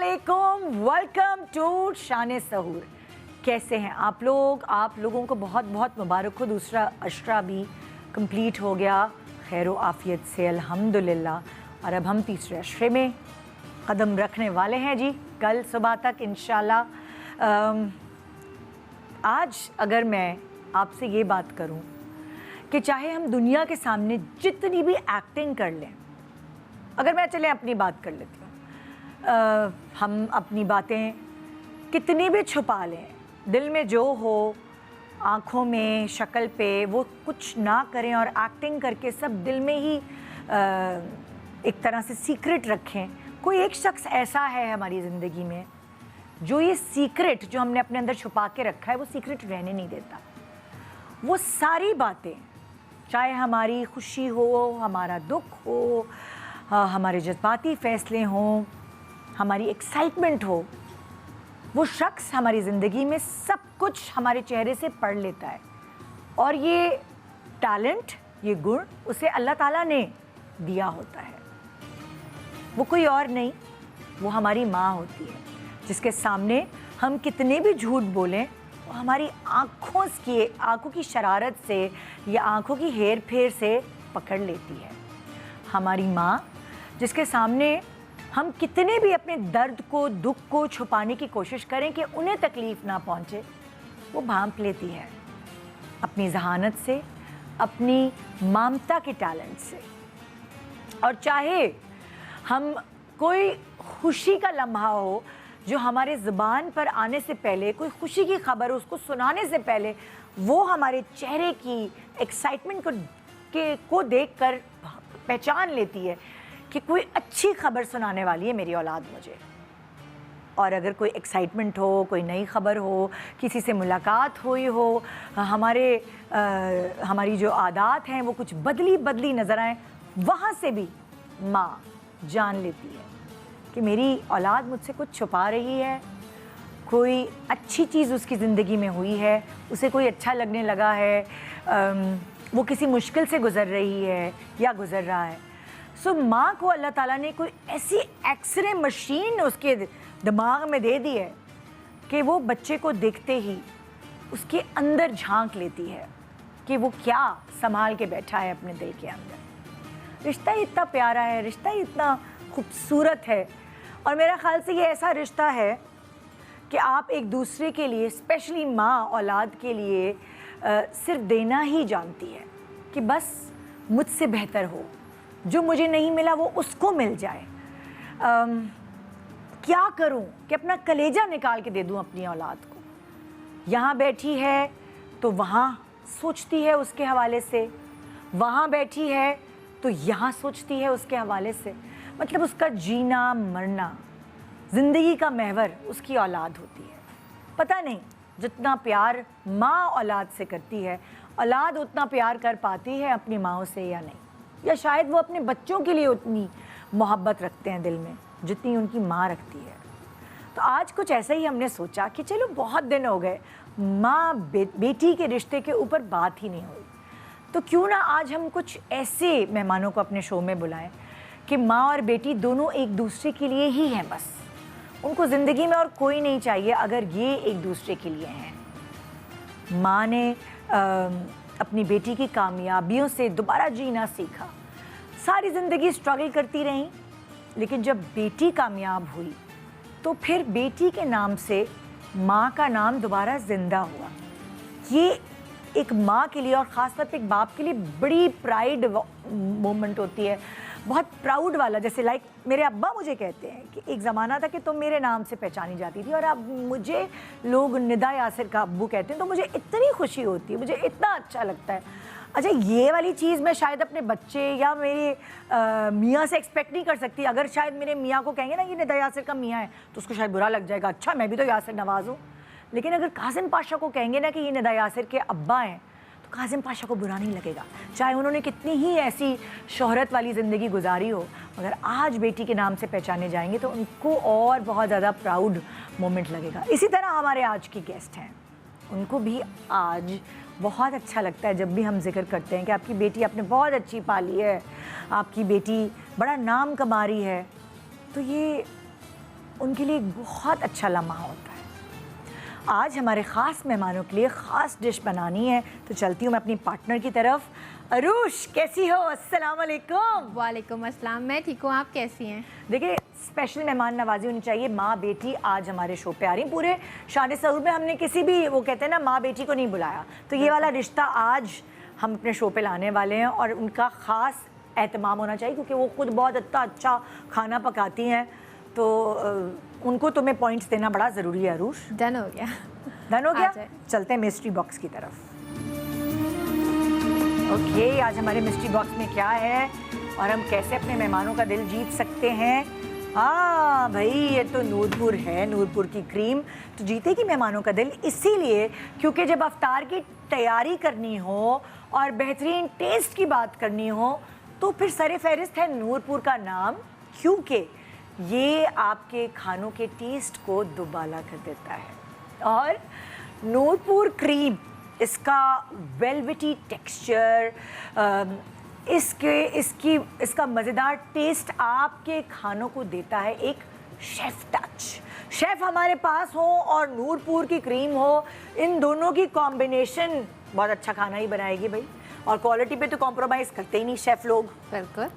अस्सलामुअलैकुम, welcome to शान सहूर। कैसे हैं आप लोग? आप लोगों को बहुत बहुत मुबारक हो, दूसरा अशरा भी कंप्लीट हो गया खैर आफ़ियत से अल्हम्दुलिल्लाह। और अब हम तीसरे अशरे में कदम रखने वाले हैं जी, कल सुबह तक इंशाल्लाह। आज अगर मैं आपसे ये बात करूं कि चाहे हम दुनिया के सामने जितनी भी एक्टिंग कर लें, अगर मैं चले अपनी बात कर लेती हूँ, हम अपनी बातें कितनी भी छुपा लें, दिल में जो हो, आँखों में, शक्ल पे, वो कुछ ना करें और एक्टिंग करके सब दिल में ही एक तरह से सीक्रेट रखें। कोई एक शख्स ऐसा है हमारी ज़िंदगी में जो ये सीक्रेट जो हमने अपने अंदर छुपा के रखा है वो सीक्रेट रहने नहीं देता। वो सारी बातें, चाहे हमारी खुशी हो, हमारा दुख हो, हमारे जज्बाती फ़ैसले हों, हमारी एक्साइटमेंट हो, वो शख्स हमारी ज़िंदगी में सब कुछ हमारे चेहरे से पढ़ लेता है। और ये टैलेंट, ये गुण उसे अल्लाह ताला ने दिया होता है। वो कोई और नहीं, वो हमारी माँ होती है, जिसके सामने हम कितने भी झूठ बोलें, वो हमारी आँखों की शरारत से या आँखों की हेर फेर से पकड़ लेती है। हमारी माँ, जिसके सामने हम कितने भी अपने दर्द को, दुख को छुपाने की कोशिश करें कि उन्हें तकलीफ़ ना पहुँचे, वो भांप लेती है अपनी ज़हानत से, अपनी ममता के टैलेंट से। और चाहे हम कोई खुशी का लम्हा हो जो हमारे ज़ुबान पर आने से पहले, कोई खुशी की खबर उसको सुनाने से पहले, वो हमारे चेहरे की एक्साइटमेंट को देखकर पहचान लेती है कि कोई अच्छी खबर सुनाने वाली है मेरी औलाद मुझे। और अगर कोई एक्साइटमेंट हो, कोई नई खबर हो, किसी से मुलाकात हुई हो, हमारी जो आदत हैं वो कुछ बदली नज़र आए, वहाँ से भी माँ जान लेती है कि मेरी औलाद मुझसे कुछ छुपा रही है, कोई अच्छी चीज़ उसकी ज़िंदगी में हुई है, उसे कोई अच्छा लगने लगा है, वो किसी मुश्किल से गुज़र रही है या गुज़र रहा है। सो माँ को अल्लाह ताला ने कोई ऐसी एक्सरे मशीन उसके दिमाग में दे दी है कि वो बच्चे को देखते ही उसके अंदर झांक लेती है कि वो क्या संभाल के बैठा है अपने दिल के अंदर। रिश्ता ही इतना प्यारा है, रिश्ता ही इतना खूबसूरत है। और मेरा ख़्याल से ये ऐसा रिश्ता है कि आप एक दूसरे के लिए, स्पेशली माँ औलाद के लिए सिर्फ देना ही जानती है कि बस मुझसे बेहतर हो, जो मुझे नहीं मिला वो उसको मिल जाए। क्या करूं कि अपना कलेजा निकाल के दे दूं अपनी औलाद को। यहाँ बैठी है तो वहाँ सोचती है उसके हवाले से, वहाँ बैठी है तो यहाँ सोचती है उसके हवाले से। मतलब उसका जीना मरना, ज़िंदगी का महवर उसकी औलाद होती है। पता नहीं जितना प्यार माँ औलाद से करती है, औलाद उतना प्यार कर पाती है अपनी माँओं से या नहीं, या शायद वो अपने बच्चों के लिए उतनी मोहब्बत रखते हैं दिल में जितनी उनकी माँ रखती है। तो आज कुछ ऐसा ही हमने सोचा कि चलो बहुत दिन हो गए माँ बेटी के रिश्ते के ऊपर बात ही नहीं हुई, तो क्यों ना आज हम कुछ ऐसे मेहमानों को अपने शो में बुलाएं कि माँ और बेटी दोनों एक दूसरे के लिए ही हैं, बस उनको ज़िंदगी में और कोई नहीं चाहिए अगर ये एक दूसरे के लिए हैं। माँ ने अपनी बेटी की कामयाबियों से दोबारा जीना सीखा। सारी ज़िंदगी स्ट्रगल करती रहीं, लेकिन जब बेटी कामयाब हुई तो फिर बेटी के नाम से माँ का नाम दोबारा ज़िंदा हुआ। ये एक माँ के लिए और ख़ास तौर पे एक बाप के लिए बड़ी प्राइड मोमेंट होती है, बहुत प्राउड वाला। जैसे लाइक मेरे अब्बा मुझे कहते हैं कि एक ज़माना था कि तुम मेरे नाम से पहचानी जाती थी और अब मुझे लोग निदा यासिर का अब्बू कहते हैं, तो मुझे इतनी खुशी होती है, मुझे इतना अच्छा लगता है। अच्छा, ये वाली चीज़ मैं शायद अपने बच्चे या मेरे मियाँ से एक्सपेक्ट नहीं कर सकती। अगर शायद मेरे मियाँ को कहेंगे ना ये निदा यासिर का मियाँ है तो उसको शायद बुरा लग जाएगा, अच्छा मैं भी तो यासिर नवाज़ हूँ। लेकिन अगर कासिम पाशा को कहेंगे ना कि ये निदा यासिर के अब्बा हैं तो कासिम पाशा को बुरा नहीं लगेगा, चाहे उन्होंने कितनी ही ऐसी शोहरत वाली ज़िंदगी गुजारी हो। अगर आज बेटी के नाम से पहचाने जाएंगे तो उनको और बहुत ज़्यादा प्राउड मोमेंट लगेगा। इसी तरह हमारे आज की गेस्ट हैं, उनको भी आज बहुत अच्छा लगता है जब भी हम जिक्र करते हैं कि आपकी बेटी आपने बहुत अच्छी पाली है, आपकी बेटी बड़ा नाम कमा रही है। तो ये उनके लिए एक बहुत अच्छा लम्हा होता है। आज हमारे ख़ास मेहमानों के लिए ख़ास डिश बनानी है, तो चलती हूँ मैं अपनी पार्टनर की तरफ। अरूश, कैसी हो? अस्सलाम वालेकुम। वालेकुम अस्सलाम। मैं ठीक हूँ, आप कैसी हैं? देखिए, स्पेशल मेहमान नवाजी होनी चाहिए। माँ बेटी आज हमारे शो पे आ रही। पूरे शान सहूर में हमने किसी भी, वो कहते हैं ना, माँ बेटी को नहीं बुलाया, तो ये वाला रिश्ता आज हम अपने शो पे लाने वाले हैं और उनका ख़ास एहतमाम होना चाहिए क्योंकि वो खुद बहुत अच्छा खाना पकाती हैं। तो उनको तुम्हें पॉइंट्स देना बड़ा ज़रूरी है। अरूश, डन हो गया? डन हो गया? चलते हैं मिस्ट्री बॉक्स की तरफ। ओके, आज हमारे मिस्ट्री बॉक्स में क्या है और हम कैसे अपने मेहमानों का दिल जीत सकते हैं? हाँ भाई, ये तो नूरपुर है, नूरपुर की क्रीम तो जीतेगी मेहमानों का दिल, इसीलिए क्योंकि जब अफ्तार की तैयारी करनी हो और बेहतरीन टेस्ट की बात करनी हो तो फिर सरे फहरिस्त है नूरपुर का नाम, क्योंकि ये आपके खानों के टेस्ट को दुबाला कर देता है। और नूरपुर क्रीम, इसका वेलवेटी टेक्सचर, इसका मज़ेदार टेस्ट आपके खानों को देता है एक शेफ़ टच। शेफ़ हमारे पास हो और नूरपुर की क्रीम हो, इन दोनों की कॉम्बिनेशन बहुत अच्छा खाना ही बनाएगी भाई। और क्वालिटी पे तो कॉम्प्रोमाइज़ करते ही नहीं शेफ़ लोग। बिल्कुल।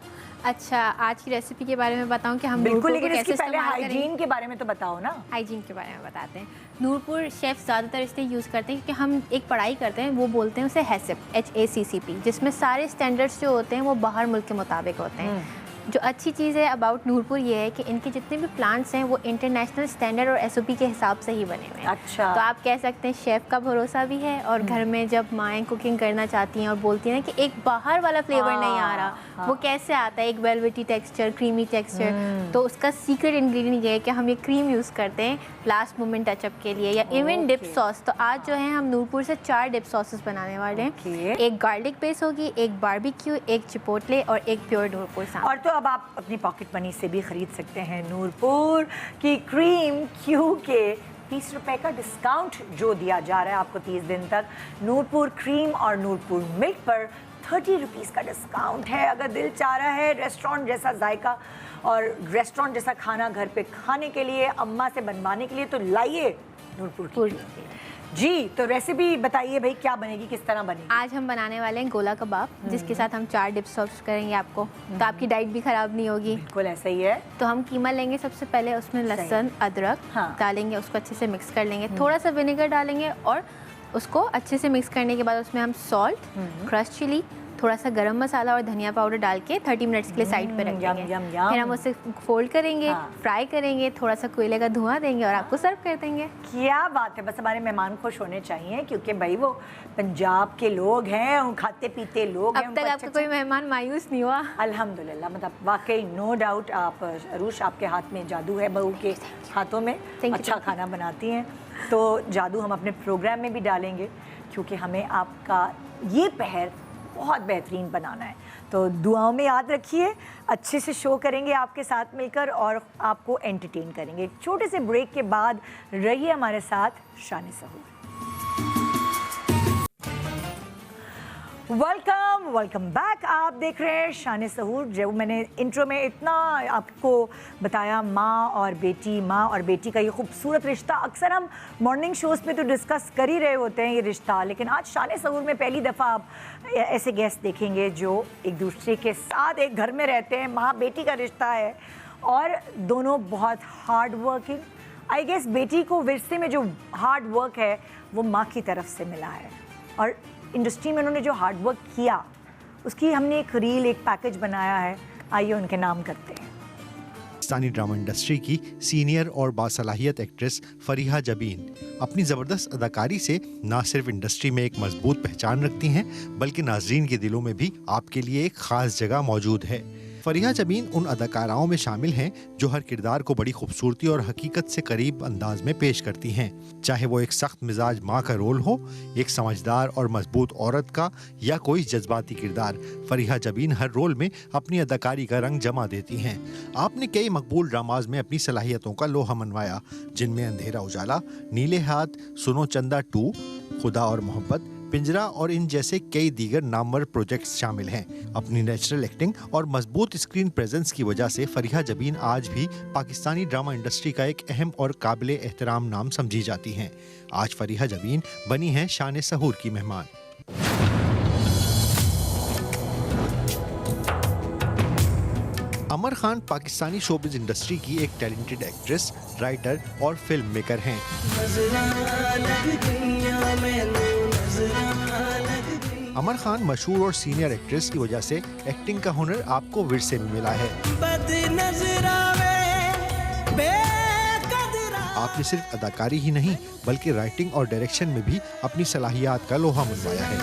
अच्छा, आज की रेसिपी के बारे में बताऊं कि हम बिल्कुल, नूरपुर लेकिन को इसकी कैसे पहले इस्तेमाल हाइजीन के बारे में तो बताओ ना। हाइजीन के बारे में बताते हैं। नूरपुर शेफ़ ज़्यादातर इसलिए यूज़ करते हैं क्योंकि हम एक पढ़ाई करते हैं, वो बोलते हैं उसे हैसिप, HACCP, जिसमें सारे स्टैंडर्ड्स जो होते हैं वो बाहर मुल्क के मुताबिक होते हैं। जो अच्छी चीज़ है अबाउट नूरपुर ये है कि इनके जितने भी प्लांट्स हैं वो इंटरनेशनल स्टैंडर्ड और SOP के हिसाब से ही बने हुए हैं। अच्छा। तो आप कह सकते हैं शेफ़ का भरोसा भी है और घर में जब माएँ कुकिंग करना चाहती हैं और बोलती हैं ना कि एक बाहर वाला फ्लेवर नहीं आ रहा, वो कैसे आता है, एक वेलवेटी टेक्सचर, क्रीमी टेक्सचर, तो उसका सीक्रेट इंग्रेडिएंट ये है कि हम ये क्रीम यूज़ करते हैं लास्ट मोमेंट टचअप के लिए, या इवन डिप सॉस। तो आज जो है हम नूरपुर से 4 डिप सॉसेस बनाने वाले हैं। एक गार्लिक बेस होगी, एक बारबेक्यू, एक चिपोटले और एक प्योर नूरपुर सांभर। और तो अब आप अपनी पॉकेट मनी से भी खरीद सकते हैं नूरपुर की क्रीम, क्योंकि 30 रुपए का डिस्काउंट जो दिया जा रहा है आपको 30 दिन तक, नूरपुर क्रीम और नूरपुर मिल्क पर 30 रुपीज़ का डिस्काउंट है। अगर दिल चाह रहा है रेस्टोरेंट जैसा जायका और रेस्टोरेंट जैसा खाना घर पे खाने के लिए, अम्मा से बनवाने के लिए, तो लाइए नूरपुर की क्रीम। जी, तो रेसिपी बताइए भाई, क्या बनेगी, किस तरह बनेगी? आज हम बनाने वाले हैं गोला कबाब, जिसके साथ हम 4 डिप सर्व करेंगे आपको, तो आपकी डाइट भी ख़राब नहीं होगी। बिल्कुल ऐसा ही है। तो हम कीमा लेंगे, सबसे पहले उसमें लहसुन अदरक डालेंगे, उसको अच्छे से मिक्स कर लेंगे, थोड़ा सा विनेगर डालेंगे और उसको अच्छे से मिक्स करने के बाद उसमें हम सॉल्ट, क्रश चिली, थोड़ा सा गरम मसाला और धनिया पाउडर डाल के 30 मिनट्स के लिए साइड पे रख देंगे। फिर हम उसे फोल्ड करेंगे, फ्राई करेंगे, थोड़ा सा कोयले का धुआं देंगे और आपको सर्व कर देंगे। क्या बात है, बस हमारे मेहमान खुश होने चाहिए क्योंकि भाई वो पंजाब के लोग हैं, खाते पीते लोग हैं। अब तक आपका कोई मेहमान मायूस नहीं हुआ? अल्हम्दुलिल्लाह, मतलब वाकई नो डाउट। आप अरूश, आपके हाथ में जादू है, बहू के हाथों में अच्छा खाना बनाती हैं, तो जादू हम अपने प्रोग्राम में भी डालेंगे क्योंकि हमें आपका ये पहर बहुत बेहतरीन बनाना है। तो दुआओं में याद रखिए, अच्छे से शो करेंगे आपके साथ मिलकर और आपको एंटरटेन करेंगे। एक छोटे से ब्रेक के बाद रहिए हमारे साथ शान सहूर। Welcome back. आप देख रहे हैं शान सहूर। जो मैंने इंट्रो में इतना आपको बताया, माँ और बेटी का ये खूबसूरत रिश्ता, अक्सर हम मॉर्निंग शोज़ पे तो डिस्कस कर ही रहे होते हैं ये रिश्ता, लेकिन आज शान सहूर में पहली दफ़ा आप ऐसे गेस्ट देखेंगे जो एक दूसरे के साथ एक घर में रहते हैं। माँ बेटी का रिश्ता है और दोनों बहुत हार्ड वर्किंग। आई गेस बेटी को विरसे में जो हार्ड वर्क है वो माँ की तरफ से मिला है, और इंडस्ट्री में उन्होंने जो हार्ड वर्क किया उसकी हमने एक रील, एक पैकेज बनाया है। आइए उनके नाम करते हैं। पाकिस्तानी ड्रामा इंडस्ट्री की सीनियर और बासलाहियत एक्ट्रेस फरीहा जबीन अपनी ज़बरदस्त अदाकारी से न सिर्फ इंडस्ट्री में एक मजबूत पहचान रखती हैं, बल्कि नाज़रीन के दिलों में भी आपके लिए एक ख़ास जगह मौजूद है। फरीहा जबीन उन अदाकाराओं में शामिल हैं जो हर किरदार को बड़ी खूबसूरती और हकीकत से करीब अंदाज में पेश करती हैं। चाहे वो एक सख्त मिजाज माँ का रोल हो, एक समझदार और मजबूत औरत का, या कोई जज्बाती किरदार, फरीहा जबीन हर रोल में अपनी अदाकारी का रंग जमा देती हैं। आपने कई मकबूल ड्रामाज में अपनी सलाहियतों का लोहा मनवाया, जिनमें अंधेरा उजाला, नीले हाथ, सुनो चंदा 2, खुदा और मोहब्बत, पिंजरा और इन जैसे कई दीगर नामवर प्रोजेक्ट्स शामिल हैं। अपनी नेचुरल एक्टिंग और मजबूत स्क्रीन प्रेजेंस की वजह से फरीहा जबीन आज भी पाकिस्तानी ड्रामा इंडस्ट्री का एक अहम और काबिल एहतराम नाम समझी जाती हैं। आज फरीहा जबीन बनी हैं शान सहूर की मेहमान। अमर खान पाकिस्तानी शोबिज़ इंडस्ट्री की एक टैलेंटेड एक्ट्रेस, राइटर और फिल्म मेकर हैं। अमर खान मशहूर और सीनियर एक्ट्रेस की वजह से एक्टिंग का हुनर आपको विरसे में मिला है। आपने सिर्फ अदाकारी ही नहीं बल्कि राइटिंग और डायरेक्शन में भी अपनी सलाहियत का लोहा मनवाया है।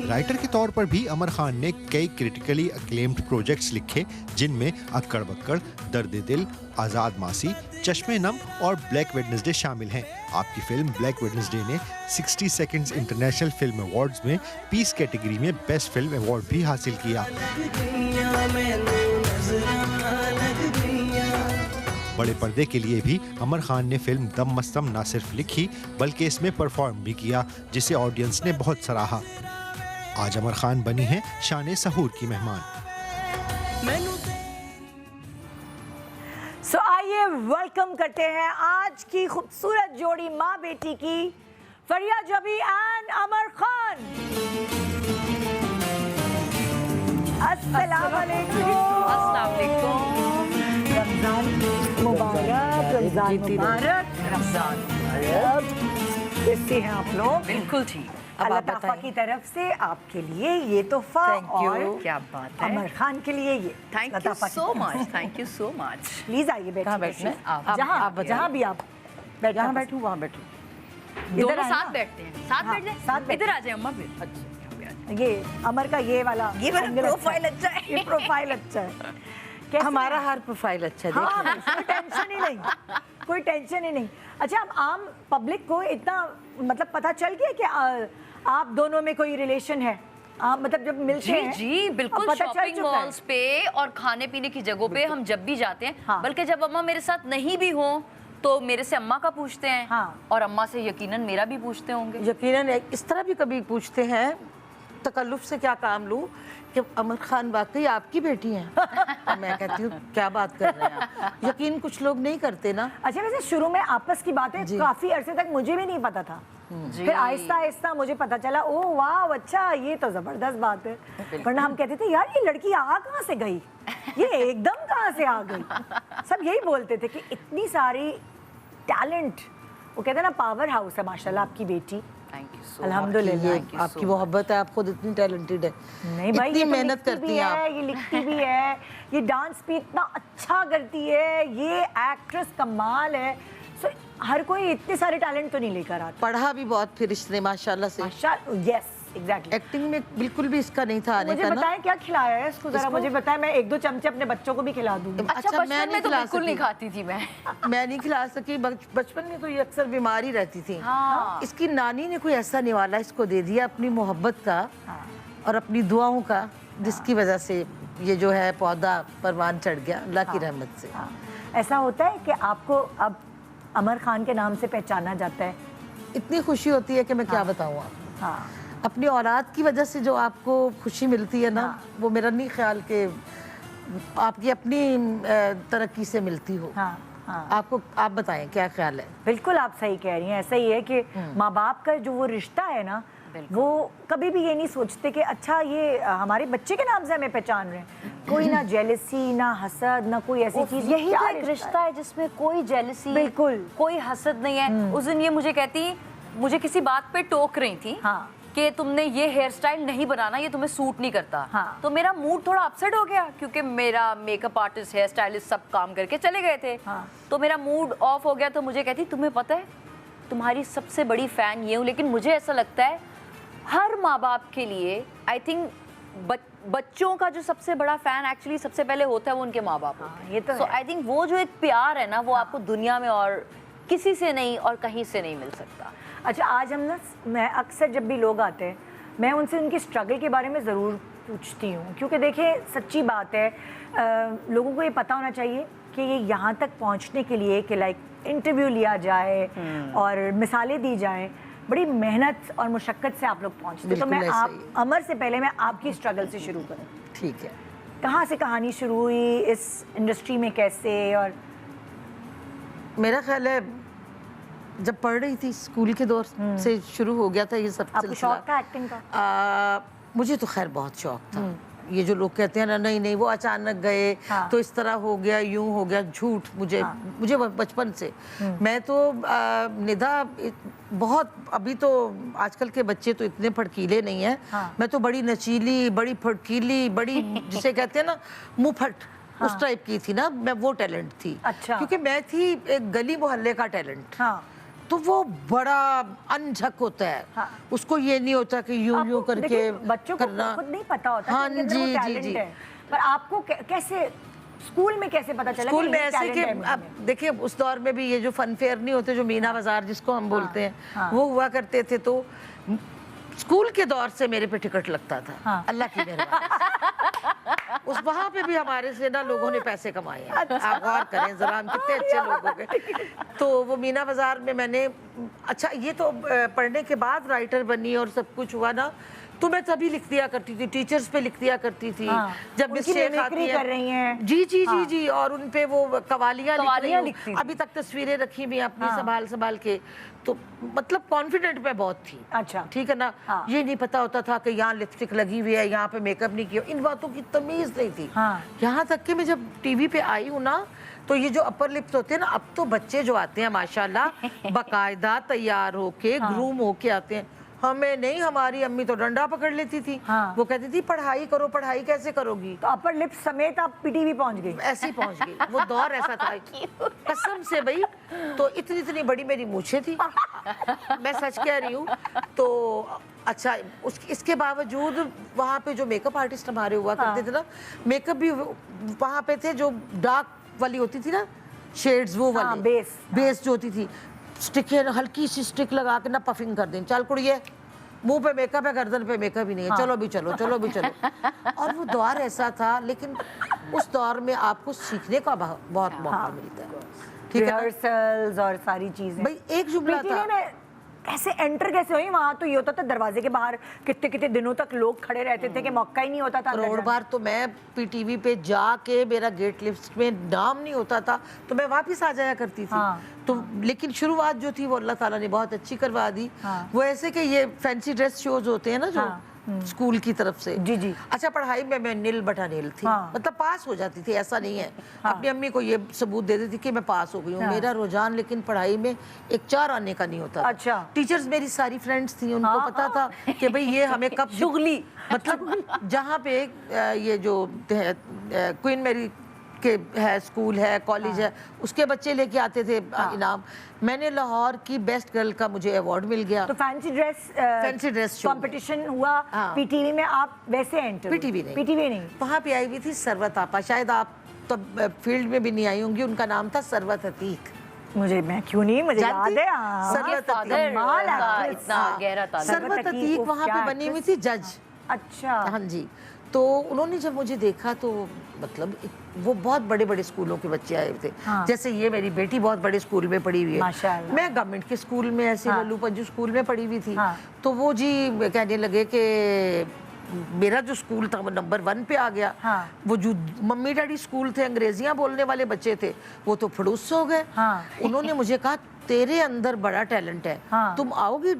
राइटर के तौर पर भी अमर खान ने कई क्रिटिकली अक्लेम्ड प्रोजेक्ट्स लिखे, जिनमें अक्कड़ बक्कड़, दर्द दिल, आज़ाद मासी, चश्मे नम और ब्लैक वेडनेसडे शामिल हैं। आपकी फिल्म ब्लैक वेडनेसडे ने 60 सेकंड्स इंटरनेशनल फिल्म अवार्ड्स में पीस कैटेगरी में बेस्ट फिल्म अवार्ड भी हासिल किया। बड़े पर्दे के लिए भी अमर खान ने फिल्म दम मस्तम न सिर्फ लिखी बल्कि इसमें परफॉर्म भी किया, जिसे ऑडियंस ने बहुत सराहा। आज अमर खान बनी हैं शान सहूर की मेहमान। सो आइए वेलकम करते हैं आज की खूबसूरत जोड़ी माँ बेटी की, फरीहा जबीन एंड अमर खान। अस्सलाम वालेकुम। अस्सलाम वालेकुम। रमजान मुबारक। रमजान मुबारक। रमजान कैसे हैं आप लोग? बिल्कुल ठीक। अल्लाह ताला की तरफ से आपके लिए ये तोहफा और क्या बात है। अमर खान के लिए ये। Thank you so much, thank you so much. Please आइए बैठिए। कहाँ बैठना है? आप जहाँ भी आप जहाँ बैठूँ वहाँ बैठूँ। दोनों साथ बैठते हैं। साथ बैठ जाए। इधर आ जाए अम्मा फिर। अच्छा, ये अमर का ये वाला प्रोफाइल अच्छा है। ये प्रोफाइल अच्छा है। हमारा हर प्रोफाइल अच्छा है। हाँ, कोई टेंशन ही नहीं, कोई टेंशन ही नहीं। अच्छा, अब आम पब्लिक को इतना मतलब पता चल गया कि आप दोनों में कोई रिलेशन है? आप मतलब जब मिलते हैं जी बिल्कुल, शॉपिंग मॉल्स पे और खाने पीने की जगहों पे हम जब भी जाते हैं, हाँ। बल्कि जब अम्मा मेरे साथ नहीं भी हो तो मेरे से अम्मा का पूछते हैं, हाँ। और अम्मा से यकीनन मेरा भी पूछते होंगे। यकीनन इस तरह भी कभी पूछते हैं, तकल्लुफ से क्या काम लूं कि अमर खान वाकई आपकी बेटी हैं। तो मैं कहती हूँ क्या बात कर रहे हैं आप? यकीन कुछ लोग नहीं करते ना। अच्छा, वैसे शुरू में आपस की बातें काफी अरसे तक मुझे भी नहीं पता था, फिर आहिस्ता आहिस्ता मुझे पता चला। ओह वाह, अच्छा ये तो जबरदस्त बात है। वरना हम कहते थे यार ये लड़की आ कहाँ से गई, ये एकदम कहाँ से आ गई। सब यही बोलते थे कि इतनी सारी टैलेंट, वो कहते हैं ना पावर हाउस है माशाल्लाह आपकी बेटी। थैंक यू सो अल्हम्दुलिल्लाह। आपकी मोहब्बत है, आप खुद इतनी टैलेंटेड है। नहीं भाई, इतनी ये तो मेहनत लिखती करती भी हैं आप। ये लिखती भी है, ये डांस भी इतना अच्छा करती है, ये एक्ट्रेस कमाल है। सो हर कोई इतने सारे टैलेंट तो नहीं लेकर आता। पढ़ा भी बहुत फिर इसने माशाल्लाह से। माशाल्लाह, यस एग्जैक्टली। एक्टिंग में बिल्कुल भी इसका नहीं था आने मुझे का ना। बताएं क्या खिलाया है इसको, जरा मुझे बताएं, मैं 1-2 चमचे अपने बच्चों को भी खिला दूंगी। अच्छा, मैं बचपन नहीं में तो खिला बिल्कुल सकी। नहीं खाती थी मैं। मैं नहीं खिला सकी, बचपन में तो ये अक्सर बीमार ही रहती थी। हाँ। इसकी नानी ने कोई ऐसा निवाला इसको दे दिया अपनी मोहब्बत का और अपनी दुआओं का, जिसकी वजह से ये जो है पौधा परवान चढ़ गया अल्लाह की रहमत से। ऐसा होता है कि आपको अब अमर खान के नाम से पहचाना जाता है। इतनी खुशी होती है कि मैं क्या बताऊँ आपको। हाँ, अपनी औलाद की वजह से जो आपको खुशी मिलती है ना, वो मेरा नहीं ख्याल कि आपकी अपनी तरक्की से मिलती हो। हाँ, हाँ। आपको आप बताएं क्या ख्याल है? बिल्कुल आप सही कह रही हैं। ऐसा ही है कि माँ बाप का जो वो रिश्ता है ना, वो कभी भी ये नहीं सोचते कि अच्छा ये हमारे बच्चे के नाम से हमें पहचान रहे हैं। कोई ना जेलसी, ना हसद, ना कोई ऐसी चीज। यही तो एक रिश्ता है जिसमें कोई जेलसी, बिल्कुल कोई हसद नहीं है। उस दिन ये मुझे कहती, मुझे किसी बात पे टोक रही थी, हाँ। कि तुमने ये हेयर स्टाइल नहीं बनाना, ये तुम्हें सूट नहीं करता। हाँ। तो मेरा मूड थोड़ा अपसेट हो गया, क्योंकि मेरा मेकअप आर्टिस्ट, हेयर स्टाइलिस्ट सब काम करके चले गए थे। हाँ। तो मेरा मूड ऑफ हो गया। तो मुझे कहती, तुम्हें पता है तुम्हारी सबसे बड़ी फैन ये हूँ। लेकिन मुझे ऐसा लगता है हर माँ बाप के लिए, आई थिंक बच्चों का जो सबसे बड़ा फैन एक्चुअली सबसे पहले होता है वो उनके माँ बाप होते हैं। ये तो सो आई थिंक वो जो एक प्यार है ना, वो आपको दुनिया में और किसी से नहीं और कहीं से नहीं मिल सकता। अच्छा, आज हम ना, मैं अक्सर जब भी लोग आते हैं मैं उनसे उनकी स्ट्रगल के बारे में ज़रूर पूछती हूँ, क्योंकि देखिए सच्ची बात है, लोगों को ये पता होना चाहिए कि ये यहाँ तक पहुँचने के लिए कि लाइक इंटरव्यू लिया जाए और मिसालें दी जाएं, बड़ी मेहनत और मुशक्क़त से आप लोग पहुंचते। तो बिल्कुल मैं ऐसा आप ही है। अमर से पहले मैं आपकी स्ट्रगल से शुरू करूँ। ठीक है। कहाँ से कहानी शुरू हुई इस इंडस्ट्री में, कैसे? और मेरा ख्याल है जब पढ़ रही थी स्कूल के दौर से शुरू हो गया था ये सब आपको सिलसिला। शौक था एक्टिंग का? मुझे तो खैर बहुत शौक था। ये जो लोग कहते हैं ना नहीं नहीं वो अचानक गए हाँ। तो इस तरह हो गया, यूं हो गया, झूठ। मुझे बचपन से मैं तो निधा बहुत, अभी तो आजकल के बच्चे तो इतने फड़कीले नहीं हैं। हाँ। मैं तो बड़ी नचीली, बड़ी फड़कीली, बड़ी जिसे कहते हैं ना मुंहफट, उस टाइप की थी ना। मैं वो टैलेंट थी। अच्छा। क्योंकि मैं थी एक गली मोहल्ले का टैलेंट। हाँ। तो वो बड़ा अनझक होता है। हाँ। उसको ये नहीं होता कि यूं यूं आपको करके देखिए, बच्चों को करना। खुद नहीं पता होता हाँ कि उनके अंदर वो जी, टैलेंट जी। है। पर आपको कैसे स्कूल में कैसे पता चला स्कूल कि में ये ऐसे talent कि है मुझ अब में? देखिए उस दौर में भी ये जो फन फेयर नहीं होते, जो मीना बाजार जिसको हम बोलते हैं, हाँ। वो हुआ करते थे। तो स्कूल के दौर से मेरे पे टिकट लगता था। हाँ। अल्लाह की मेहरबानी। उस वहाँ पे भी हमारे से ना लोगों ने पैसे कमाए हैं। आप गौर करें जरा, हम कितने अच्छे लोग हो गए। तो वो मीना बाजार में मैंने, अच्छा ये तो पढ़ने के बाद राइटर बनी और सब कुछ हुआ ना, तो मैं तभी लिख दिया करती थी, टीचर्स पे लिख दिया करती थी। हाँ। जब उनकी मिस्टेक mimicry आती है कर रही हैं। जी जी जी जी, और उन पे वो कवालियाँ कवालियाँ लिख लिखती रही थी। हूँ। अभी तक तस्वीरें रखी हुई हैं अपनी हाँ। संभाल संभाल के। तो मतलब कॉन्फिडेंट मैं बहुत थी। अच्छा। ठीक है ना। हाँ। ये नहीं पता होता था कि यहाँ लिपस्टिक लगी हुई है, यहाँ पे मेकअप नहीं किया, इन बातों की तमीज नहीं थी। हाँ। यहाँ तक कि मैं जब टीवी पे आई हूँ ना, तो ये जो अपर लिप्स होते हैं ना, अब तो बच्चे जो आते हैं माशाल्लाह बाकायदा तैयार होके ग्रूम होके आते हैं। हमें नहीं, हमारी अम्मी तो डंडा पकड़ लेती थी। हाँ। वो कहती थी पढ़ाई करो, पढ़ाई कैसे करोगी? तो अपर लिप्स समेत आप पीटीवी पहुंच गई? ऐसे ही पहुंच गई। वो दौर ऐसा था कसम से भाई। तो इतनी इतनी बड़ी मेरी मूछें थी, मैं सच कह रही हूँ। तो अच्छा, इसके बावजूद वहाँ पे जो मेकअप आर्टिस्ट हमारे हुआ करते थे ना, मेकअप भी वहाँ पे थे जो डार्क वाली होती थी ना, शेड्स वो वाली। हाँ, बेस जो होती थी, स्टिक है, हल्की सी स्टिक लगा के ना पफिंग कर दें, चल कुड़िए मुंह पे मेकअप है, गर्दन पे मेकअप ही नहीं है, हाँ। चलो भी चलो, चलो भी चलो। और वो दौर ऐसा था, लेकिन उस दौर में आपको सीखने का बहुत मौका मिलता है। ठीक है ना? रिहर्सल्स और सारी चीजें। भाई एक जुमला पीटीवी था। में कैसे एंटर कैसे हुई? वहाँ तो ये होता था दरवाजे के बाहर कितने कितने दिनों तक लोग खड़े रहते थे कि मौका ही नहीं होता था अंदर करोड़ जाने बार तो मैं पीटीवी पे जाके, मेरा गेट लिस्ट में नाम नहीं होता था तो मैं वापस आ जाया करती थी। हाँ। तो लेकिन शुरुआत जो थी वो अल्लाह ताला ने बहुत अच्छी करवा दी। हाँ। वो ऐसे कि ये फैंसी ड्रेस शोज होते हैं ना जो हाँ। स्कूल की तरफ से। जी, जी। अच्छा, पढ़ाई में मैं नील बटा नील थी। हाँ। मतलब पास हो जाती थी, ऐसा नहीं है। अपनी अम्मी को ये सबूत दे देती कि मैं पास हो गई हूँ। हाँ। मेरा रुझान लेकिन पढ़ाई में एक 4 आने का नहीं होता था। अच्छा। टीचर्स मेरी सारी फ्रेंड्स थी, उनको हाँ। पता था कि भाई ये हमें कब शुगली। मतलब जहाँ पे ये जो क्वीन मैरी के है स्कूल है, कॉलेज है, उसके बच्चे लेके आते थे इनाम। मैंने लाहौर की बेस्ट गर्ल का मुझे अवार्ड मिल गया। तो फैंसी ड्रेस शो कंपटीशन हुआ। हाँ। पीटीवी में आप वैसे एंटर? पीटीवी नहीं। पीटीवी नहीं। वहाँ पे आई हुई थी सरवत आपा, शायद आप तब फील्ड में भी नहीं आई होंगी। उनका नाम था सरवत अतीक। मुझे, मैं क्यों नहीं, मुझे जानती? याद है। हाँ। सरवत father अतीक। कमाल है। का इतना गहरा ताल्लुक। सरवत अतीक उफ, वहाँ क्या पे बनी हुई actress। थी जज। अच्छा। हाँ जी। तो उन्होंने जब मुझे देखा तो मतलब वो बहुत बड़े बड़े स्कूलों के बच्चे आए थे। हाँ। जैसे ये मेरी बेटी बहुत बड़े स्कूल में पढ़ी हुई है। माशाअल्लाह। मैं गवर्नमेंट के स्कूल में ऐसे हाँ। लल्लू पंजू स्कूल में पढ़ी हुई थी। हाँ। तो वो जी कहने लगे कि मेरा जो स्कूल था वो नंबर 1 पे आ गया। हाँ। वो जो मम्मी डैडी स्कूल थे, अंग्रेजियां बोलने वाले बच्चे थे, वो तो फड़ूस हो गए। हाँ। उन्होंने मुझे कहा तेरे अंदर बड़ा टैलेंट है, हाँ। तुम आओगी,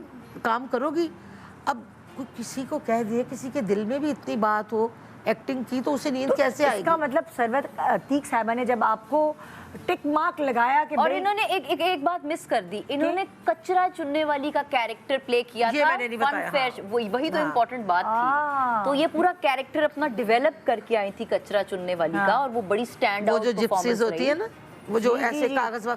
काम करोगी। अब कोई किसी को कह दिए, किसी के दिल में भी इतनी बात हो, एक्टिंग की, तो उसे नींद कैसे आएगी? इसका मतलब सरवत अतीक साहिबा ने जब आपको टिक मार्क लगाया कि और भाई- इन्होंने एक बात मिस कर दी, इन्होंने कचरा चुनने वाली का कैरेक्टर प्ले किया ये था। मैंने नहीं बताया, फनफेयर, वही तो हाँ। इम्पोर्टेंट बात हाँ। थी। तो ये पूरा कैरेक्टर अपना डेवलप करके आई थी कचरा चुनने वाली का, और वो बड़ी स्टैंड वो आउट जो जिप्सीज होती है ना, वो जो जी, जी, ऐसे जी। कागज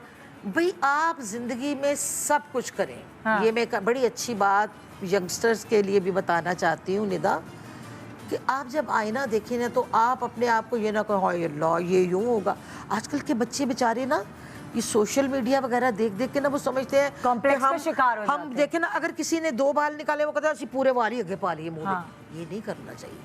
भाई आप जिंदगी में सब कुछ करें। हाँ। ये मैं बड़ी अच्छी बात यंगस्टर्स के लिए भी बताना चाहती हूँ निदा, कि आप जब आईना देखें ना तो आप अपने आप को ये ना कहो हाय अल्लाह ये यूं होगा। आजकल के बच्चे बेचारे ना ये सोशल मीडिया वगैरह देख देख के ना वो समझते हैं कॉम्प्लेक्स कि का शिकार हो हम जाते हैं। देखें ना, अगर किसी ने 2 बाल निकाले वो कहता है पूरे वाल ही आगे पा लिए मुंह में। हाँ। ये नहीं करना चाहिए,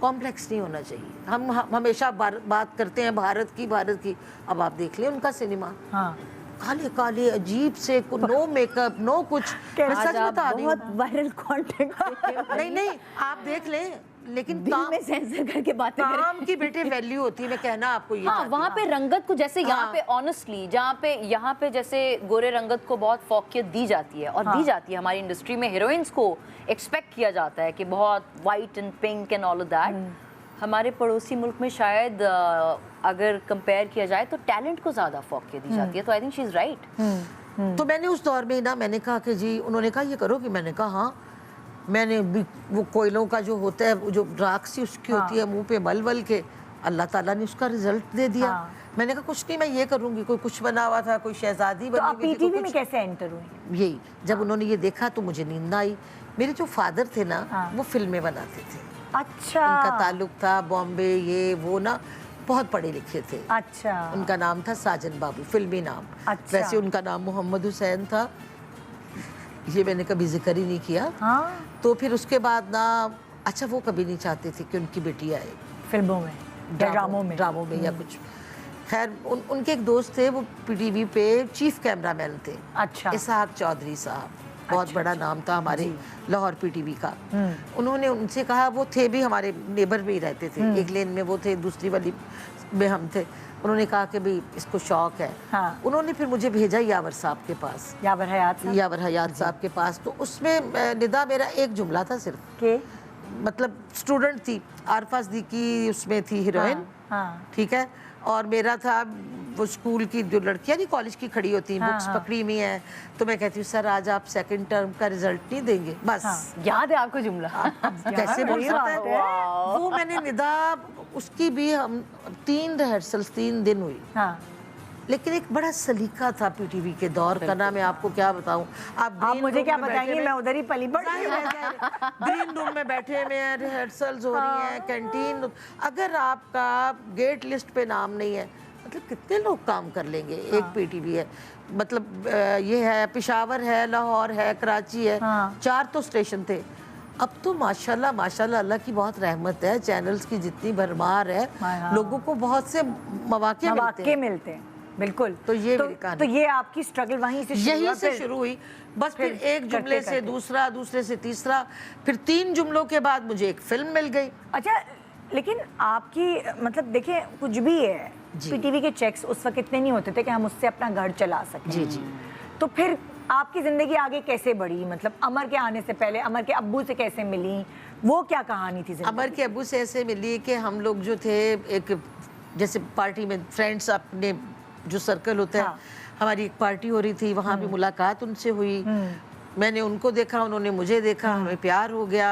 कॉम्प्लेक्स नहीं होना चाहिए। हम हमेशा बात करते हैं भारत की। अब आप देख लें उनका सिनेमा, हाँ। काले काले अजीब से, नो मेकअप, नो कुछ। मैं सच बता रही हूँ। बहुत वायरल कंटेंट नहीं नहीं, आप देख लें, लेकिन दिल में सेंसर करके बातें करें। काम की बेटे वैल्यू होती है, मैं कहना आपको ये हाँ, चाहती वहाँ हूँ। पे रंगत को जैसे यहाँ हाँ। पे ऑनेस्टली, यहाँ पे जैसे गोरे रंगत को बहुत फौकियत दी जाती है और दी जाती है हमारी इंडस्ट्री में। हीरोइंस को एक्सपेक्ट किया जाता है कि बहुत white and pink and all of that. हमारे पड़ोसी मुल्क में शायद अगर कंपेयर किया जाए तो टैलेंट को ज़्यादा फौकियत दी जाती है। तो I think she is right. तो मैंने उस दौर में ना, मैंने कहा कि जी, उन्होंने कहा ये करोगी, मैंने कहा हाँ। मैंने भी वो कोयलों का जो होता है, वो जो राख सी उसकी होती है मुंह पे मल वल के, अल्लाह ताला ने उसका रिजल्ट दे दिया। मैंने कहा कुछ नहीं, मैं ये करूंगी। कोई कुछ बना हुआ था, कोई शहजादी तो बनी आप हुई थी, पीटीवी कोई में कुछ। कैसे एंटर हुई? यही जब उन्होंने ये देखा तो मुझे नींद आई। मेरे जो फादर थे ना, वो फिल्में बनाते थे। अच्छा, उनका ताल्लुक था बॉम्बे, ये वो ना, बहुत पढ़े लिखे थे। अच्छा, उनका नाम था साजन बाबू, फिल्मी नाम। अच्छा। वैसे उनका नाम मोहम्मद हुसैन था, ये मैंने कभी जिक्र ही नहीं किया। हाँ, तो फिर उसके बाद ना, अच्छा वो कभी नहीं चाहते थे कि उनकी बेटी आए फिल्मों में या ड्रामों में या कुछ। खैर उनके एक दोस्त थे, वो पीटीवी पे चीफ कैमरामैन थे। अच्छा। इसहाक चौधरी साहब, बहुत बड़ा नाम था हमारे लाहौर पीटीवी का। उन्होंने उनसे कहा, वो थे भी हमारे नेबर में ही रहते थे, एक लेन में वो थे, दूसरी वाली में हम थे। उन्होंने कहा कि भाई इसको शौक है। हाँ। उन्होंने फिर मुझे भेजा यावर साहब के पास, यावर हयात साहब यावर हयात साहब के पास। तो उसमें निदा मेरा एक जुमला था सिर्फ, के। मतलब स्टूडेंट थी, आरफा सिद्दीकी उसमें थी हीरोइन। हाँ। ठीक है। और मेरा था वो स्कूल की जो लड़कियां नहीं कॉलेज की खड़ी होती हैं, बुक्स पकड़ी हुई हैं, तो मैं कहती हूँ सर आज आप सेकंड टर्म का रिजल्ट नहीं देंगे, बस। याद है आपको जुमला? कैसे बोल बड़ी सकता बात है? वो मैंने निदा, उसकी भी हम 3 रिहर्सल्स 3 दिन हुई। हाँ, लेकिन एक बड़ा सलीका था पीटीवी के दौर का ना, मैं आपको क्या बताऊं। आप मुझे क्या बताएंगे, मैं उधर ही पली बड़ी। ग्रीन रूम में बैठे हुए हैं, रिहर्सल्स हो रही हैं, कैंटीन। अगर आपका गेट लिस्ट पे नाम नहीं है, मतलब कितने लोग काम कर लेंगे? एक पीटीवी है, मतलब ये है, पेशावर है, लाहौर है, कराची है, 4 तो स्टेशन थे। अब तो माशाल्लाह माशाल्लाह अल्लाह की बहुत रहमत है, चैनल्स की जितनी भरमार है, लोगों को बहुत से मौके मिलते हैं। बिल्कुल। तो ये मेरी कहानी। तो ये आपकी स्ट्रगल वहीं से यहीं से शुरू हुई। बस फिर एक जुमले से दूसरा, दूसरे से तीसरा, फिर 3 जुमलों के बाद मुझे एक फिल्म मिल गई। अच्छा, लेकिन आपकी मतलब देखिए, कुछ भी है, पीटीवी के चेक्स उस वक्त इतने नहीं होते थे कि हम उससे अपना घर चला सकें। जी जी। तो फिर आपकी जिंदगी आगे कैसे बढ़ी? मतलब अमर के आने से पहले अमर के अब्बू से कैसे मिली? वो क्या कहानी थी? अमर के अब्बू से ऐसे मिली कि हम लोग जो थे, एक जैसे पार्टी में फ्रेंड्स, अपने जो सर्कल होता है, हमारी एक पार्टी हो रही थी, वहाँ पे मुलाकात उनसे हुई। मैंने उनको देखा, उन्होंने मुझे देखा, हमें प्यार हो गया।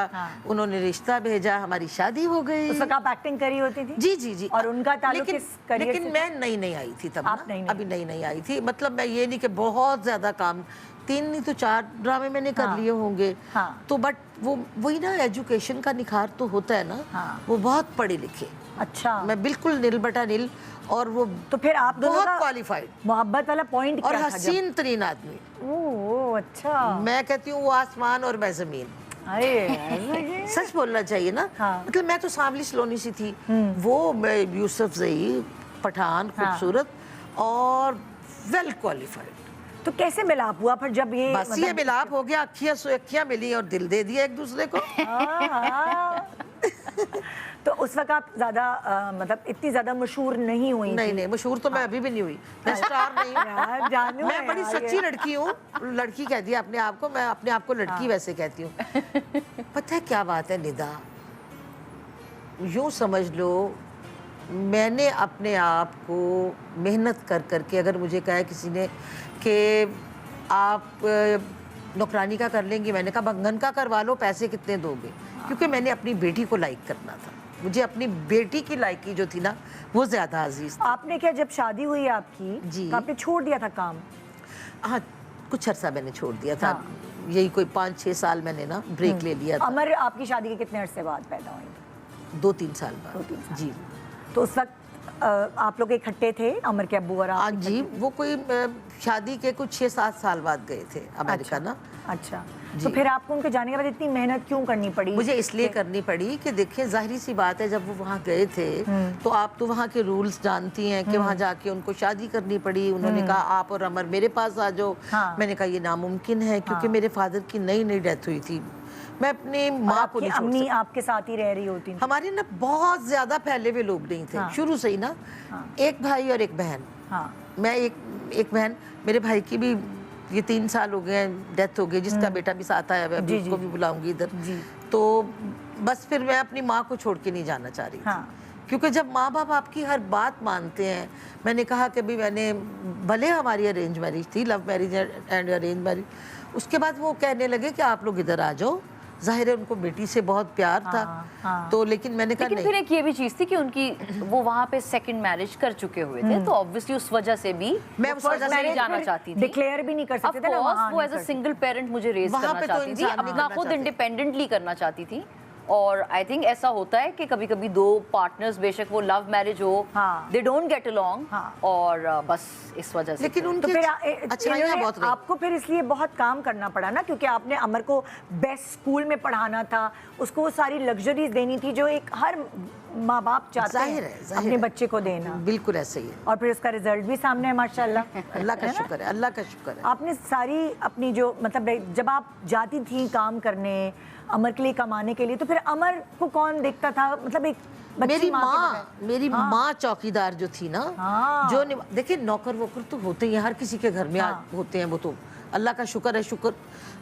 उन्होंने रिश्ता भेजा, हमारी शादी हो गई। उस वक्त आप एक्टिंग करी होती थी? जी जी जी। और उनका ताल्लुक किस करियर लेकिन से? मैं नई आई थी तब आप ना, नई अभी नई आई थी। मतलब मैं ये नहीं कि बहुत ज्यादा काम, 3 नहीं तो 4 ड्रामे मैंने कर लिए होंगे। तो बट वो वही ना, एजुकेशन का निखार तो होता है ना। वो बहुत पढ़े लिखे। अच्छा। मैं बिल्कुल नील बटा नील। और वो तो फिर आप दोनों बहुत का क्वालिफाइड, मोहब्बत वाला पॉइंट और क्या था? हसीन तरीन आदमी। ओह, अच्छा। मैं कहती हूँ वो आसमान और मैं जमीन। अरे सच बोलना चाहिए ना। मतलब मैं तो सांवली सलोनी सी थी, वो मैं यूसुफ जई, पठान, खूबसूरत और वेल क्वालिफाइड। तो कैसे मिलाप हुआ फिर जब ये? बस ये मिलाप हो गया, अखियां सो अखियां मिली और दिल दे दिया एक दूसरे को। तो उस वक्त आप ज्यादा मतलब इतनी ज्यादा मशहूर नहीं हुई? नहीं, मशहूर तो मैं अभी भी नहीं हुई, मैं स्टार नहीं यार, जानू हूँ। है मैं बड़ी यार सच्ची ये। लड़की हूँ। लड़की कह दिया अपने आप को, मैं अपने आप को लड़की वैसे कहती हूँ। पता है क्या बात है निदा, यूँ समझ लो, मैंने अपने आप को मेहनत कर करके, अगर मुझे कहा किसी ने कि आप नौकरानी का कर लेंगी, मैंने कहा बंगन का करवा लो, पैसे कितने दोगे? क्योंकि मैंने अपनी बेटी को लाइक करना था, मुझे अपनी बेटी की लाइकी जो थी ना, वो ज्यादा अजीज थी। आपने क्या, जब शादी हुई आपकी जी, तो आपने छोड़ दिया था काम? हाँ, कुछ अर्सा मैंने छोड़ दिया था। यही कोई 5-6 साल मैंने ना ब्रेक ले लिया था। अमर आपकी शादी के कितने अरसे बाद पैदा हुई? 2-3 साल बाद। 2-3 साल। जी। तो उस वक्त आप लोग इकट्ठे थे, अमर के अब्बू और आप? हाँ जी, वो कोई शादी के कुछ 6-7 साल बाद गए थे अमेरिका ना। अच्छा, तो जी। फिर आपको उनके जाने के बाद इतनी मेहनत क्यों करनी पड़ी? मुझे इसलिए करनी पड़ी कि देखिए जाहिर सी बात है, जब वो वहाँ गए थे तो आप तो वहाँ के रूल्स जानती हैं कि वहाँ जाके उनको शादी करनी पड़ी। उन्होंने कहा आप और अमर मेरे पास आ जाओ। हाँ। मैंने कहा ये नामुमकिन है, क्योंकि मेरे फादर की नई नई डेथ हुई थी। मैं अपनी माँ को आपकी नहीं छोड़ अम्मी सकती। आपके साथ ही रह रही होती थी? हमारे ना बहुत ज्यादा फैले हुए लोग नहीं थे हाँ। शुरू से ही ना। एक भाई और एक बहन। हाँ, मैं एक बहन, मेरे भाई की भी ये 3 साल हो गए हैं, डेथ हो गई, जिसका बेटा भी साथ आया हुआ है, अभी जी, उसको जी। भी बुलाऊंगी इधर। जी। तो बस फिर मैं अपनी माँ को छोड़ के नहीं जाना चाह रही थी। हाँ। क्योंकि जब माँ बाप आपकी हर बात मानते हैं, मैंने कहा कि भी मैंने, भले हमारी अरेंज मैरिज थी, love marriage and arrange marriage, उसके बाद वो कहने लगे कि आप लोग इधर आ जाओ। जाहिर है उनको बेटी से बहुत प्यार था। हाँ। तो लेकिन मैंने कहा लेकिन नहीं। फिर एक ये भी चीज थी कि उनकी वो वहाँ पे सेकंड मैरिज कर चुके हुए थे, तो ऑब्वियसली उस वजह से भी मैं वो उस first वजह से marriage नहीं जाना चाहती थी। डिक्लेयर भी नहीं कर सकते थे ना Of course, वहाँ, वो नहीं एज अ कर सिंगल पेरेंट मुझे रेज वहाँ करना पे तो चाहती थी, इंसान नहीं अपना करना खुद चाहते। इंडिपेंडेंटली करना चाहती थी। और आई थिंक ऐसा होता है कि कभी कभी दो पार्टनर्स, बेशक वो लव मैरिज हो, हाँ। दे डोंट गेट अलोंग, हाँ। और बस इस वजह से लेकिन तो उनकी फिर अच्छाइयाँ इन्होंने बहुत रही। आपको फिर इसलिए बहुत काम करना पड़ा ना, क्योंकि आपने अमर को बेस्ट स्कूल में पढ़ाना था, उसको वो सारी लग्जरीज देनी थी जो एक हर माँ बाप चाहते जाहिर हैं है, जाहिर अपने है। बच्चे को देना। बिल्कुल ऐसे ही है। और फिर उसका रिजल्ट भी सामने है माशाल्लाह। अल्लाह का शुक्र है, अल्लाह का शुक्र है। आपने सारी अपनी जो मतलब जब आप जाती थी काम करने अमर के लिए, कमाने के लिए, तो फिर अमर को कौन देखता था? मतलब एक बच्ची मेरी के माँ, बगैर। मेरी माँ चौकीदार जो थी ना, हाँ। जो देखिए नौकर वोकर तो होते ही हैं, हर किसी के घर में होते हैं। वो तो अल्लाह का शुक्र है, शुक्र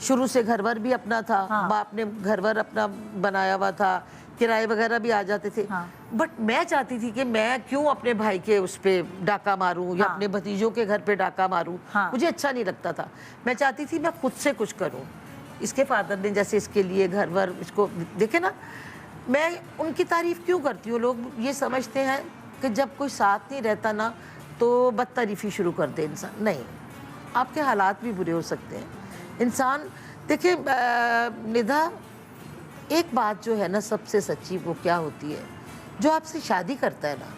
शुरू से घरवर भी अपना था। बाप ने घरवर अपना बनाया हुआ था, किराए वगैरह भी आ जाते थे। बट मैं चाहती थी कि मैं क्यों अपने भाई के उस पे डाका मारूं या अपने भतीजों के घर पे डाका मारूं। मुझे अच्छा नहीं लगता था। मैं चाहती थी मैं खुद से कुछ करूं। इसके फादर ने जैसे इसके लिए घरवर, इसको देखे ना, मैं उनकी तारीफ क्यों करती हूँ। लोग ये समझते हैं कि जब कोई साथ नहीं रहता ना तो बदतारीफी शुरू कर दे इंसान। नहीं, आपके हालात भी बुरे हो सकते हैं। इंसान देखिए निधा, एक बात जो है ना सबसे सच्ची, वो क्या होती है, जो आपसे शादी करता है ना,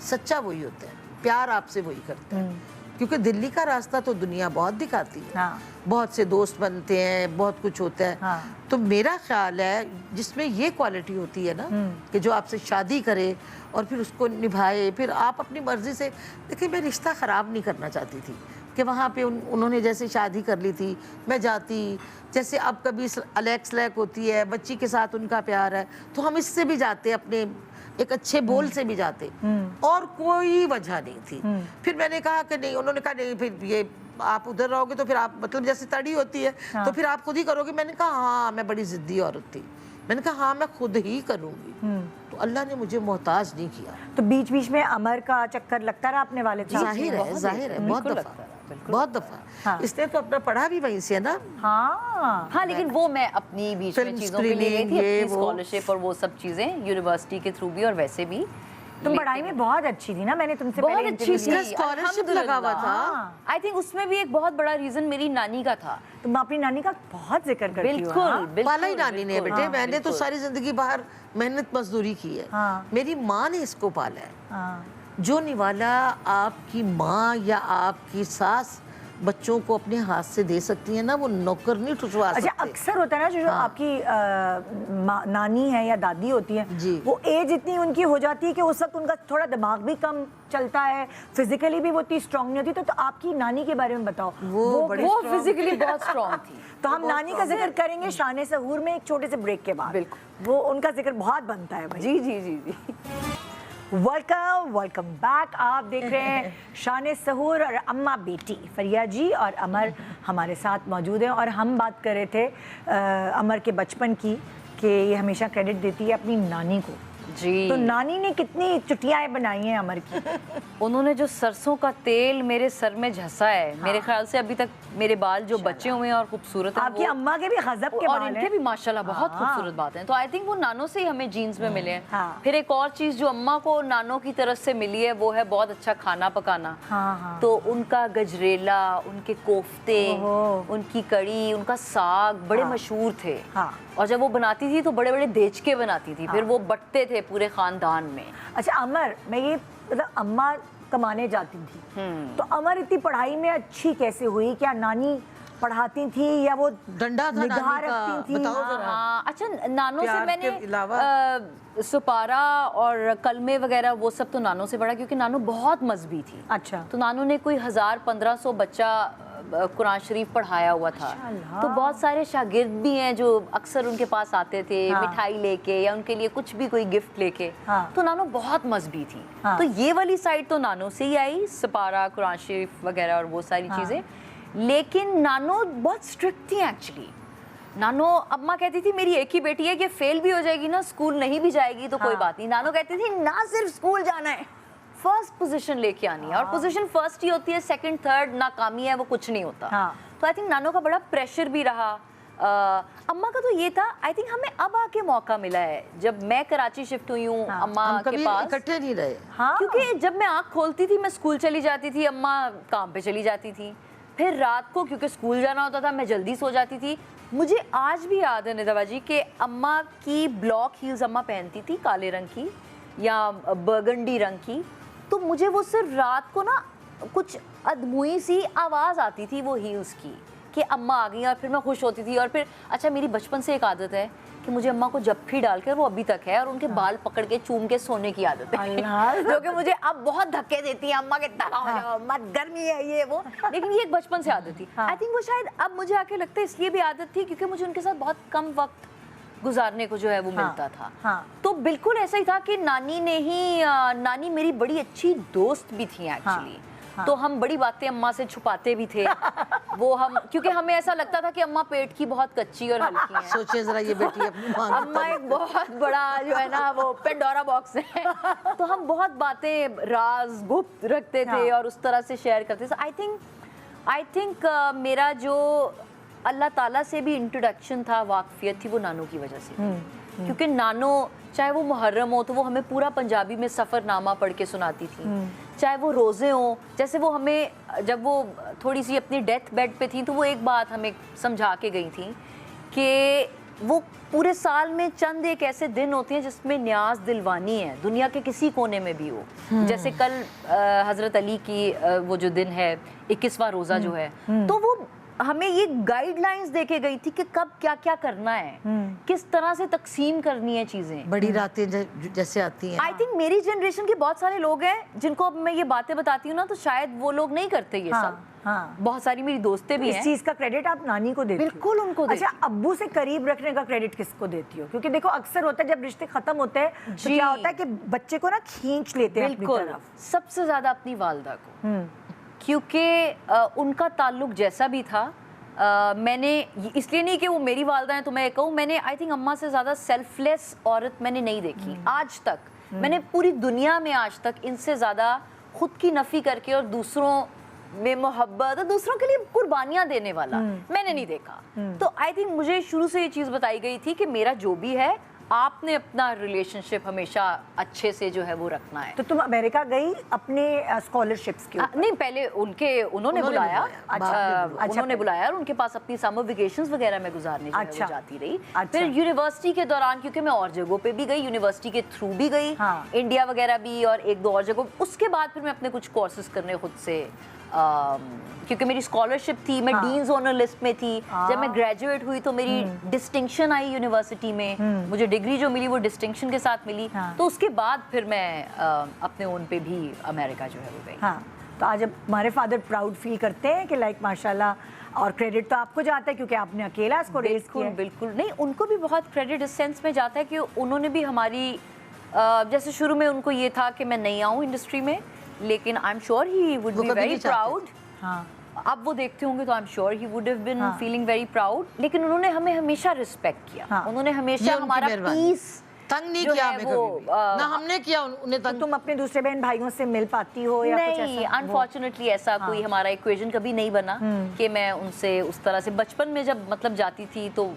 सच्चा वही होता है, प्यार आपसे वही करता है। क्योंकि दिल्ली का रास्ता तो दुनिया बहुत दिखाती है। हाँ। बहुत से दोस्त बनते हैं, बहुत कुछ होता है। हाँ। तो मेरा ख्याल है जिसमें ये क्वालिटी होती है ना, कि जो आपसे शादी करे और फिर उसको निभाए, फिर आप अपनी मर्जी से। देखिए मैं रिश्ता ख़राब नहीं करना चाहती थी कि वहाँ पे उन्होंने जैसे शादी कर ली थी, मैं जाती, जैसे अब कभी अलेक्स लैक होती है, बच्ची के साथ उनका प्यार है, तो हम इससे भी जाते, अपने एक अच्छे बोल से भी जाते, और कोई वजह नहीं थी। फिर मैंने कहा कि नहीं, उन्होंने कहा नहीं, फिर ये आप उधर रहोगे तो फिर आप, मतलब जैसे तड़ी होती है तो फिर आप खुद ही करोगे। मैंने कहा हाँ, मैं बड़ी जिद्दी औरत थी। मैंने कहा हाँ, मैं खुद ही करूँगी। तो अल्लाह ने मुझे मोहताज नहीं किया। तो बीच बीच में अमर का चक्कर लगता रहा अपने वाले जाहिर है, जाहिर है, बहुत दफा, बहुत दफा। हाँ। इसने तो अपना पढ़ा भी वहीं से है ना। हाँ। हाँ, लेकिन वो मैं अपनी बीच में फिल्म चीज़ों के लिए गई स्क्रीनिंग, थी, ये अपनी वो। स्कॉलरशिप और वो सब चीज़ें यूनिवर्सिटी के थ्रू भी और वैसे भी। तुम पढ़ाई में बहुत अच्छी थी ना, मैंने तुमसे बहुत पहले अच्छी interview थी, लिया। इसका scholarship लगा हुआ था। आई थिंक उसमें भी एक बहुत बड़ा रीजन मेरी नानी का था। तुम अपनी नानी का बहुत जिक्र करती हो। बिल्कुल, हाँ? बिल्कुल। पाला ही नानी ने बिल्कुल, बेटे। हाँ, मैंने तो बिल्कुल। सारी जिंदगी बाहर मेहनत मजदूरी की है। हाँ। मेरी माँ ने इसको पाला है। हाँ। जो निवाला आपकी माँ या आपकी सास बच्चों को अपने हाथ से दे सकती है ना, वो नौकर नहीं ठुसवा अच्छा, सकते। अक्सर होता है ना, जो आपकी नानी है या दादी होती है, जी। वो एज इतनी उनकी हो जाती है कि उस वक्त उनका थोड़ा दिमाग भी कम चलता है, फिजिकली भी वो इतनी स्ट्रांग नहीं होती। तो आपकी नानी के बारे में बताओ। वो बड़ी वो strong फिजिकली बहुत स्ट्रॉन्ग थी। तो हम नानी का जिक्र करेंगे शान सहूर में एक छोटे से ब्रेक के बाद। बिल्कुल। वो उनका जिक्र बहुत बनता है भाई। जी जी जी जी। Welcome back. आप देख रहे हैं शान सहूर और अम्मा बेटी फरिया जी और अमर हमारे साथ मौजूद हैं, और हम बात कर रहे थे अमर के बचपन की, कि ये हमेशा क्रेडिट देती है अपनी नानी को। जी। तो नानी ने कितनी चुटियाएं बनाई हैं अमर की। उन्होंने जो सरसों का तेल मेरे सर में झसा है, मेरे ख्याल से अभी तक मेरे बाल जो बचे हुए हैं और खूबसूरत हैं, आपकी अम्मा के भी गजब के और बाल इनके हैं। भी माशाल्लाह बहुत हाँ। खूबसूरत बातें हैं। तो आई थिंक वो नानों से ही हमें जीन्स में मिले हैं। हाँ। फिर एक और चीज़ जो अम्मा को नानों की तरफ से मिली है, वो है बहुत अच्छा खाना पकाना। हाँ, हाँ। तो उनका गजरेला, उनके कोफ्ते, ओहो। उनकी कड़ी, उनका साग बड़े हाँ। मशहूर थे। हाँ। और जब वो बनाती थी तो बड़े बड़े देचके बनाती थी, फिर वो बंटते थे पूरे खानदान में। अच्छा अमर, मैं ये मतलब अम्मा कमाने जाती थी, तो अमर इतनी पढ़ाई में अच्छी कैसे हुई? क्या नानी पढ़ाती थी या वो डंडा था निगाह नानी का, रखती थी? बताओ जरा। हाँ, अच्छा नानो से प्यार मैंने के अलावा? सुपारा और कलमे वगैरह वो सब तो नानो से पढ़ा, क्योंकि नानो बहुत मजबी थी। अच्छा। तो नानो ने कोई 1000-1500 बच्चा कुरान शरीफ पढ़ाया हुआ था। माशाल्लाह। तो बहुत सारे शागिर्द भी हैं जो अक्सर उनके पास आते थे, हाँ। मिठाई लेके या उनके लिए कुछ भी कोई गिफ्ट लेके। हाँ। तो नानो बहुत मजबी थी। हाँ। तो ये वाली साइड तो नानो से ही आई, सपारा, कुरान शरीफ वगैरह और वो सारी हाँ। चीज़ें। लेकिन नानो बहुत स्ट्रिक्ट थी एक्चुअली। नानो, अम्मा कहती थी मेरी एक ही बेटी है, कि फेल भी हो जाएगी ना, स्कूल नहीं भी जाएगी तो कोई हाँ। बात नहीं। नानो कहती थी ना सिर्फ स्कूल जाना है, फर्स्ट पोजीशन लेके आनी है। और पोजीशन फर्स्ट ही होती है, सेकंड थर्ड नाकामी है वो कुछ नहीं होता। हाँ। तो आई थिंक नानो का बड़ा प्रेशर भी रहा। अम्मा का तो ये था, आई थिंक हमें अब आके मौका मिला है जब मैं कराची शिफ्ट हुई हूँ हाँ। अम्मा हम के कभी पास। इकट्ठे नहीं रहे। हाँ, क्योंकि जब मैं आँख खोलती थी मैं स्कूल चली जाती थी, अम्मा काम पे चली जाती थी। फिर रात को क्योंकि स्कूल जाना होता था मैं जल्दी सो जाती थी। मुझे आज भी याद है निदा बाजी कि अम्मा की ब्लॉक हील्स अम्मा पहनती थी, काले रंग की या बर्गंडी रंग की। तो मुझे वो सिर्फ रात को ना कुछ अधमुई सी आवाज़ आती थी वो हील्स की कि अम्मा आ गई, और फिर मैं खुश होती थी। और फिर अच्छा, मेरी बचपन से एक आदत है कि मुझे अम्मा को जप्फी डालकर, वो अभी तक है, और उनके बाल पकड़ के चूम के सोने की आदत है अल्लाह। जो कि मुझे अब बहुत धक्के देती है, अम्मा के दगा हो जाओ मत, गर्मी है ये वो। लेकिन ये एक बचपन से आदत थी। हाँ। आई थिंक वो शायद अब मुझे आके लगता है इसलिए भी आदत थी क्योंकि मुझे उनके साथ बहुत कम वक्त गुजारने को जो है वो मिलता था। हाँ। तो बिल्कुल ऐसा ही था कि नानी ने ही नानी मेरी बड़ी अच्छी दोस्त भी थी एक्चुअली। हाँ। तो हम बड़ी बातें अम्मा से छुपाते भी थे वो हम, क्योंकि हमें ऐसा लगता था कि अम्मा पेट की बहुत कच्ची और हल्की हैं। सोचिए जरा ये बेटी अपनी माँ की अम्मा एक बहुत बड़ा जो है ना वो पेंडोरा बॉक्स है तो हम बहुत बातें राज गुप्त रखते थे हाँ। और उस तरह से शेयर करते थे। आई थिंक मेरा जो अल्लाह ताला से भी इंट्रोडक्शन था, वाकफियत थी, वो नानो की वजह से थी। क्योंकि नानो चाहे वो मुहर्रम हो तो वो हमें पूरा पंजाबी में सफ़रनामा पढ़ के सुनाती थी, चाहे वो रोज़े हों। जैसे वो हमें जब वो थोड़ी सी अपनी डेथ बेड पे थी तो वो एक बात हमें समझा के गई थी कि वो पूरे साल में चंद एक ऐसे दिन होते हैं जिसमें न्याज दिलवानी है, दुनिया के किसी कोने में भी हो। जैसे कल हज़रत अली की वो जो दिन है 21वां रोज़ा जो है, तो वो हमें ये गाइडलाइंस देके गई थी कि कब क्या क्या करना है, किस तरह से तकसीम करनी है चीज़ें। बड़ी रातें जैसे आती हैं। आई थिंक मेरी जनरेशन के बहुत सारे लोग हैं जिनको अब मैं ये बातें बताती हूँ ना तो शायद वो लोग नहीं करते ये सब। हाँ। बहुत सारी मेरी दोस्तें भी इस हैं। चीज का क्रेडिट आप नानी को देती हो? बिल्कुल उनको देती अच्छा, अब्बू से करीब रखने का क्रेडिट किसको देती हो? क्योंकि देखो अक्सर होता है जब रिश्ते खत्म होते हैं तो जी। क्या होता है कि बच्चे को ना खींच लेते हैं अपनी बिल्कुल, तरफ। सबसे ज्यादा अपनी वालदा को, क्योंकि उनका ताल्लुक जैसा भी था, मैंने इसलिए नहीं कि वो मेरी वालदा हैं तो मैं कहूँ, मैंने आई थिंक अम्मा से ज़्यादा सेल्फलेस औरत मैंने नहीं देखी आज तक। मैंने पूरी दुनिया में आज तक इनसे ज़्यादा खुद की नफ़ी करके और दूसरों में मोहब्बत और दूसरों के लिए कुर्बानियाँ देने वाला मैंने नहीं देखा। तो आई थिंक मुझे शुरू से ये चीज़ बताई गई थी कि मेरा जो भी है आपने अपना रिलेशनशिप हमेशा अच्छे से जो है वो रखना है। तो तुम अमेरिका गई अपने स्कॉलरशिप्स के ऊपर? नहीं, पहले उन्होंने बुलाया। अच्छा, उन्होंने बुलाया और उनके पास अपनी समर वेकेशंस वगैरह में गुजारने जो है अच्छा। वो जाती रही। अच्छा। फिर यूनिवर्सिटी के दौरान, क्योंकि मैं और जगहों पे भी गई, यूनिवर्सिटी के थ्रू भी गई, हाँ। इंडिया वगैरह भी और एक दो और जगहों। उसके बाद फिर मैं अपने कुछ कोर्सेज करने खुद से, क्योंकि मेरी स्कॉलरशिप थी, मैं डीन्स ऑनर लिस्ट में थी। जब मैं ग्रेजुएट हुई तो मेरी डिस्टिंक्शन आई यूनिवर्सिटी में, मुझे डिग्री जो मिली वो डिस्टिंक्शन के साथ मिली। हाँ। तो उसके बाद फिर मैं अपने ओन पे भी अमेरिका जो है वो गई। हाँ, तो आज अब हमारे फादर प्राउड फील करते हैं कि लाइक माशाल्लाह, और क्रेडिट तो आपको जाता है क्योंकि आपने अकेला इसको रेज बिल्कुल किया है। बिल्कुल नहीं, उनको भी बहुत क्रेडिट इस सेंस में जाता है कि उन्होंने भी हमारी जैसे शुरू में उनको ये था कि मैं नहीं आऊँ इंडस्ट्री में, लेकिन I am sure he would वो बी कभी वेरी नहीं चाहते प्राउड। हाँ, अब वो देखते होंगे तो I am sure he would have been हाँ। Feeling very proud. लेकिन उन्होंने हमें हमेशा रिस्पेक्ट किया। हाँ। उन्होंने ये हमेशा उनकी हमारा मेहरबानी। पीस तंग नहीं जो किया है हमें वो, कभी भी। ना हमने किया उन्हें तो तंग। तुम अपने दूसरे बहन भाइयों से मिल पाती हो या कुछ नहीं, ऐसा? अनफॉर्चुनेटली ऐसा कोई हमारा इक्वेशन कभी नहीं बना कि मैं उनसे उस तरह से। बचपन में जब मतलब जाती थी तो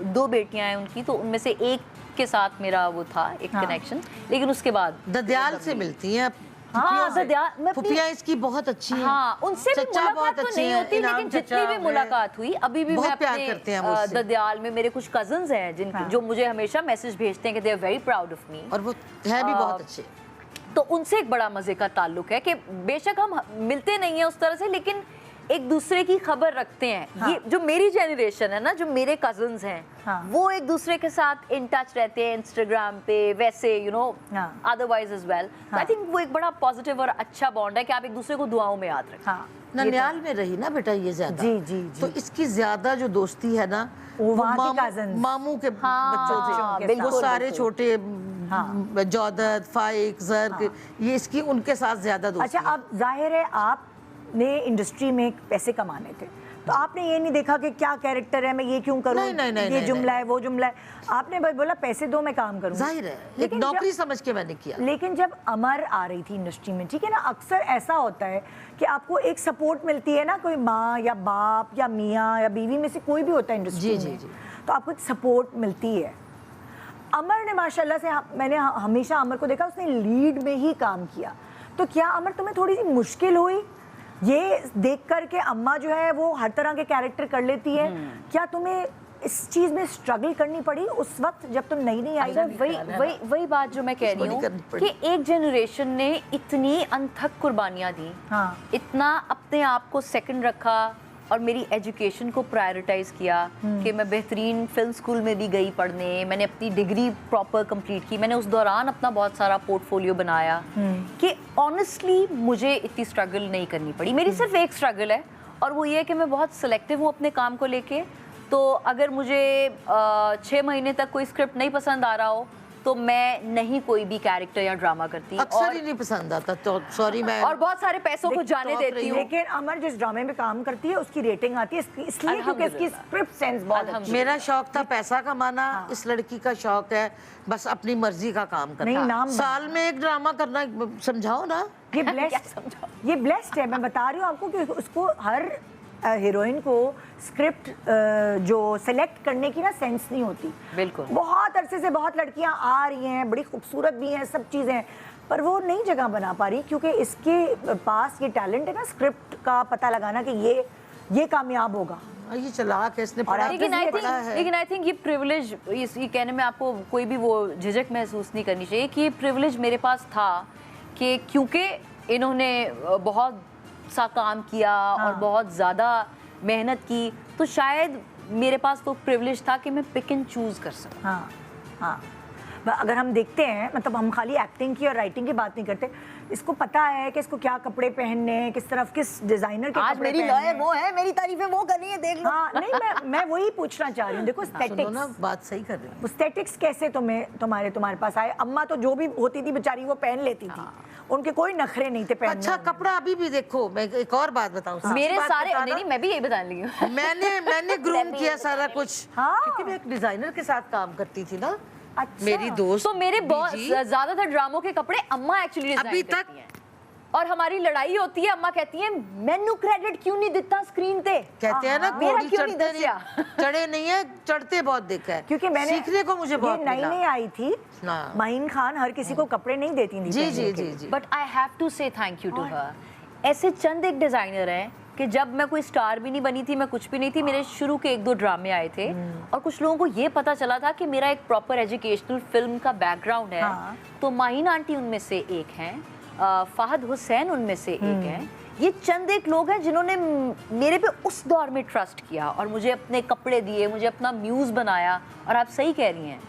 2 बेटियां हैं उनकी, तो उनमें से एक के साथ मेरा वो था एक हाँ। कनेक्शन, लेकिन उसके बाद ददियाल से मिलती हैं। हाँ, ददियाल, मैं अपनी- फुफिया इसकी बहुत अच्छी है। हाँ, उनसे भी चचा मुलाकात बहुत तो अच्छे नहीं हैं, होती, इनाम लेकिन जितनी चचा भी हैं। मुलाकात हुई अभी भी मैं बहुत प्यार करते हैं वो अपने उससे। ददियाल में मेरे कुछ कजन्स हैं जिनके हाँ। जो मुझे हमेशा मैसेज भेजते हैं कि they are very proud of me. और वो है भी बहुत अच्छे। तो उनसे एक बड़ा मजे का ताल्लुक है कि बेशक हम मिलते नहीं हैं उस तरह से, लेकिन एक दूसरे की खबर रखते हैं। हाँ। ये जो मेरी जनरेशन है ना, जो मेरे कजन्स हैं, हाँ। वो एक दूसरे के साथ इन टच रहते हैं इंस्टाग्राम पे, वैसे हाँ। Otherwise as well. I think वो एक बड़ा पॉजिटिव और अच्छा बॉन्ड है कि आप एक दूसरे को दुआओं में याद रखें। हाँ, ननियाल में रही ना बेटा ये ज्यादा। जी, जी, जी। तो इसकी ज्यादा जो दोस्ती है ना, वो वहाँ के मामू- cousins। मामू के हाँ, बच्चों के से, साथ। वो सारे बिल्कुल। छोटे हाँ। जौदत, फाइक, जर्क, ये इसकी उनके साथ ज्यादा दोस्ती अच्छा, अब जाहिर है आपने इंडस्ट्री में पैसे कमाने थे, तो आपने ये नहीं देखा कि क्या कैरेक्टर है, मैं ये क्यों करूं, नहीं, नहीं, नहीं, ये नहीं, जुमला है, वो जुमला है। आपने बस बोला पैसे दो, मैं काम करूं। जाहिर है एक लेकिन नौकरी समझ के मैंने किया। लेकिन जब अमर आ रही थी इंडस्ट्री में, ठीक है ना, अक्सर ऐसा होता है कि आपको एक सपोर्ट मिलती है ना, कोई माँ या बाप या मियाँ या बीवी में से कोई भी होता है इंडस्ट्री जी, में, जी, जी। तो आपको एक सपोर्ट मिलती है। अमर ने माशाल्लाह से, मैंने हमेशा अमर को देखा, उसने लीड में ही काम किया। तो क्या अमर तुम्हें थोड़ी सी मुश्किल हुई ये देख कर के अम्मा जो है वो हर तरह के कैरेक्टर कर लेती है? क्या तुम्हें इस चीज में स्ट्रगल करनी पड़ी उस वक्त जब तुम नई नई आई? अच्छा, वही बात जो मैं कह रही हूँ करनी पड़ी। कि एक जनरेशन ने इतनी अनथक कुर्बानियाँ दी, हाँ। इतना अपने आप को सेकंड रखा और मेरी एजुकेशन को प्रायोरिटाइज किया कि मैं बेहतरीन फिल्म स्कूल में भी गई पढ़ने, मैंने अपनी डिग्री प्रॉपर कंप्लीट की, मैंने उस दौरान अपना बहुत सारा पोर्टफोलियो बनाया कि ऑनेस्टली मुझे इतनी स्ट्रगल नहीं करनी पड़ी। मेरी सिर्फ एक स्ट्रगल है और वो ये है कि मैं बहुत सिलेक्टिव हूँ अपने काम को लेके। तो अगर मुझे 6 महीने तक कोई स्क्रिप्ट नहीं पसंद आ रहा हो तो मैं नहीं कोई भी कैरेक्टर या ड्रामा करती। अक्सर ही नहीं पसंद आता, तो सॉरी मैं और बहुत सारे पैसों को जाने देती हूँ। लेकिन अमर जिस ड्रामे में काम करती है उसकी रेटिंग आती है इसलिए क्योंकि इसकी स्क्रिप्ट सेंस बहुत अच्छी है। मेरा शौक था पैसा कमाना, इस लड़की का शौक है बस अपनी मर्जी का काम करना। नहीं, नाम साल में एक ड्रामा करना, समझाओ ना। ये ब्लेस्ड है, मैं बता रही हूँ आपको कि उसको हर हीरोइन को स्क्रिप्ट जो सेलेक्ट करने की ना सेंस नहीं होती। बिल्कुल। बहुत अरसे से बहुत लड़कियां आ रही हैं, बड़ी खूबसूरत भी हैं, सब चीज़ें हैं, पर वो नई जगह बना पा रही क्योंकि इसके पास ये टैलेंट है ना स्क्रिप्ट का पता लगाना कि ये कामयाब होगा। ये चालाक है, इसने पढ़ा लेकिन आई थिंक ये प्रिविलेज, ये कहने में आपको कोई भी वो झिझक महसूस नहीं करनी चाहिए कि ये प्रिविलेज मेरे पास था कि क्योंकि इन्होंने बहुत सा काम किया और बहुत ज़्यादा मेहनत की, तो शायद मेरे पास वो प्रिविलेज था कि मैं पिक एंड चूज कर सकूं। हाँ। अगर हम देखते हैं, मतलब हम खाली एक्टिंग की और राइटिंग की बात नहीं करते, इसको पता है कि इसको क्या कपड़े पहनने हैं, किस तरफ किस डिजाइनर के आज कपड़े मेरी पहनने लॉयर हैं। वो है, मेरी तारीफें वो कर रही है, देख लो। हाँ, नहीं, मैं वही पूछना चाह रही हूँ। देखो सुनो ना, एस्थेटिक्स, बात सही कर रही हूँ। एस्थेटिक्स कैसे तुम्हारे पास आए? अम्मा तो जो भी होती थी बेचारी वो पहन लेती थी, उनके कोई नखरे नहीं थे पहनने। अच्छा, कपड़ा अभी भी देखो। मैं एक और बात बताऊँ, मेरे सारे नहीं, मैं भी यही बताने लगी हूँ। मैंने ग्रूम किया सारा कुछ, हाँ। क्योंकि मैं एक डिजाइनर के साथ काम करती थी ना। अच्छा। मेरी दोस्त तो मेरे बहुत बीजी, ज्यादातर ड्रामों के कपड़े अम्मा एक्चुअली अभी तक और हमारी लड़ाई होती है, अम्मा कहती है मैनू क्रेडिट क्यों नहीं दिता स्क्रीन पे। कहते हैं ना, मेरा घोड़ी क्यों नहीं चढ़ते दसिया? चढ़े नहीं है, चढ़ते बहुत देखा है। क्योंकि मैंने सीखने को मुझे बहुत नई मिला। नई आई थी, हाँ। माहीन खान हर किसी को कपड़े नहीं देती थी जी पहनने जी के जी लिए। जी। बट आई हैव टू से थैंक यू टू हर। ऐसे चंद एक डिजाइनर हैं कि जब मैं कोई स्टार भी नहीं बनी थी, मैं कुछ भी नहीं थी, मेरे शुरू के 1-2 ड्रामे आए थे और कुछ लोगों को ये पता चला था कि मेरा एक प्रॉपर एजुकेशनल फिल्म का बैकग्राउंड है। हाँ। तो माहीन आंटी उनमें से एक हैं, फाहद हुसैन उनमें से एक हैं। ये चंद एक लोग हैं जिन्होंने मेरे पे उस दौर में ट्रस्ट किया और मुझे अपने कपड़े दिए, मुझे अपना म्यूज बनाया। और आप सही कह रही हैं,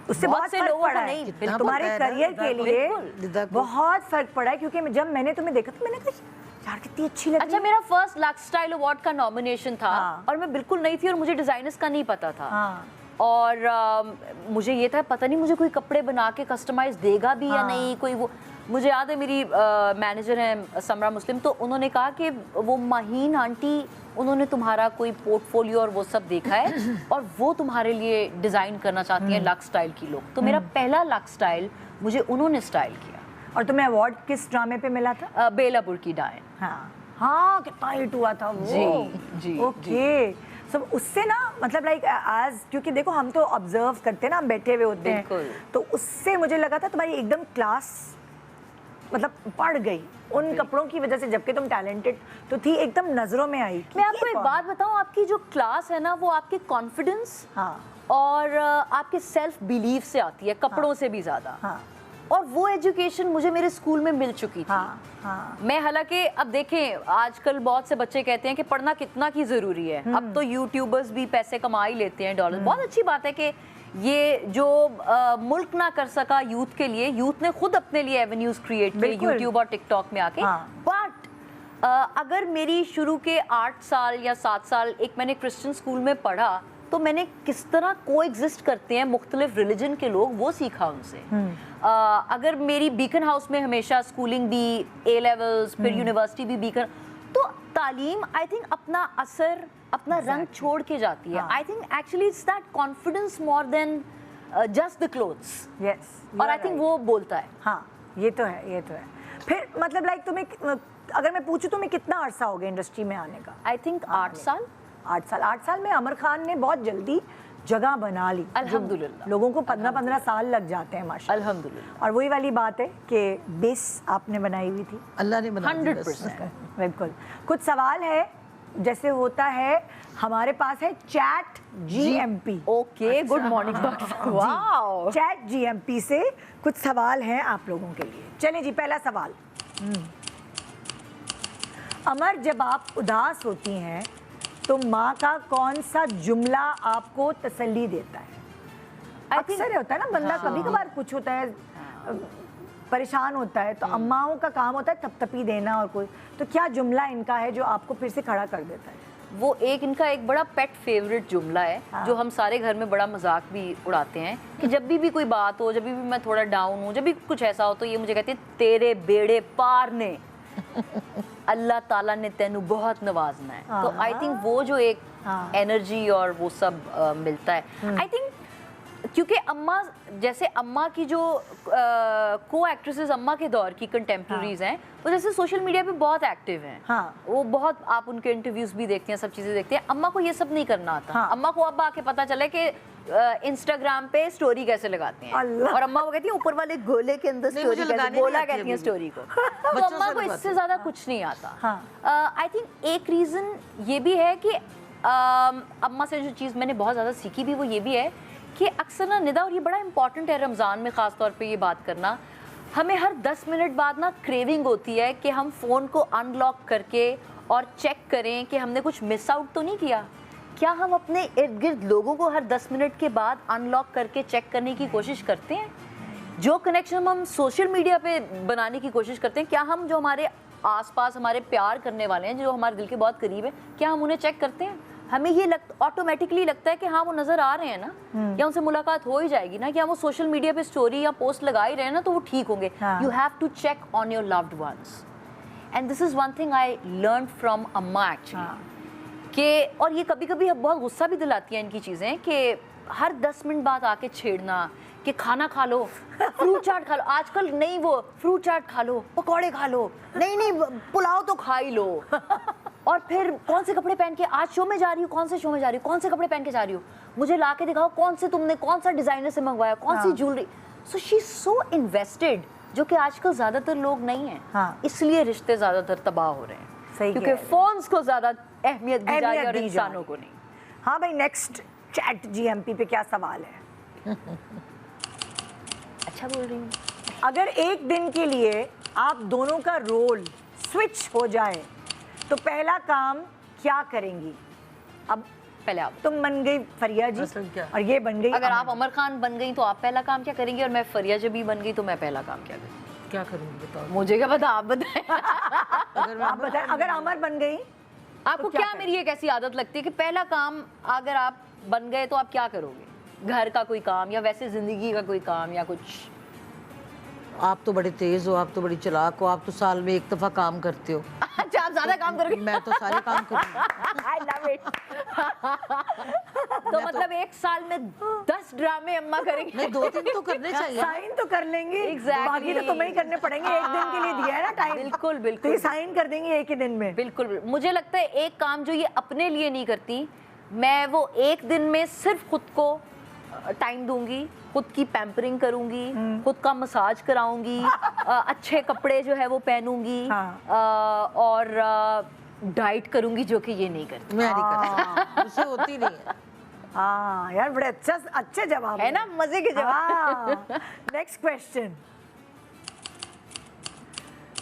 उससे बहुत से फर्क लोगों पड़ा को है। नहीं, कितना तुम्हारे पड़ता है ना, करियर के लिए बिल्कुल। बहुत फर्क पड़ा है, क्योंकि जब मैंने तुम्हें देखा तो मैंने कहा यार कितनी अच्छी लग रही अच्छा, है। मेरा फर्स्ट लक्स स्टाइल अवार्ड का नॉमिनेशन था। हाँ। और मैं बिल्कुल नई थी और मुझे डिजाइनर्स का नहीं पता था। हाँ। और मुझे ये था पता नहीं मुझे कोई कपड़े बना के कस्टमाइज देगा भी या नहीं कोई। वो मुझे याद है, मेरी मैनेजर हैं समरा मुस्लिम, तो उन्होंने कहा कि वो माहीन आंटी, उन्होंने तुम्हारा कोई पोर्टफोलियो और वो सब देखा है और वो तुम्हारे लिए डिज़ाइन करना चाहती हैं लक्स स्टाइल की लोग। तो मेरा पहला लक्स स्टाइल मुझे उन्होंने स्टाइल किया। और तुम्हें अवार्ड किस ड्रामे पे मिला था? बेला बुर्की डायन। हाँ, कितना हिट हुआ था वो। जी, ओके। सब उससे ना, मतलब लाइक आज, क्योंकि देखो हम तो ऑब्जर्व करते हैं ना, हम बैठे हुए होते हैं, बिल्कुल। तो उससे मुझे लगा था तुम्हारी एकदम क्लास मतलब बढ़ गई उन कपड़ों की वजह से, जबकि तुम टैलेंटेड तो थी, एकदम नजरों में आई। मैं आपको एक बात बताऊं, आपकी जो क्लास है ना, वो आपके कॉन्फिडेंस हाँ। और आपके सेल्फ बिलीफ से आती है, कपड़ों से भी ज्यादा। हाँ। और वो एजुकेशन मुझे मेरे स्कूल में मिल चुकी थी। हाँ। मैं हालांकि अब देखें आजकल बहुत से बच्चे कहते हैं कि पढ़ना कितना की ज़रूरी है। अब तो यूट्यूबर्स भी पैसे कमा ही लेते हैं, डॉलर। बहुत अच्छी बात है कि ये जो मुल्क ना कर सका यूथ के लिए, यूथ ने खुद अपने लिए एवेन्यूज क्रिएट किए यूट्यूब और टिकटॉक में आके। बट अगर मेरी शुरू के 8 साल या 7 साल एक मैंने क्रिश्चियन स्कूल में पढ़ा, तो मैंने किस तरह को एग्जिस्ट करते हैं मुख्तलिफ रिलीजन के लोग, वो सीखा उनसे। अगर मेरी बीकन हाउस में हमेशा स्कूलिंग भी, ए लेवल्स, फिर यूनिवर्सिटी भी बीकन, तो तालीम आई थिंक अपना असर, अपना रंग छोड़ के जाती है। I think actually it's that confidence more than just the clothes. Yes, और आई थिंक वो बोलता है। हाँ, ये तो है, ये तो है। फिर मतलब लाइक तुम्हें, अगर मैं पूछूं तुम्हें कितना अरसा हो गया इंडस्ट्री में आने का? आई थिंक 8 साल। 8 साल में अमर खान ने बहुत जल्दी जगह बना ली। अल्हम्दुलिल्लाह। लोगों को 15-15 साल लग जाते हैं माशाल्लाह। अल्हम्दुलिल्लाह। और वही वाली बात है कि बेस आपने बनाई हुई थी। अल्लाह ने बना दिया बस। 100%। बिल्कुल। कुछ सवाल है, जैसे होता है हमारे पास है chat GMP। Okay, good morning doctor साहब। वाओ। चैट GMP से कुछ सवाल हैं आप लोगों के लिए। चलें जी, पहला सवाल। अमर, जब आप उदास होती हैं तो माँ का कौन सा जुमला आपको तसल्ली देता है? अक्सर होता है ना, बंदा कभी कभार कुछ होता है, परेशान होता है, तो अम्माओं का काम होता है थपथपी देना और कोई, तो क्या जुमला इनका है जो आपको फिर से खड़ा कर देता है? वो एक इनका एक बड़ा पेट फेवरेट जुमला है। जो हम सारे घर में बड़ा मजाक भी उड़ाते हैं कि जब भी कोई बात हो, जब भी मैं थोड़ा डाउन हूँ, जब भी कुछ ऐसा हो, तो ये मुझे कहते हैं, तेरे बेड़े पार ने अल्लाह ताला ने तेनू बहुत नवाजना है। तो आई थिंक वो जो एक एनर्जी और वो सब मिलता है। आई थिंक क्योंकि अम्मा, जैसे अम्मा की जो को एक्ट्रेसेस अम्मा के दौर की कंटेम्प्रेरीज हैं, वो जैसे सोशल मीडिया पे बहुत एक्टिव हैं। वो बहुत, आप उनके इंटरव्यूज भी देखते हैं, सब चीज़ें देखते हैं। अम्मा को ये सब नहीं करना आता। अम्मा को अब आके पता चला कि इंस्टाग्राम पे स्टोरी कैसे लगाते हैं, और अम्मा वो कहती है ऊपर वाले गोले के अंदर स्टोरी कैसे, गोला कहती हैं स्टोरी को। तो अम्मा को इससे ज़्यादा कुछ नहीं आता। आई थिंक एक रीज़न ये भी है कि अम्मा से जो चीज़ मैंने बहुत ज़्यादा सीखी भी, वो ये भी है कि अक्सर ना निदा, और ये बड़ा इंपॉर्टेंट है रमज़ान में ख़ास तौर पे ये बात करना, हमें हर 10 मिनट बाद ना क्रेविंग होती है कि हम फ़ोन को अनलॉक करके और चेक करें कि हमने कुछ मिस आउट तो नहीं किया। क्या हम अपने इर्द गिर्द लोगों को हर 10 मिनट के बाद अनलॉक करके चेक करने की कोशिश करते हैं? जो कनेक्शन हम सोशल मीडिया पे बनाने की कोशिश करते हैं, क्या हम जो हमारे आसपास हमारे प्यार करने वाले हैं, जो हमारे दिल के बहुत करीब है, क्या हम उन्हें चेक करते हैं? हमें ये ऑटोमेटिकली लगता है कि हाँ वो नज़र आ रहे हैं ना, या उनसे मुलाकात हो ही जाएगी ना, कि वो सोशल मीडिया पे स्टोरी या पोस्ट लगा ही रहे हैं ना, तो वो ठीक होंगे। You have to check on your loved ones, and this is one thing I learn from अम्मा एक्चुअली। कि और ये कभी कभी बहुत गुस्सा भी दिलाती हैं इनकी चीज़ें, कि हर 10 मिनट बाद आके छेड़ना कि खाना खा लो, फ्रूट चाट खा लो, आजकल नहीं वो फ्रूट चाट खा लो, पकौड़े खा लो, नहीं पुलाव तो खा ही लो, और फिर कौन से कपड़े पहन के आज शो में जा रही हो, कौन से शो में जा रही हो, कौन से कपड़े पहन के जा रही हो, मुझे ला के दिखाओ कौन से तुमने कौन सा डिज़ाइनर से मंगवाया, कौन सी jewellery. So she is so invested, जो कि आजकल ज़्यादातर लोग नहीं हैं। इसलिए रिश्ते ज़्यादातर तबाह हो रहे हैं, क्योंकि फोन्स को ज़्यादा अहमियत दी जा रही है और इंसानों को नहीं। हाँ भाई, नेक्स्ट चैट GMP पे क्या सवाल है? अच्छा बोल रही हूँ। अगर एक दिन के लिए आप दोनों का रोल स्विच हो जाए तो पहला काम क्या करेंगी? अब पहले आप, तुम बन गई फरिया जी और ये बन गई अगर आप अमर खान बन गई तो आप पहला काम क्या करेंगी, और मैं फरिया जबी बन गई तो मैं पहला काम क्या करूँगी? क्या करूँगी बताओ? मुझे क्या पता, आप बताएं। आप बताएं, अगर अमर बन गई आपको क्या मेरी एक ऐसी आदत लगती है कि पहला काम अगर आप बन गए तो आप क्या करोगे? घर का कोई काम या वैसे जिंदगी का कोई काम या कुछ? आप तो बड़े तेज हो, आप तो बड़ी चालाक हो, आप तो साल में एक दफा काम करते हो। अच्छा, आप ज्यादा काम करोगे? मैं तो सारे काम करूँगी। I love it. तो मतलब एक साल में 10 ड्रामे अम्मा करेंगे? नहीं, 2-3 तो करने चाहिए। साइन तो कर लेंगे, Exactly. बाकी तो तुम्हें ही करने पड़ेंगे। एक दिन के लिए दिया है ना टाइम। बिल्कुल बिल्कुल, तो ये साइन कर देंगे एक ही दिन में। बिल्कुल। मुझे लगता है एक काम जो ये अपने लिए नहीं करती, मैं वो एक दिन में सिर्फ खुद को टाइम दूंगी, खुद की पैम्परिंग करूंगी, खुद का मसाज कराऊंगी, अच्छे कपड़े जो है वो पहनूंगी, और डाइट करूंगी, जो कि ये नहीं करती। मैं नहीं करती, मुझसे होती नहीं है। हाँ यार, बड़े अच्छे जवाब है ना, मजे के जवाब। Next question.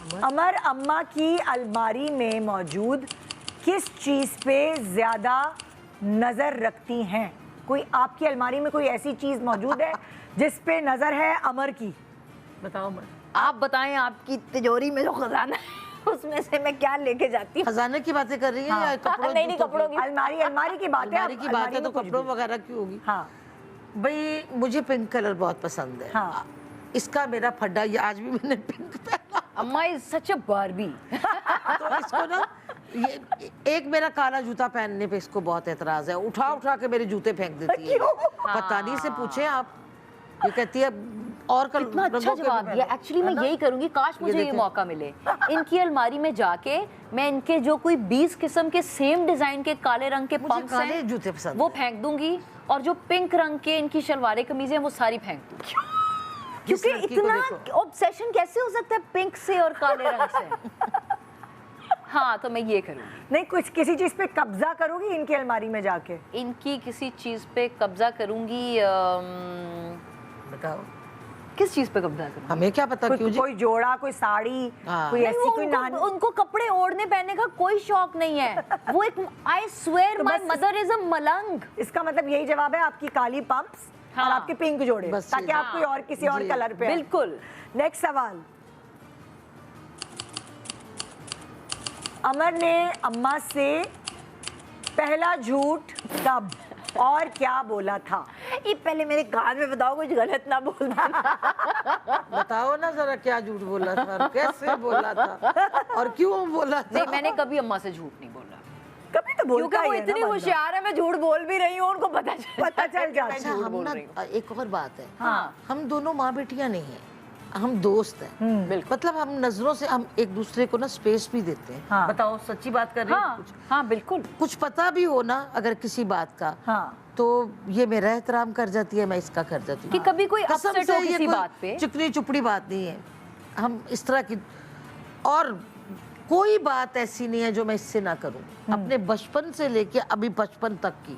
अमर अम्मा की अलमारी में मौजूद किस चीज पे ज्यादा नजर रखती हैं? कोई आपकी अलमारी में कोई ऐसी चीज मौजूद है जिस पे नजर है अमर की? बताओ मैं, आप बताएं, आपकी तिजोरी में जो खजाना है उसमें से मैं क्या लेके जाती हूँ? खजाने की बातें कर रही है या कपड़ों? नहीं नहीं, कपड़ों की। अलमारी की बात है। अलमारी की बात है अलमारी तो में कुछ कपड़ों भी। वगैरह की होगी। हाँ भाई मुझे पिंक कलर बहुत पसंद है। हाँ। इसका मेरा फड्डा, ये आज भी मैंने पिंक पहना। अम्मा इज सच अ बारबी। तो इसको ना, ये एक मेरा काला जूता पहनने पे इसको बहुत एतराज है, उठा उठा के मेरे जूते फेंक देती है। पता नहीं से पूछे आप, ये कहती है और कल इतना अच्छा जवाब दिया। एक्चुअली मैं यही करूंगी, काश मुझे ये मौका मिले इनकी अलमारी में जाके मैं इनके जो कोई 20 किस्म के सेम डिजाइन के काले रंग के मुझे पंप्स काले हैं जूते पसंद वो हैं। फेंक दूंगी, और जो पिंक रंग के इनकी शलवारें कमीजें हैं वो सारी फेंक दूंगी। जिस क्योंकि लड़की को इतना देखो। ऑब्सेशन कैसे हो सकता है पिंक से और काले रंग से? हाँ, तो मैं ये करूंगी। नहीं, कुछ किसी चीज पे कब्जा करोगी इनकी अलमारी में जाके? इनकी किसी चीज पे कब्जा करूंगी। बताओ किस चीज पे कब्जा करूंगी? हमें क्या पता क्यों जी? कोई जोड़ा, कोई साड़ी, हाँ। कोई नहीं, ऐसी वो कोई उनको, नानी। उनको कपड़े ओढ़ने पहनने का कोई शौक नहीं है। वो एक, आई स्वेयर तो माय बस मदर इज अ मलंग। इसका मतलब यही जवाब है, आपकी काली पंप्स और हाँ। आपके पिंक जोड़े, बस ताकि ये- आप कोई और किसी और जी। कलर पे। बिल्कुल। नेक्स्ट सवाल। अमर ने अम्मा से पहला झूठ कब और क्या बोला था? ये पहले मेरे कान में बताओ, कुछ गलत ना बोल देना। बताओ ना जरा, क्या झूठ बोला था, कैसे बोला था और क्यों बोला था? नहीं, मैंने कभी अम्मा से झूठ नहीं बोला, कभी तो बोलता क्योंकि वो ही है ना इतनी बंदा। होशियार है। मैं झूठ बोल भी रही हूँ, उनको पता चल जाता है। अच्छा, झूठ हम बोल ना, रही हूँ। एक और बात है, हाँ। हम दोनों माँ बेटियां नहीं हैं, हम दोस्त हैं। बिल्कुल। मतलब हम नजरों से हम एक दूसरे को ना स्पेस भी देते हैं। हाँ। बताओ, सच्ची बात कर रही हूँ। हाँ हाँ बिल्कुल। कुछ पता भी हो ना अगर किसी बात का, हाँ। तो ये मेरा एहतराम कर जाती है, मैं इसका कर जाती कि हूँ। कभी कोई कसम अपसेट से हो ये किसी कोई बात पे। चिकनी चुपड़ी बात नहीं है, हम इस तरह की। और कोई बात ऐसी नहीं है जो मैं इससे ना करूं, अपने बचपन से लेके अभी 55 तक की।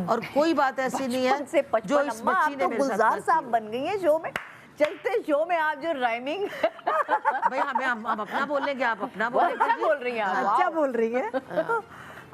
और कोई बात ऐसी नहीं बचपन से है 55, जो इस अम्मा, बच्ची आप ने तो मेरे साथ गुलजार ना साहब की। बन गई हैं शो में, चलते शो में आप जो राइमिंग। भाई हमें हम अपना बोलेंगे, आप अपना बोलेंगे। अच्छा बोल रही हैं आप। अच्छा बोल रही है।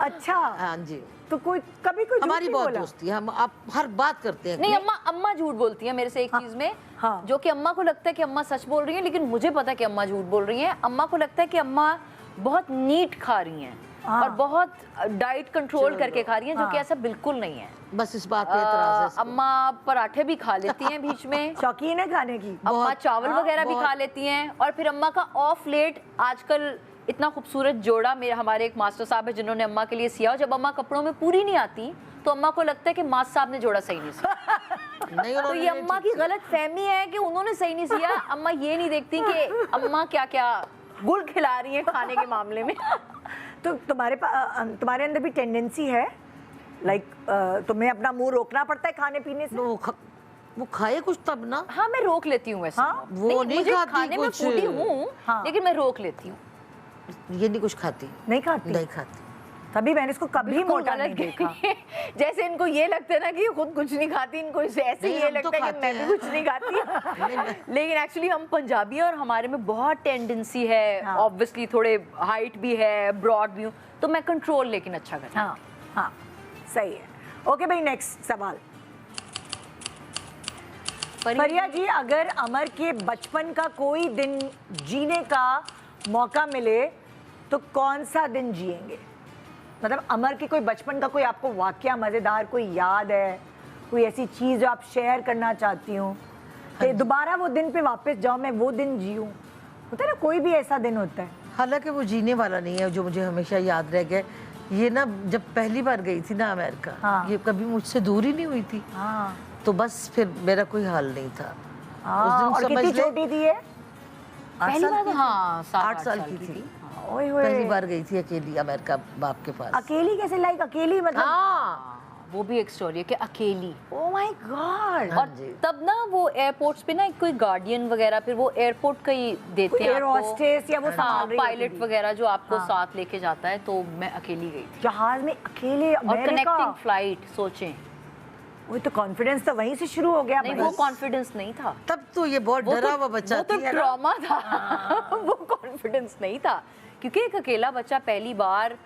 अच्छा, हाँ जी, तो कोई कभी कोई झूठ हमारी नहीं बहुत बोला? दोस्ती है, हम आप हर बात करते हैं। नहीं, अम्मा झूठ बोलती है मेरे से एक चीज में, हाँ। जो कि अम्मा को लगता है कि अम्मा सच बोल रही है, लेकिन मुझे पता है कि अम्मा झूठ बोल रही हैं। अम्मा को लगता है कि अम्मा बहुत नीट खा रही हैं हाँ। और बहुत डाइट कंट्रोल करके खा रही हैं, जो कि ऐसा बिल्कुल नहीं है। बस इस बात पे एतराज है इसको। अम्मा पराठे भी खा लेती हैं बीच में, शौकीन है खाने की? अम्मा चावल वगैरह भी बहुत। खा लेती हैं, और फिर अम्मा का ऑफ लेट आजकल इतना खूबसूरत जोड़ा, मेरे हमारे एक मास्टर साहब है जिन्होंने अम्मा के लिए सिया, और जब अम्मा कपड़ों में पूरी नहीं आती तो अम्मा को लगता है कि मास्टर साहब ने जोड़ा सही नहीं सिया। नहीं, तो उन्होंने ये अम्मा की गलत फहमी है कि उन्होंने सही नहीं सिया। अम्मा ये नहीं देखती कि अम्मा क्या क्या गुल खिला रही हैं खाने के मामले में। तो तुम्हारे अंदर भी टेंडेंसी है, लाइक तुम्हें अपना मुंह रोकना पड़ता है खाने पीने से? वो खाए कुछ तब ना। हाँ, मैं रोक लेती हूँ वैसे। हाँ? वो नहीं मुझे खाती खाने में कुछ। फूटी हूँ, हाँ। लेकिन मैं रोक लेती हूँ। ये नहीं कुछ खाती, नहीं खाती? नहीं खाती। तभी मैंने इसको कभी बिल्कुल मोटा नहीं गलत देखा। जैसे इनको ये लगता है ना कि खुद कुछ नहीं खाती, इनको ऐसे नहीं, ये हम तो लगता है कि खाते मैं भी हैं। कुछ नहीं खाती। लेकिन एक्चुअली हम पंजाबी हैं और हमारे में बहुत टेंडेंसी है, हाँ। ऑब्वियसली थोड़े हाइट भी है, ब्रॉड भी हूँ, तो मैं कंट्रोल लेकिन अच्छा करती हूँ। हाँ हाँ, सही है। ओके भाई, नेक्स्ट सवाल। फरिया जी, अगर अमर के बचपन का कोई दिन जीने का मौका मिले तो कौन सा दिन जिएंगे? मतलब अमर के कोई बचपन का कोई आपको वाकया मजेदार कोई याद है, कोई ऐसी चीज जो आप शेयर करना चाहती हूँ कि दोबारा वो दिन पे वापस जाओ, मैं वो दिन जीऊँ? होता है ना, कोई भी ऐसा दिन होता है। हालांकि वो जीने वाला नहीं है जो मुझे हमेशा याद रह गया। ये ना जब पहली बार गई थी ना अमेरिका, हाँ। ये कभी मुझसे दूर ही नहीं हुई थी, हाँ तो बस फिर मेरा कोई हाल नहीं था। हाँ, और कितनी छोटी थी ये? पहली बार तो हाँ 8 साल की थी। ओए होए, पहली बार गई थी अकेली अमेरिका बाप के पास। अकेली कैसे? लाइक अकेली मतलब? हाँ, वो भी एक स्टोरी है कि अकेली। Oh my God. हाँ और जी। तब ना वो एयरपोर्ट्स पे ना कोई गार्डियन वगैरह, फिर वो एयरपोर्ट का ही देते हैं एयर आपको। होस्टेस या वो संभाल रही होती पायलट थी। वगैरह जो आपको हाँ। साथ लेके जाता है, तो मैं अकेली गई थी। जहाज में अकेले और अमेरिका? कनेक्टिंग फ्लाइट, सोचें। वो तो कॉन्फिडेंस तो वहीं से शुरू हो गया नहीं, भाई। वो कॉन्फिडेंस नहीं था, तब तो ये बहुत डरा हुआ बच्चा वो तो थी, है ना? ट्रॉमा था। वो कॉन्फिडेंस नहीं था, क्योंकि एक अकेला बच्चा पहली बार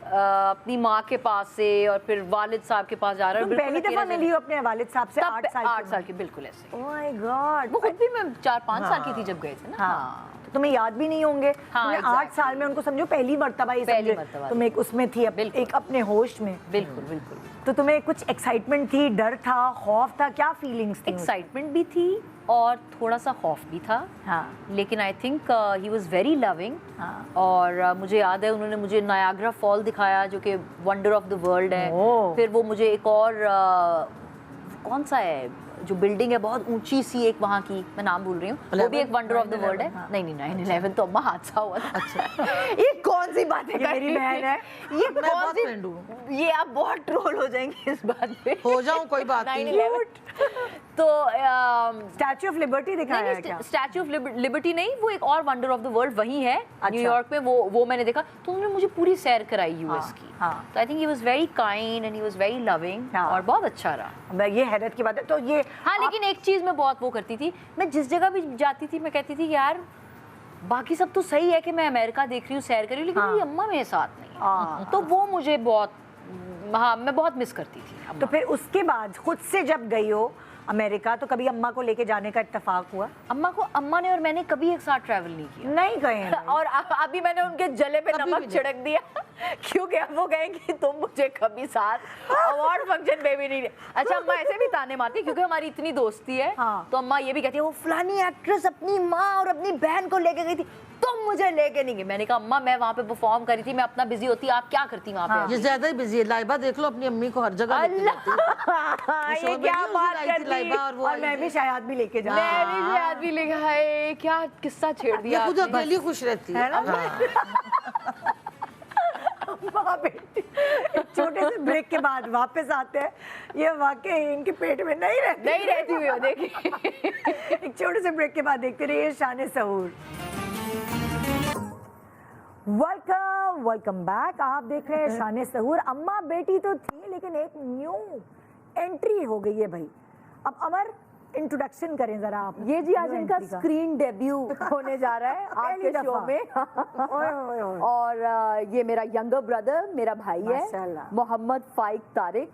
अपनी माँ के पास से और फिर वालिद साहब के पास जा रहा है। तुम पहली दफा मिली हो अपने वालिद साहब से 8 साल 8 साल की, बिल्कुल ऐसे। Oh my God. वो खुद भी मैं 4-5 साल की थी जब गए थे ना। हाँ, तो तुम्हें याद भी नहीं होंगे। हाँ, तुमने 8 साल में उनको समझो पहली मर्तबा ये पहली समझे। मर्तबा। तुम एक उसमें थी, बिल्कुल। एक अपने होश में। बिल्कुल बिल्कुल। तो तुम्हें कुछ एक्साइटमेंट थी, डर था, खौफ था, क्या फीलिंग्स थी? एक्साइटमेंट भी थी और थोड़ा सा खौफ भी था। हाँ लेकिन I think he was very loving. हाँ। और मुझे याद है उन्होंने मुझे नायाग्रा फॉल दिखाया, जो कि वंडर ऑफ द वर्ल्ड है। ओह। फिर वो मुझे एक और कौन सा है जो बिल्डिंग है बहुत ऊंची सी एक वहाँ की, मैं नाम भूल रही हूँ, वो भी एक वंडर ऑफ द वर्ल्ड है। हाँ। नहीं 9/11 तो अम्मा हादसा हुआ था। अच्छा ये कौन सी बातें ये कर मेरी रही बहन है। ये मैं कौन बहुत सी friend हूँ। ये आप बहुत ट्रोल हो जाएंगे इस बात पे। हो जाऊं कोई बात नहीं। 9/11 तो स्टैच्यू ऑफ लिबर्टी दिखाया है क्या? नहीं, स्टैच्यू ऑफ लिबर्टी नहीं, वो एक और वंडर ऑफ द वर्ल्ड वही है अच्छा। न्यूयॉर्क में। वो मैंने देखा, तो उन्होंने मुझे पूरी सैर कराई यूएस की। हाँ। तो I think he was very kind and he was very loving हाँ। और बहुत अच्छा रहा। मैं ये हैरत की बात है। तो ये हाँ, लेकिन एक चीज मैं बहुत वो करती थी, मैं जिस जगह भी जाती थी मैं कहती थी कि यार बाकी सब तो सही है कि मैं अमेरिका देख रही हूँ, सैर कर रही हूँ, लेकिन हाँ। मेरी अम्मा मेरे साथ नहीं हाँ। है। तो वो मुझे बहुत, हाँ मैं बहुत मिस करती थी अम्मा। तो फिर उसके बाद खुद से जब गई हो अमेरिका, तो कभी अम्मा को लेके जाने का इत्तेफाक हुआ? अम्मा ने और मैंने कभी एक साथ ट्रैवल नहीं किया। नहीं गए हैं। और अभी मैंने उनके जले पे कभी नमक भी नहीं। छिड़क दिया क्योंकि अब वो कहें कि तुम मुझे कभी साथ अवार्ड फंक्शन पे भी नहीं। अच्छा अम्मा ऐसे भी ताने मारती क्योंकि हमारी इतनी दोस्ती है। हाँ। तो अम्मा ये भी कहती है वो फलानी एक्ट्रेस अपनी माँ और अपनी बहन को लेके गई थी, तुम मुझे लेके नहीं गई। मैंने कहा अम्मा मैं वहाँ पे परफॉर्म करी थी, मैं अपना बिजी होती, आप क्या करती वहाँ पे? ये ज्यादा ही बिजी है। लाइबा देख लो अपनी अम्मी को हर जगह लेके जाती है। ये शो में क्या नहीं, उस दिन बात आई थी करती? लाइबा और वो और आई मैं थी। भी शायद भी लेके जा। मैं भी शायद भी ले गए, क्या किस्सा छेड़ ये दिया खुद आपने। अकेली खुश रहती है। है ना? हाँ। अम्मा बेटी एक छोटे से ब्रेक के बाद वापस आते हैं। ये वाकई इनके पेट में नहीं रहती हुई हो देखिए। एक छोटे से ब्रेक के बाद देखते रहिए शान सहूर। Welcome back. आप देख रहे हैं शान सहूर। अम्मा बेटी तो थी लेकिन एक न्यू एंट्री हो गई है भाई। अब अमर इंट्रोडक्शन करें जरा आप। ये जी आज New इनका entry का। स्क्रीन डेब्यू होने जा रहा है आपके पहली शो दफा। में। ओए, ओए, ओए। और ये मेरा यंगर ब्रदर, मेरा भाई है माशाल्लाह। मोहम्मद फाइक तारिक।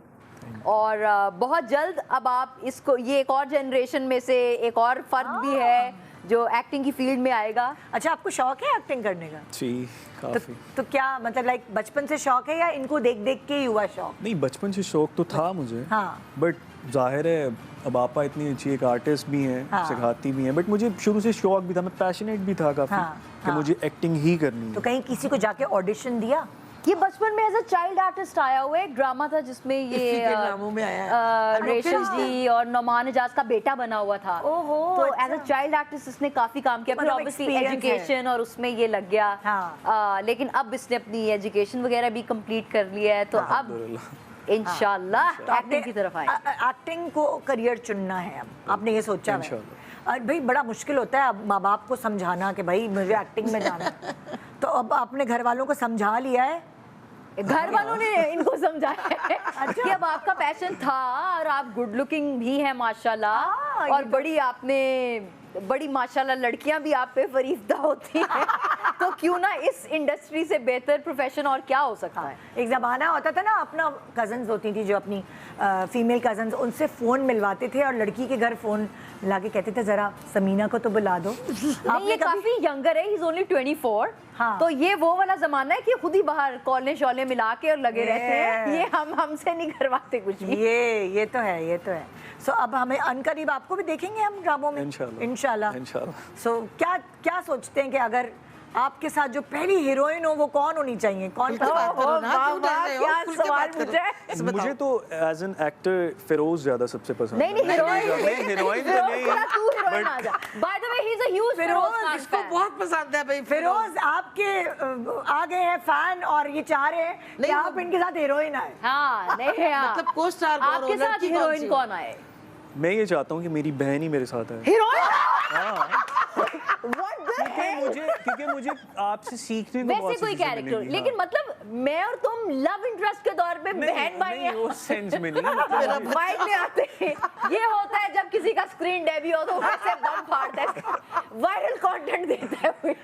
और बहुत जल्द अब आप इसको, ये एक और जनरेशन में से एक और फर्द भी है जो एक्टिंग की फील्ड में आएगा। अच्छा आपको शौक है एक्टिंग करने का? जी काफ़ी। तो क्या मतलब लाइक बचपन से शौक है या इनको देख देख के ही हुआ शौक? नहीं बचपन से शौक तो था मुझे। हाँ। बट जाहिर है अब आपा इतनी अच्छी एक आर्टिस्ट भी हैं, हाँ। सिखाती भी हैं, बट मुझे शुरू से शौक भी था, मैं पैशनेट भी था काफ़ी हाँ, कि हाँ। मुझे एक्टिंग ही करनी तो है। कहीं किसी को जाके ऑडिशन दिया? ये बचपन में एज अ चाइल्ड आर्टिस्ट आया हुआ है, एक ड्रामा था जिसमें इसी ये के नामों में आया है। रेशल जी और नौमान एजाज का बेटा बना हुआ था। ओहो, तो अच्छा। एज अ चाइल्ड आर्टिस्ट इसने काफी काम किया, फिर मतलब ऑब्वियसली experience है। एजुकेशन और उसमें ये लग गया। हाँ। लेकिन अब इसने अपनी एजुकेशन वगैरह भी कंप्लीट कर लिया है, तो अब अल्हम्दुलिल्लाह। इंशाल्लाह तो आपने एक्टिंग की तरफ आए। एक्टिंग को करियर चुनना है अब आपने ये सोचा है? इंशाल्लाह। और भाई बड़ा मुश्किल होता है अब माँ बाप को समझाना कि भाई मुझे एक्टिंग में जाना है। तो अब आपने घर वालों को समझा लिया है? घर वालों ने इनको समझाया है कि अब आपका पैशन था और आप गुड लुकिंग भी हैं माशाल्लाह, और बड़ी माशाल्लाह लड़कियां भी आप पे फरीफ्ता होती हैं, तो क्यों ना इस इंडस्ट्री से बेहतर प्रोफेशन और क्या हो सकता है। एक ज़माना होता था ना, अपना कज़न्स होती थी जो अपनी फीमेल कज़न्स, उनसे फ़ोन मिलवाते थे और लड़की के घर फ़ोन ला के कहते थे ज़रा समीना को तो बुला दो। नहीं, ये काफी यंगर है, ही इज ओनली 24। हाँ। तो ये वो वाला जमाना है कि खुद ही बाहर कॉलेज शॉले मिला के और लगे रहते हैं, ये हमसे नहीं करवाते कुछ भी। ये तो है। सो अब हमें अनकरीब आपको भी देखेंगे हम ड्रामों में इंशाल्लाह। सो क्या सोचते हैं कि अगर आपके साथ जो पहली हीरोइन हो वो कौन होनी चाहिए? कौन? क्या सवाल पूछे? मुझे तो एज एन एक्टर फिरोज ज्यादा सबसे पसंद है। नहीं हीरोइन तो नहीं, तू हीरोइन आ जा। By the way he is a huge Firoz, इसको बहुत पसंद है भाई फिरोज आपके आ गए हैं फैन और ये चाह रहे हैं कि आप इनके साथ हीरोइन आए। हाँ, नहीं मतलब को स्टार कौन हो, आपके साथ लड़की कौन सी हीरोइन हो? कौन आए? मैं ये चाहता हूँ कि मेरी बहन ही मेरे साथ है। हीरोइन? क्योंकि मुझे आपसे सीखने को वैसे बहुत सी कोई चीजें कैरेक्टर, मिलेंगी। लेकिन हाँ। मतलब मैं और तुम लव इंटरेस्ट के तौर पे बहन भाई नहीं हैं। उस सेंस में नहीं मतलब वाइड में आते हैं। ये होता है जब किसी का स्क्रीन डेब्यू हो तो वैसे बम फाड़ता है, वायरल कंटेंट देता है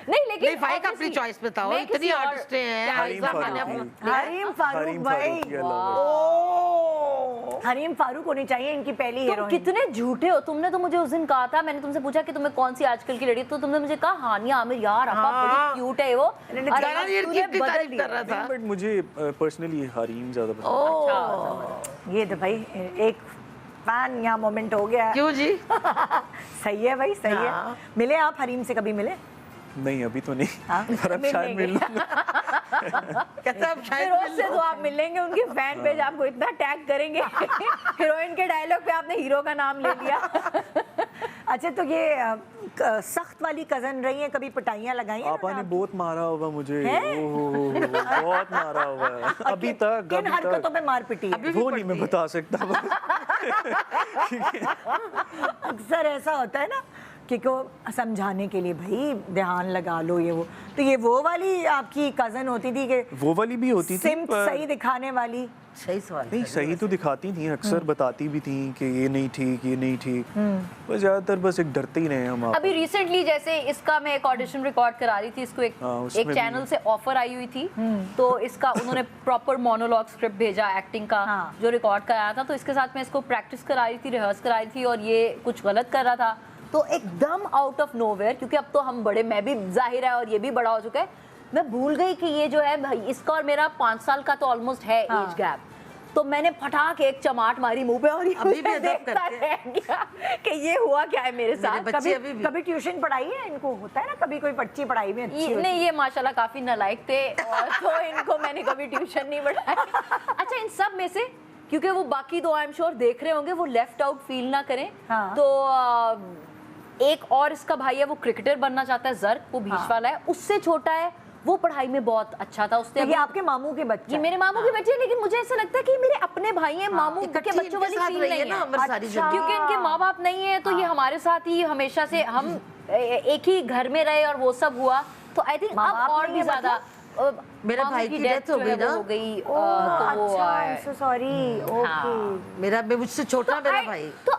नहीं, लेकिन नहीं भाई का अपनी obviously चॉइस बताओ, मैं इतनी किसी और- आर्टिस्टें हैं। क्या हरीम हरीम फारूकी। हरीम फारूक हरीम भाई, Farooqui, I love it। Hareem Farooq होनी चाहिए इनकी पहली तुम हीरोइन। कितने झूठे हो। तुमने तो मुझे उस दिन कहा था, मैंने तुमसे पूछा कि तुम्हें कौन सी आजकल की लड़ी, तो तुमने मुझे कहा हानिया आमिर। यार आपा हाँ। बड़ी क्यूट है वो। मैंने और जाना अब ये तूने कितनी बदल तारीफ दिया। कर रहा था। बट मुझे पर्सनली हरीम ज्यादा पसंद ये तो भाई एक फैन यहाँ मोमेंट हो गया है। क्यों जी? सही है भाई, सही है। हाँ। मिले आप हरीम से कभी मिले? नहीं अभी तो नहीं हाँ, पर अब शायद मिल लूंगा। कहता अब शायद फिरोज से तो आप मिलेंगे, उनके फैन पेज आपको इतना टैग करेंगे। हीरोइन के डायलॉग पे आपने हीरो का नाम ले लिया। अच्छा, तो ये सख्त वाली कजन रही है, कभी पिटाइयाँ लगाई हैं आपा ने उन्होंने बहुत मारा होगा मुझे, हैं? बहुत मारा होगा आपको? अभी तक किन अभी हरकतों तक पे मार पिटी है? अभी भी वो नहीं मैं पड़ती है। बता सकता। अक्सर ऐसा होता है ना कि को समझाने के लिए भाई ध्यान लगा लो ये वो, तो ये वो वाली आपकी कजन होती थी कि वो वाली भी होती थी सिम्प सही दिखाने वाली? सही सवाल नहीं कर सही तो दिखाती थी, अक्सर बताती भी थी कि ये नहीं ठीक ये नहीं ठीक, बस ज्यादातर बस एक डरते ही रहे हम आप। अभी रिसेंटली जैसे इसका मैं एक ऑडिशन रिकॉर्ड करा रही थी, इसको एक हाँ, उसमें एक भी- चैनल से ऑफर आई हुई थी, तो इसका उन्होंने प्रॉपर मोनोलॉग स्क्रिप्ट भेजा एक्टिंग का, हाँ। जो रिकॉर्ड कराया था, तो इसके साथ मैं इसको प्रैक्टिस करा रही थी, रिहर्स करा रही थी, और ये कुछ गलत कर रहा था, तो एकदम आउट ऑफ नोवेयर, क्योंकि अब तो हम बड़े, मैं भी जाहिर है और ये भी बड़ा हो चुका है, मैं भूल गई कि ये जो है भाई इसका और मेरा 5 साल का तो ऑलमोस्ट है हाँ। एज गैप, तो मैंने फटाक एक चमाट मारी मुंह पे, और ये अभी भी मुझे अदब देखता करते रह गया कि ये हुआ क्या है मेरे साथ। बच्चे कभी अभी भी। कभी ट्यूशन पढ़ाई है इनको? होता है ना कभी कोई बच्ची पढ़ाई में अच्छी होती नहीं, ये माशाल्लाह काफी नालायक थे, और तो इनको मैंने कभी ट्यूशन नहीं पढ़ाई। अच्छा, इन सब में से क्योंकि वो बाकी दो आई एम श्योर देख रहे होंगे, वो लेफ्ट आउट फील ना करें, हाँ। तो एक और इसका भाई है, वो क्रिकेटर बनना चाहता है, जर्क, वो बीच हाँ। वाला है, उससे छोटा है, वो पढ़ाई में बहुत अच्छा था, उसने तो ये अभी- आपके मामू के बच्चे ये मेरे मामू के बच्चे हैं, लेकिन मुझे ऐसा लगता है कि ये मेरे अपने भाई हैं, मामू के इकट्ठी बच्चों वाली इनके साथ फील रही नहीं है ना है। अमर सारी अच्छा। जिंदगी। क्योंकि इनके माँ बाप नहीं है, तो ये हमारे साथ ही हमेशा से हम एक ही घर में रहे और वो सब हुआ, तो आई थिंक माँ अब बाप और नहीं भी है ज्यादा मेरे मामू भाई की death death हो जो है गई वो ना। हो गई, ओह, तो वो अच्छा, I'm so sorry, ओके। मेरा मुझसे छोटा मेरा I- भाई। तो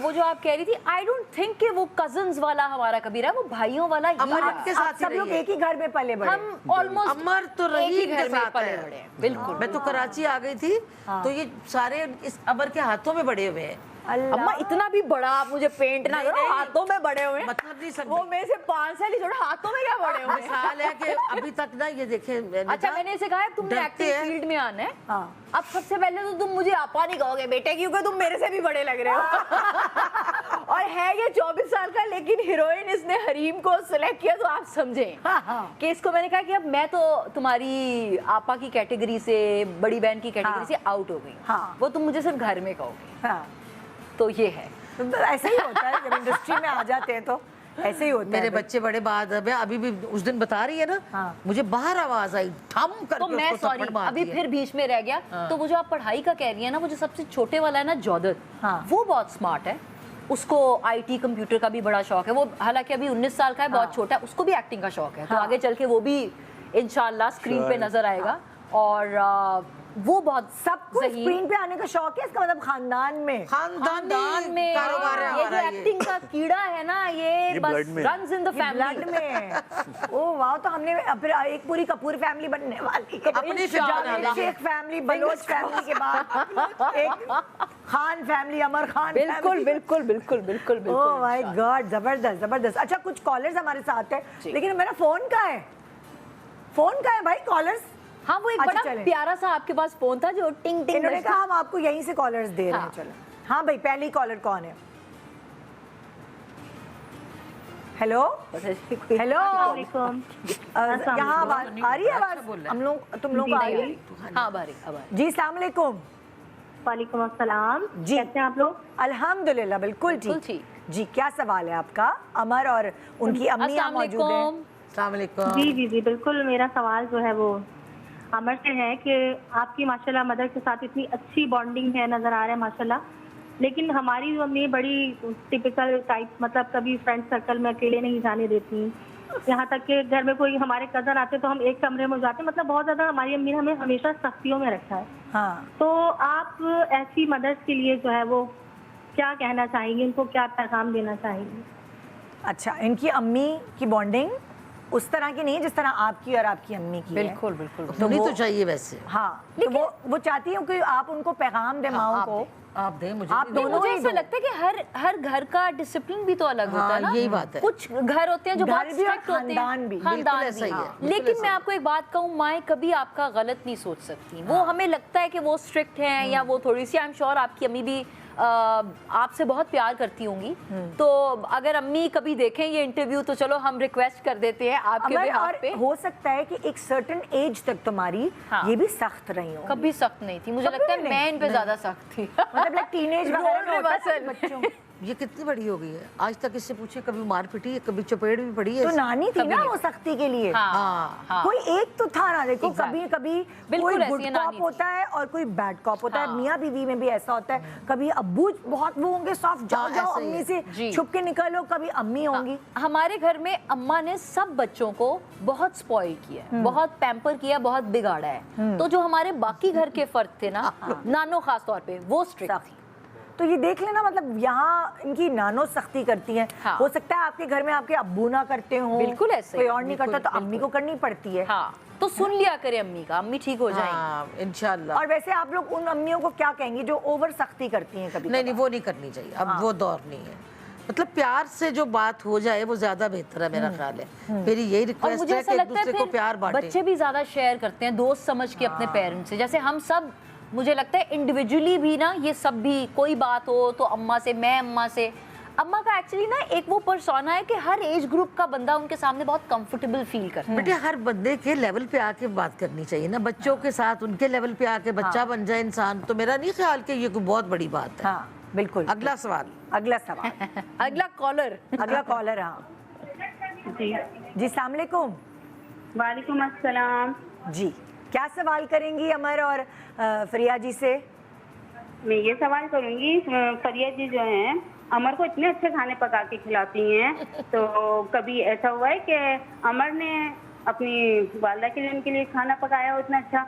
वो जो आप कह रही थी, आई डोंट थिंक कि वो कजन्स वाला हमारा कभी रहा, वो भाइयों वाला ही अमर रहा। आपके साथ ही सब लोग रही है। एक ही घर में पले बड़े? हम ऑलमोस्ट अमर तो एक ही रहीम घर के में साथ पले है। बड़े हैं, बिल्कुल। मैं तो कराची आ गई थी, तो ये सारे इस अमर के हाथों में बड़े हुए हैं। अल्लाह। अम्मा इतना भी बड़ा आप मुझे पेंट ना नहीं, करो, नहीं। हाथों में बड़े हुए हैं। मतलब नहीं समझी। वो मेरे से 5 साल ही छोटा, हाथों में क्या बड़े हुए हैं? मिसाल है कि अभी तक ना ये देखे अच्छा, मैंने इसे कहा है तुमने डरते एक्टिंग हैं। फील्ड में आना है, हाँ। अब सबसे पहले तो तुम मुझे आपा नहीं कहोगे बेटे, क्योंकि तुम मेरे से भी बड़े लग रहे हो। और है ये 24 साल का, लेकिन हीरोइन इसने हरीम को सिलेक्ट किया, तो आप समझें कि इसको मैंने कहा कि अब मैं तो तुम्हारी आपा की कैटेगरी से, बड़ी बहन की कैटेगरी हाँ। से आउट हो गई, हाँ। वो तुम मुझे सिर्फ घर में कहोगे, हाँ, तो ये है। तो ऐसे ही होता है जब इंडस्ट्री में आ जाते हैं, तो ऐसे ही होता मेरे है। बच्चे बड़े बाद अब अभी भी उस दिन बता रही है ना, हाँ। मुझे बाहर आवाज आई ठम करके तो मैं उसको सॉरी थप्पड़ मार अभी दिया। फिर बीच में रह गया, तो वो जो आप पढ़ाई का कह रही है ना, वो जो सबसे छोटे वाला है ना जौदत, हाँ। वो बहुत स्मार्ट है, उसको आईटी कंप्यूटर का भी बड़ा शौक है, वो हालांकि अभी 19 साल का है, बहुत छोटा है, उसको भी एक्टिंग का शौक है, तो हाँ। आगे चल के वो भी इंशाल्लाह स्क्रीन पे नजर आएगा, और वो बहुत सबको ज़हीन- स्क्रीन पे आने का शौक है, इसका मतलब खानदान में? खानदानी में कारोबार है ये जो हमारा ये। एक्टिंग का कीड़ा है ना, ये बस blood में। Runs in the blood family में। ओह वाह, तो हमने फिर एक पूरी कपूर फैमिली बनने वाली है। अपनी फिल्म जावेद बनाना। शेख फैमिली, बलोच फैमिली के बाद एक खान फैमिली, अमर खान बिल्कुल फैमिली। बिल्कुल बिल्कुल बिल्कुल ओह बिल्कुल माय गॉड, जबरदस्त जबरदस्त। अच्छा, कुछ कॉलर्स हमारे साथ है, जी। लेकिन मेरा फोन कहाँ है? फोन कहाँ है भाई? कॉलर्स हाँ, वो एक अच्छा, बड़ा चलें। प्यारा सा आपके पास फोन था जो टिंग टिंग इन्होंने बजता- कहा हम आपको यहीं से कॉलर्स दे रहे हैं। हाँ। चलो, हाँ भाई, पहली कॉलर कौन है? हेलो हेलो, यहाँ आवाज आ रही है? आवाज हम लोग, तुम लोग आ रही है? हाँ, बारी अब जी, अस्सलाम वालेकुम। वालेकुम अस्सलाम। जी। कैसे हैं आप लोग? अल्हम्दुलिल्लाह, बिल्कुल बिल्कुल ठीक। ठीक। जी, क्या सवाल है आपका? अमर और उनकी अम्मी यहाँ मौजूद हैं। अस्सलाम वालेकुम। जी जी जी बिल्कुल, मेरा सवाल जो है वो अमर से है कि आपकी माशाल्लाह मदर के साथ इतनी अच्छी बॉन्डिंग है, नजर आ रहा है माशाल्लाह, लेकिन हमारी जो अम्मी बड़ी टिपिकल टाइप, मतलब कभी फ्रेंड सर्कल में अकेले नहीं जाने देती, यहाँ तक कि घर में कोई हमारे कजन आते तो हम एक कमरे में जाते, मतलब बहुत ज्यादा हमारी अम्मी ने हमें हमेशा सख्तियों में रखा है। हाँ, तो आप ऐसी मदर्स के लिए जो है वो क्या कहना चाहेंगे, इनको क्या पैगाम देना चाहेंगे? अच्छा, इनकी अम्मी की बॉन्डिंग उस तरह की नहीं है जिस तरह आपकी और आपकी अम्मी की है। बिल्कुल बिल्कुल। होनी तो चाहिए वैसे। हाँ, तो वो चाहती हूँ कि आप उनको पैगाम दें माओ को। आप दें मुझे, आप नहीं दोनों मुझे ही ऐसा दो। लगता है कि हर घर का डिसिप्लिन भी तो अलग होता है ना। यही बात है। कुछ घर होते हैं जो घर बहुत भी और स्ट्रिक्ट होते हैं, खानदान भी। खानदान बिल्कुल ऐसा ही है, बिल्कुल लेकिन ऐसा मैं ही। आपको एक बात कहूँ, माएँ कभी आपका गलत नहीं सोच सकती। वो हमें लगता है कि वो स्ट्रिक्ट हैं या वो थोड़ी सी, आई एम श्योर आपकी अम्मी भी आपसे बहुत प्यार करती होंगी। तो अगर अम्मी कभी देखें ये इंटरव्यू तो चलो हम रिक्वेस्ट कर देते हैं आपके अमर, बिहाफ और पे। हो सकता है कि एक सर्टेन एज तक तुम्हारी हाँ। ये भी सख्त रही हो, कभी सख्त नहीं थी, मुझे कभी लगता है भी मैं नहीं। इन पे ज्यादा सख्त थी। मतलब लाइक टीनेज वगैरह में होता है रोल ना बच्चों। ये कितनी बड़ी हो गई है, आज तक इससे पूछे कभी मार पिटी है, कभी चपेट भी पड़ी है। तो नानी थी ना वो सख्ती के लिए। हाँ हाँ। कोई एक तो था ना, देखो Exactly. कभी कभी बिल्कुल कोई ऐसी गुड है कॉप नानी थी। होता है और कोई बैड कॉप होता है। हाँ। मियाँ बीवी में भी ऐसा होता है, कभी अब्बू बहुत वो होंगे सॉफ्ट, जाओ हाँ, जाओ ऐसा ही अम्मी है। से जी। छुप के निकलो, कभी अम्मी होंगी। हमारे घर में अम्मा ने सब बच्चों को बहुत स्पॉइल किया है, बहुत पैम्पर किया, बहुत बिगाड़ा है। तो जो हमारे बाकी घर के फर्द थे ना, नानो खास तौर पे, वो स्ट्रिक्ट थी। तो ये देख लेना, मतलब यहाँ इनकी नानो सख्ती करती हैं। हाँ। हो सकता है आपके घर में आपके अब्बू ना करते हो, बिल्कुल ऐसे ही, कोई और नहीं करता, तो अम्मी को करनी पड़ती है। हाँ, तो सुन लिया करे अम्मी का, अम्मी ठीक हो जाएंगी। हाँ, इंशाल्लाह। और वैसे आप लोग उन अम्मियों को क्या कहेंगे जो ओवर सख्ती करती हैं कभी? नहीं, वो नहीं करनी चाहिए, अब वो दौर नहीं है। मतलब प्यार से जो बात हो जाए वो ज्यादा बेहतर है, मेरा ख्याल है। मेरी यही और रिक्वेस्ट मुझे है ऐसा कि एक लगता है दूसरे को फिर प्यार बांटे। बच्चे भी ज्यादा शेयर करते हैं दोस्त समझ के अपने पेरेंट्स से। जैसे हम सब, मुझे लगता है इंडिविजुअली भी ना, ये सब भी कोई बात हो तो अम्मा से, मैं अम्मा से। अम्मा का एक्चुअली ना एक वो पर्सोना है कि हर एज ग्रुप का बंदा उनके सामने बहुत कंफर्टेबल फील करता है। बेटे हर बंदे के लेवल पे आके बात करनी चाहिए ना, बच्चों के साथ उनके लेवल पे आके बच्चा बन जाए इंसान। तो मेरा नहीं ख्याल कि ये कोई बहुत बड़ी बात है। हाँ बिल्कुल। अगला सवाल। अगला सवाल। अगला कॉलर। अगला कॉलर। हाँ जी, जी, सलाम अलैकुम। वालेकुम अस्सलाम। जी, क्या सवाल करेंगी अमर और फरिया जी से? मैं ये सवाल करूंगी, फरिया जी जो हैं अमर को इतने अच्छे खाने पका के खिलाती हैं, तो कभी ऐसा हुआ है कि अमर ने अपनी वालदा के लिए उनके लिए खाना पकाया हो इतना अच्छा?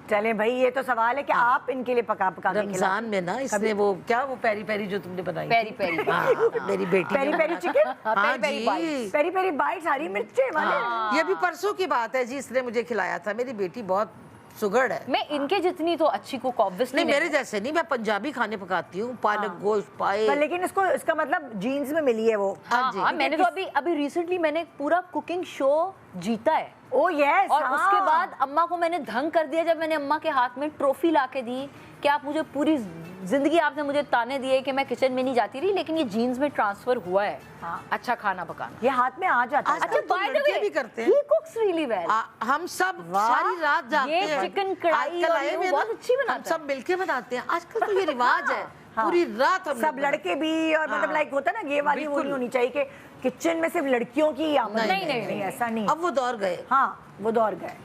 चले भाई, ये तो सवाल है कि आप इनके लिए पका पका के रमजान में ना इसने वो क्या, वो पेरी पेरी जो तुमने बनाई पेरी पेरी। हाँ, मेरी बेटी पेरी ने पेरी बनाया। चिकन, हाँ पेरी जी, बाइट्स। पेरी पेरी बाइट्स, हरी मिर्चें वाले। ये भी परसों की बात है जी, इसने मुझे खिलाया था। मेरी बेटी बहुत सुगड़ है। मैं इनके जितनी तो अच्छी कुक ऑब्वियसली नहीं, मेरे जैसे नहीं, मैं पंजाबी खाने पकाती हूँ, पालक गोश्त पाए। पर लेकिन इसको, इसका मतलब जीन्स में मिली है वो। हाँ जी। हाँ, मैंने तो अभी रिसेंटली मैंने एक पूरा कुकिंग शो जीता है। ओ यस। और उसके बाद अम्मा को मैंने धंग कर दिया जब मैंने अम्मा के हाथ में ट्रॉफी ला के दी कि आप मुझे पूरी जिंदगी, आपने मुझे ताने दिए कि मैं किचन में नहीं जाती रही, लेकिन ये जीन्स में ट्रांसफर हुआ है। हाँ। अच्छा खाना पकाना। ये हाथ में आ जाता है। आजकल तो by the लड़के way, भी करते हैं। he cooks really well। हम सब वाह, सारी रात जागते ये हैं। चिकन कढ़ाई आजकल और आए ये हुए बहुत ना, अच्छी बनाता हम है। सब मिलके बनाते हैं। आजकल तो ये रिवाज है, पूरी रात हम सब लोग लड़के भी, और मतलब लाइक होता है ना, ये वाली वो बिल्कुल। नहीं होनी चाहिए कि किचन में सिर्फ लड़कियों की आमद। नहीं, ऐसा नहीं। अब वो दौर गए। हाँ, वो दौर गए।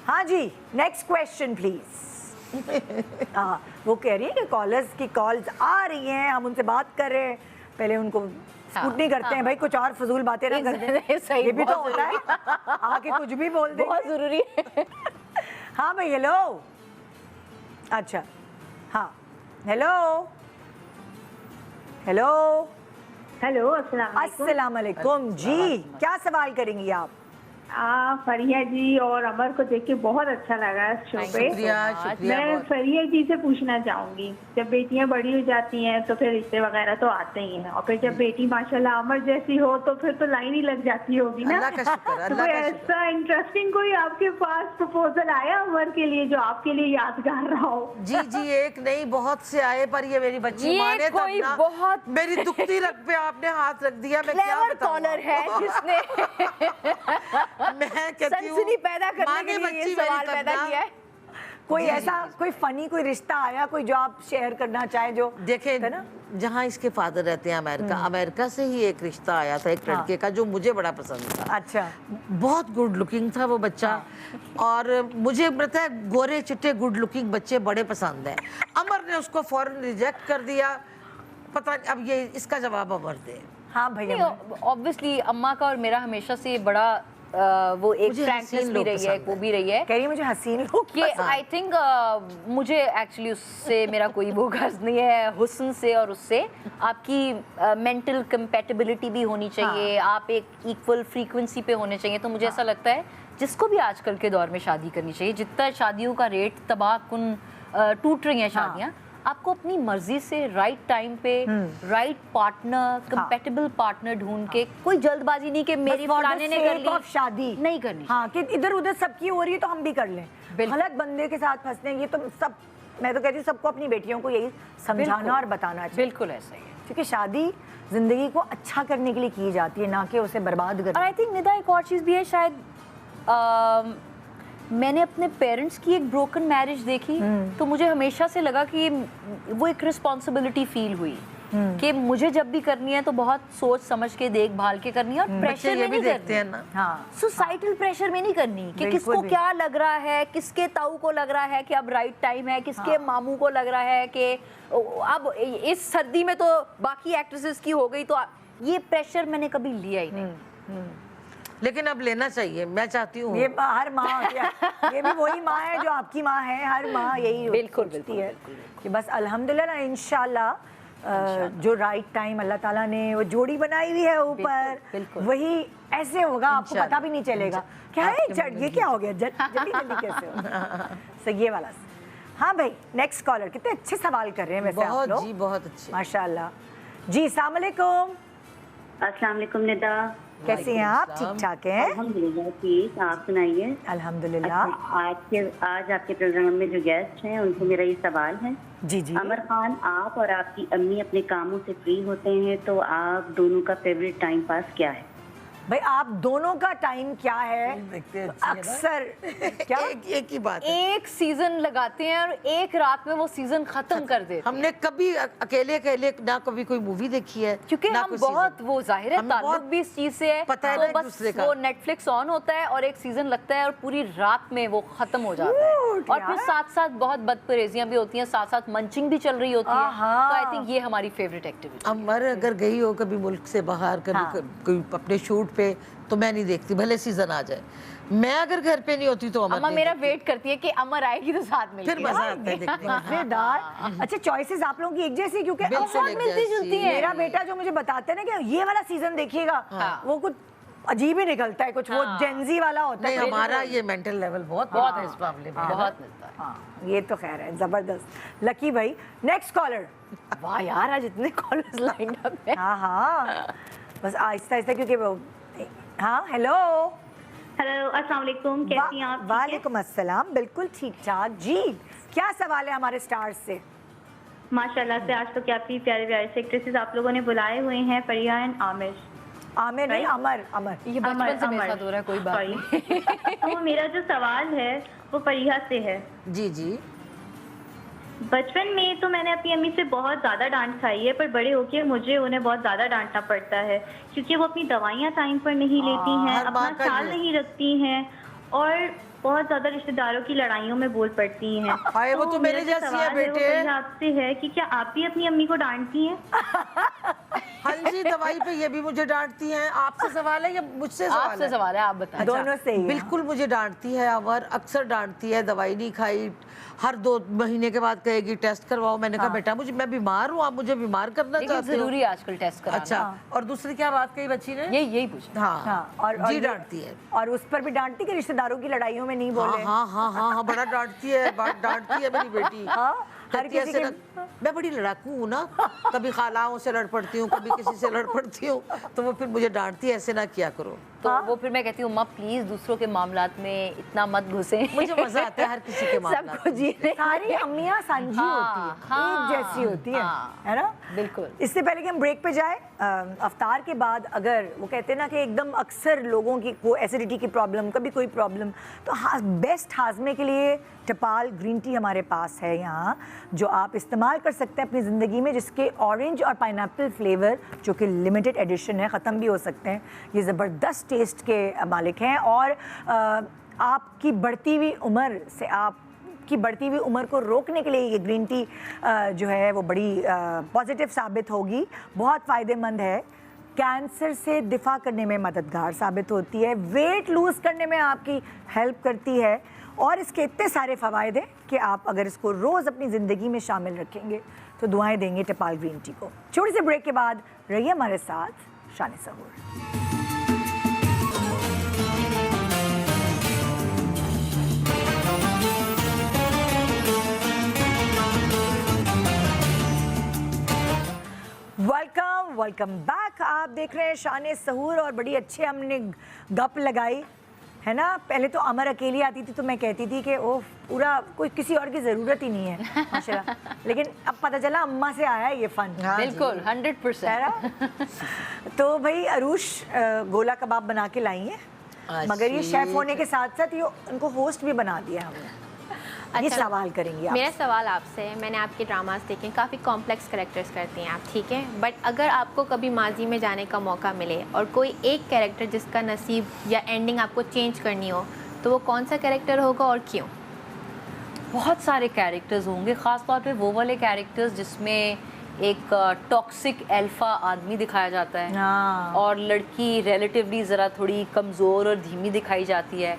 हाँ जी, नेक्स्ट क्वेश्चन प्लीज। हाँ, वो कह रही है कि कॉलर्स की कॉल्स आ रही हैं, हम उनसे बात कर रहे हैं, पहले उनको स्कूटनी करते हैं भाई, कुछ और फजूल बातें ना कर दें। सही, ये भी तो बहुत होता है, आके कुछ भी बोल दें। बहुत जरूरी है। हाँ भाई, हेलो। अच्छा, हाँ, हेलो हेलो। हेलो, अस्सलाम वालेकुम। अस्सलाम वालेकुम जी, क्या सवाल करेंगी आप? फरिया जी और अमर को देख के बहुत अच्छा लगा इस शो पे। शुक्रिया, शुक्रिया मैं बहुत। फरिया जी से पूछना चाहूंगी, जब बेटियां बड़ी हो जाती हैं तो फिर रिश्ते वगैरह तो आते ही हैं, और फिर जब बेटी माशाल्लाह अमर जैसी हो तो फिर तो लाइन ही लग जाती होगी ना। अल्लाह का शुक्र, तो अल्लाह कोई का शुक्र। ऐसा इंटरेस्टिंग कोई आपके पास प्रपोजल आया अमर के लिए जो आपके लिए यादगार रहा हो? जी जी, एक नहीं बहुत से आए, पर ये मेरी बच्ची ये माने तब कोई ना। बहुत- मेरी दुखती रग पे आपने हाथ रख दिया, मैं क्या क्लेवर बताऊं कॉलर है जिसने मैं कहती हूँ सनसनी पैदा करने माने के लिए बच्ची ये मेरी सवाल तब पैदा ना। किया है। कोई जी, ऐसा कोई फनी कोई रिश्ता आया, कोई जो आप शेयर करना चाहें जो? है ना? देखें, जहाँ इसके फादर रहते हैं अमेरिका, अमेरिका से ही एक रिश्ता आया था एक लड़के का जो मुझे बड़ा पसंद था। अच्छा, बहुत गुड लुकिंग था वो बच्चा, और मुझे पता है गोरे चिट्टे गुड लुकिंग बच्चे बड़े पसंद हैं। अमर ने उसको फौरन रिजेक्ट कर दिया। पता नहीं अब ये इसका जवाब अमर दे। हाँ भैया, ऑब्वियसली अम्मा का और मेरा हमेशा से बड़ा वो एक मुझे फ्रैंकनेस हसीन भी लोग रही है, पसंद वो भी रही है कह रही है मुझे हसीन लोग कि आई थिंक मुझे एक्चुअली उससे मेरा कोई वो गर्ज नहीं है, हुस्न से और उससे आपकी मेंटल कंपैटिबिलिटी भी होनी चाहिए, आप एक इक्वल फ्रीक्वेंसी पे होने चाहिए। तो मुझे ऐसा लगता है जिसको भी आजकल के दौर में शादी करनी चाहिए, जितना शादियों का रेट तबाहकुन टूट रही हैं शादियाँ, आपको अपनी मर्जी से राइट टाइम पे राइट पार्टनर, कंपैटिबल पार्टनर ढूंढ के, कोई जल्दबाजी नहीं कि मेरी फलाने ने कर ली, शादी नहीं करनी। हाँ, कि इधर उधर सबकी हो रही है तो हम भी कर लें, गलत बंदे के साथ फंसने, ये तो सब, मैं तो कहती हूँ सबको अपनी बेटियों को यही समझाना और बताना चाहिए। बिल्कुल ऐसा ही है, क्योंकि शादी जिंदगी को अच्छा करने के लिए की जाती है, ना कि उसे बर्बाद और करने। आई थिंक निदा एक और चीज़ भी है, शायद मैंने अपने पेरेंट्स की एक ब्रोकन मैरिज देखी तो मुझे हमेशा से लगा कि वो एक रिस्पॉन्सिबिलिटी फील हुई कि मुझे जब भी करनी है तो बहुत सोच समझ के देखभाल के करनी है, और प्रेशर में नहीं देखते हैं करनी, ना। हाँ, सोसाइटल प्रेशर में नहीं करनी कि बिल्कुल किसको भी। क्या लग रहा है, किसके ताऊ को लग रहा है कि अब राइट टाइम है, किसके मामू को लग रहा है कि अब इस सर्दी में तो बाकी एक्ट्रेसेस की हो गई, तो ये प्रेशर मैंने कभी लिया ही नहीं। लेकिन अब लेना चाहिए, मैं चाहती हूँ। ये हर माँ ये भी वही माँ है जो आपकी माँ है, हर माँ यही बिल्कुल, सोचती है कि बस अल्हम्दुलिल्लाह ना, इंशाल्लाह जो राइट टाइम अल्लाह ताला ने वो जोड़ी बनाई हुई है ऊपर, बिल्कुल। वही ऐसे होगा, आपको पता भी नहीं चलेगा क्या है, ये क्या हो गया, जल्दी जल्दी कैसे हो। सो ये वाला। हाँ भाई, नेक्स्ट कॉलर, कितने अच्छे सवाल कर रहे हैं वैसे आप बहुत लोग, जी, बहुत अच्छे। माशाल्लाह जी। अस्सलाम वालेकुम, अस्सलाम वालेकुम निदा, कैसी हैं आप? ठीक ठाक हैं? अल्हम्दुलिल्लाह ठीक, आप सुनाइए। अल्हम्दुलिल्लाह। आज आपके प्रोग्राम में जो गेस्ट हैं उनको मेरा ये सवाल है। जी जी। अमर खान, आप और आपकी अम्मी अपने कामों से फ्री होते हैं तो आप दोनों का फेवरेट टाइम पास क्या है? भाई आप दोनों का टाइम क्या है? देखते हैं, अच्छी है ना? अक्सर क्या एक ही बात है। एक सीजन लगाते हैं और एक रात में वो सीजन खत्म कर देते हैं, हमने कभी अकेले अकेले ना कभी कोई मूवी देखी है, क्योंकि ना हम कोई बहुत सीजन। वो जाहिर है हम ताल्लुक बहुत भी इस चीज से है, पता है तो ना एक बस दूसरे का। वो नेटफ्लिक्स ऑन होता है और एक सीजन लगता है और पूरी रात में वो खत्म हो जाता है, और फिर साथ साथ बहुत बदपरेजियां भी होती हैं, साथ साथ मंचिंग भी चल रही होती है। आहा। तो आई थिंक ये हमारी फेवरेट एक्टिविटी। अमर अगर गई हो कभी मुल्क से बाहर, कभी हाँ। कोई अपने शूट पे, तो मैं नहीं देखती, भले सीजन आ जाए। मैं अगर घर पे नहीं होती तो अमर अम्मा नहीं मेरा देखती। वेट करती है कि अमर आएगी तो साथ मिलके। फिर मजा आता है देखने में। मजेदार। अच्छा, चॉइसेस आप लोगों की एक जैसी, क्योंकि बिल्कुल बहुत एक मिलती जैसी। जुलती है। मेरा बेटा जो मुझे बताता है ना कि ये वाला सीजन देखिएगा, वो कुछ अजीब ही निकलता है, कुछ वो जेंजी वाला होता नहीं, है। हमारा ये मेंटल लेवल बहुत बहुत है इस मामले में। बहुत मिलता है। हाँ, ये तो खैर है, जबरदस्त। लकी भाई, नेक्स्ट कॉलर। वाह यार, आज इतने कॉलर्स लाइन अप है। हाँ हाँ, बस आहिस्ता आहिस्ता, क्योंकि वो, हाँ हेलो, हेलो, अस्सलाम वालेकुम, कैसी हैं आप? ठीक हैं? वालेकुम अस्सलाम, बिल्कुल ठीक ठाक जी। क्या सवाल है हमारे स्टार्स से? माशाल्लाह से आज तो काफी प्यारे प्यारे से एक्ट्रेसेस आप लोगों ने बुलाए हुए हैं, फरिया एंड आमिर। आमिर नहीं, अमर। अमर ये बचपन से मेरे साथ हो रहा है, कोई बात Sorry। नहीं। तो मेरा जो सवाल है वो फरिया से है। जी जी। बचपन में तो मैंने अपनी अम्मी से बहुत ज़्यादा डांट खाई है, पर बड़े होके मुझे उन्हें बहुत ज़्यादा डांटना पड़ता है, क्योंकि वो अपनी दवाइयाँ टाइम पर नहीं लेती हैं, हर अपना माँ का ख्याल ये। नहीं रखती हैं, और बहुत ज़्यादा रिश्तेदारों की लड़ाइयों में बोल पड़ती हैं। हाय, वो तो मेरे मेरा जो जैसी है सवाल वो बेटे। फरिया आपसे है कि क्या आप भी अपनी अम्मी को डांटती हैं? हाँ जी, दवाई पे ये भी मुझे डांटती हैं। आपसे सवाल है या मुझसे सवाल आपसे है? सवाल है, आप बताएं। दोनों से ही है। बिल्कुल मुझे डांटती है अमर, अक्सर डांटती है, दवाई नहीं खाई, हर 2 महीने के बाद कहेगी टेस्ट करवाओ। मैंने कहा बेटा मैं बीमार हूँ, आप मुझे बीमार करना लेकिन चाहते हो? जरूरी है आजकल टेस्ट कराना। अच्छा, और दूसरी क्या बात कही बच्ची ने? यही पूछा। हाँ, हाँ, और जी ये- डांटती है। और उस पर भी डांटती कि रिश्तेदारों की लड़ाइयों में नहीं बोले। हाँ, बड़ा डांटती है, डांटती है मेरी बेटी। हाँ, हर कहती है किसी ऐसे के- ना, मैं बड़ी लड़ाकू हूँ ना, कभी खालाओं से लड़ पड़ती हूँ, कभी किसी से लड़ पड़ती हूँ, तो वो फिर मुझे डांटती है ऐसे ना किया करो। तो वो फिर मैं कहती हूँ माँ प्लीज दूसरों के मामलात में इतना मत घुसे। मुझे मजा आता है हर किसी के मामलात सबको जीने। सारी अम्मियाँ सांझी होती है, हाँ, एक जैसी होती है, हाँ, है ना? बिल्कुल। इससे पहले कि हम ब्रेक पे जाए, अफ्तार के बाद अगर वो कहते हैं ना कि एकदम अक्सर लोगों की को एसिडिटी की प्रॉब्लम, कभी कोई प्रॉब्लम, तो बेस्ट हाजमे के लिए टपाल ग्रीन टी हमारे पास है यहाँ, जो आप इस्तेमाल कर सकते हैं अपनी ज़िंदगी में, जिसके ऑरेंज और पाइनएप्पल फ्लेवर जो कि लिमिटेड एडिशन है, ख़त्म भी हो सकते हैं, ये ज़बरदस्त टेस्ट के मालिक हैं, और आपकी बढ़ती हुई उम्र से आपकी बढ़ती हुई उम्र को रोकने के लिए ये ग्रीन टी जो है वो बड़ी पॉजिटिव साबित होगी, बहुत फ़ायदेमंद है। कैंसर से दिफा करने में मददगार साबित होती है, वेट लूज़ करने में आपकी हेल्प करती है और इसके इतने सारे फ़वाइद हैं कि आप अगर इसको रोज़ अपनी ज़िंदगी में शामिल रखेंगे तो दुआएं देंगे टेपाल ग्रीन टी को। छोटे से ब्रेक के बाद रहिए हमारे साथ शान सहूर। Welcome back. आप देख रहे हैं शान सहूर और बड़ी अच्छी हमने गप लगाई है ना। पहले तो अमर अकेली आती थी तो मैं कहती थी कि ओह पूरा कोई किसी और की ज़रूरत ही नहीं है माशाल्लाह, लेकिन अब पता चला अम्मा से आया है ये फ़न। बिल्कुल 100%। तो भाई अरूश गोला कबाब बना के लाई है, मगर ये शेफ़ होने के साथ साथ ये उनको होस्ट भी बना दिया हमने। ये सवाल करेंगे आप। मेरा सवाल आपसे है, मैंने आपके ड्रामास देखे, काफ़ी कॉम्प्लेक्स कैरेक्टर्स करती हैं आप, ठीक है, बट अगर आपको कभी माजी में जाने का मौका मिले और कोई एक कैरेक्टर जिसका नसीब या एंडिंग आपको चेंज करनी हो तो वो कौन सा कैरेक्टर होगा और क्यों? बहुत सारे कैरेक्टर्स होंगे, ख़ास तौर पे वो वाले कैरेक्टर्स जिसमें एक टॉक्सिक अल्फा आदमी दिखाया जाता है और लड़की रिलेटिवली ज़रा थोड़ी कमज़ोर और धीमी दिखाई जाती है।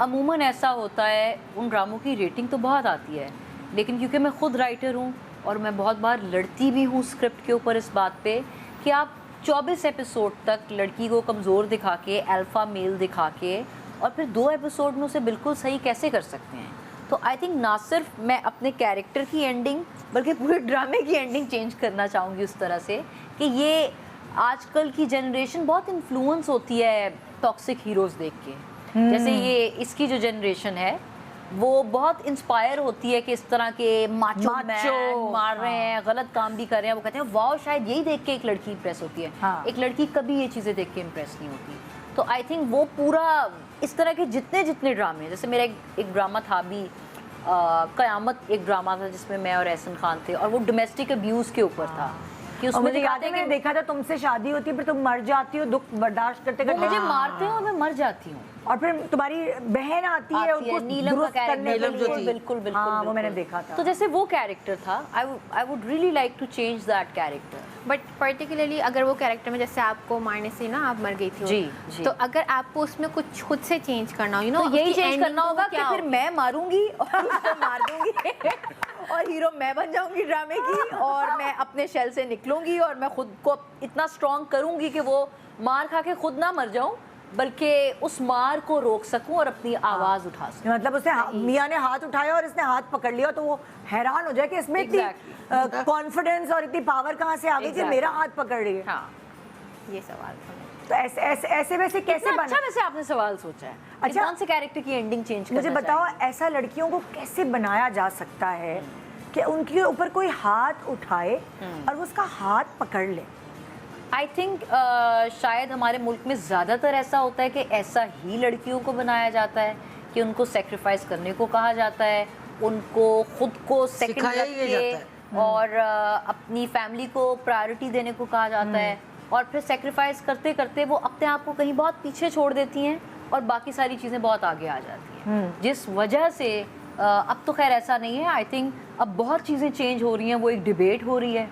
अमूमन ऐसा होता है, उन ड्रामों की रेटिंग तो बहुत आती है, लेकिन क्योंकि मैं ख़ुद राइटर हूँ और मैं बहुत बार लड़ती भी हूँ स्क्रिप्ट के ऊपर इस बात पे कि आप 24 एपिसोड तक लड़की को कमज़ोर दिखा के, अल्फ़ा मेल दिखा के और फिर 2 एपिसोड में उसे बिल्कुल सही कैसे कर सकते हैं। तो आई थिंक ना सिर्फ मैं अपने कैरेक्टर की एंडिंग बल्कि पूरे ड्रामे की एंडिंग चेंज करना चाहूँगी उस तरह से कि ये आजकल की जनरेशन बहुत इन्फ्लुएंस होती है टॉक्सिक हीरोज़ देख के। जैसे ये इसकी जो जनरेशन है वो बहुत इंस्पायर होती है कि इस तरह के माचो मैन मार रहे हैं, गलत काम भी कर रहे हैं, वो कहते हैं वाओ शायद यही देख के एक लड़की इंप्रेस होती है। एक लड़की कभी ये चीज़ें देख के इंप्रेस नहीं होती। तो आई थिंक वो पूरा इस तरह के जितने ड्रामे, जैसे मेरा एक ड्रामा था अभी क़यामत, एक ड्रामा था जिसमें मैं और एहसन खान थे और वो डोमेस्टिक अब्यूज़ के ऊपर था कि उसमें मुझे याद है मैंने देखा था तुमसे शादी होती है फिर तुम मर जाती हो दुख बर्दाश्त करते करते। मुझे मारते हैं और मैं मर जाती हूँ और फिर तुम्हारी बहन आती है उनको नीलम का कैरेक्टर। बिल्कुल हाँ, वो मैंने देखा था। तो जैसे वो कैरेक्टर था, I would really like to change that character. But particularly अगर वो कैरेक्टर में जैसे आपको मारने से ना आप मर गई थी जी। तो अगर आपको उसमें कुछ खुद से चेंज करना हो, तो यही चेंज करना होगा कि फिर मैं मारूंगी और उसको मार दूंगी और हीरो मैं बन जाऊंगी ड्रामे की और मैं अपने शेल से निकलूंगी और मैं खुद को इतना स्ट्रॉन्ग करूंगी कि वो मार खा के खुद ना मर जाऊं बल्कि उस मार को रोक सकूं और अपनी आवाज़ उठा सकूं। मतलब उसने मियाँ ने हाथ उठाया और इसने हाथ पकड़ लिया तो वो हैरान हो जाए कि इसमें इतनी कॉन्फिडेंस और इतनी पावर कहाँ से आ गई कि मेरा हाथ पकड़ रही है। हाँ, ये सवाल था। तो ऐसे वैसे कैसे बना? अच्छा वैसे आपने सवाल सोचा है। अच्छा, कौन से कैरेक्टर की एंडिंग चेंज करना मुझे बताओ, ऐसा लड़कियों को कैसे बनाया जा सकता है कि उनके ऊपर कोई हाथ उठाए और वो उसका हाथ पकड़ ले? आई थिंक शायद हमारे मुल्क में ज़्यादातर ऐसा होता है कि ऐसा ही लड़कियों को बनाया जाता है कि उनको सेक्रीफाइस करने को कहा जाता है, उनको खुद को सेकंड रख के और अपनी फैमिली को प्रायोरिटी देने को कहा जाता है और फिर सेक्रीफाइस करते करते वो अपने आप को कहीं बहुत पीछे छोड़ देती हैं और बाकी सारी चीज़ें बहुत आगे आ जाती हैं, जिस वजह से अब तो खैर ऐसा नहीं है। आई थिंक अब बहुत चीज़ें चेंज हो रही हैं, वो एक डिबेट हो रही है।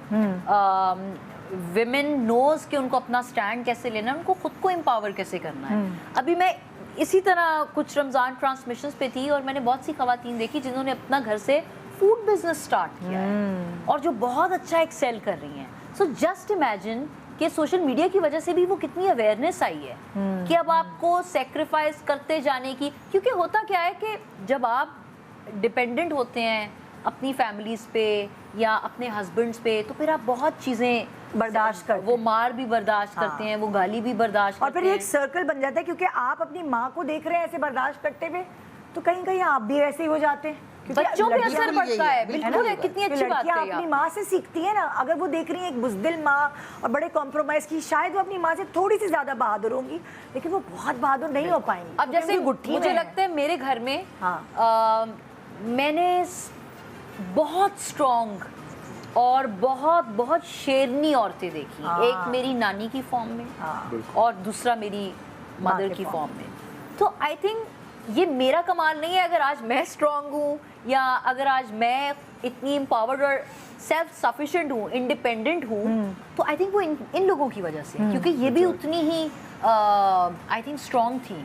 विमेन नोज कि उनको अपना स्टैंड कैसे लेना है, उनको खुद को एम्पावर कैसे करना है। अभी मैं इसी तरह कुछ रमज़ान ट्रांसमिशंस पे थी और मैंने बहुत सी ख़वातीन देखी जिन्होंने अपना घर से फूड बिजनेस स्टार्ट किया है और जो बहुत अच्छा एक्सेल कर रही हैं। सो जस्ट इमेजिन कि सोशल मीडिया की वजह से भी वो कितनी अवेयरनेस आई है कि अब आपको सेक्रीफाइस करते जाने की, क्योंकि होता क्या है कि जब आप डिपेंडेंट होते हैं अपनी फैमिलीज़ पे या अपने हस्बैंड्स पे तो फिर आप बहुत चीज़ें बर्दाश्त करते हैं। वो मार भी बर्दाश्त करते हैं, वो गाली भी बर्दाश्त करते हैं और फिर एक सर्कल बन जाता है क्योंकि आप अपनी माँ को देख रहे हैं ऐसे बर्दाश्त करते हुए तो कहीं कहीं आप भी ऐसे ही हो जाते हैं। बच्चों पे असर पड़ता है। बिल्कुल है, कितनी अच्छी बात है। अपनी माँ से सीखती है ना, अगर वो देख रही है एक बुज़दिल माँ और बड़े कॉम्प्रोमाइज़ की, शायद वो अपनी माँ से थोड़ी सी ज़्यादा बहादुर होंगी लेकिन वो बहुत बहादुर नहीं हो पाएंगी। अब जैसे मुझे लगता है मेरे घर में मैंने बहुत स्ट्रॉन्ग और बहुत बहुत शेरनी औरतें देखी। एक मेरी नानी की फॉर्म में और दूसरा मेरी मदर की फॉर्म में। तो आई थिंक ये मेरा कमाल नहीं है अगर आज मैं स्ट्रांग हूँ या अगर आज मैं इतनी एम्पावर्ड और सेल्फ सफिशिएंट हूँ, इंडिपेंडेंट हूँ, तो आई थिंक वो इन लोगों की वजह से, क्योंकि ये भी उतनी ही आई थिंक स्ट्रांग थी।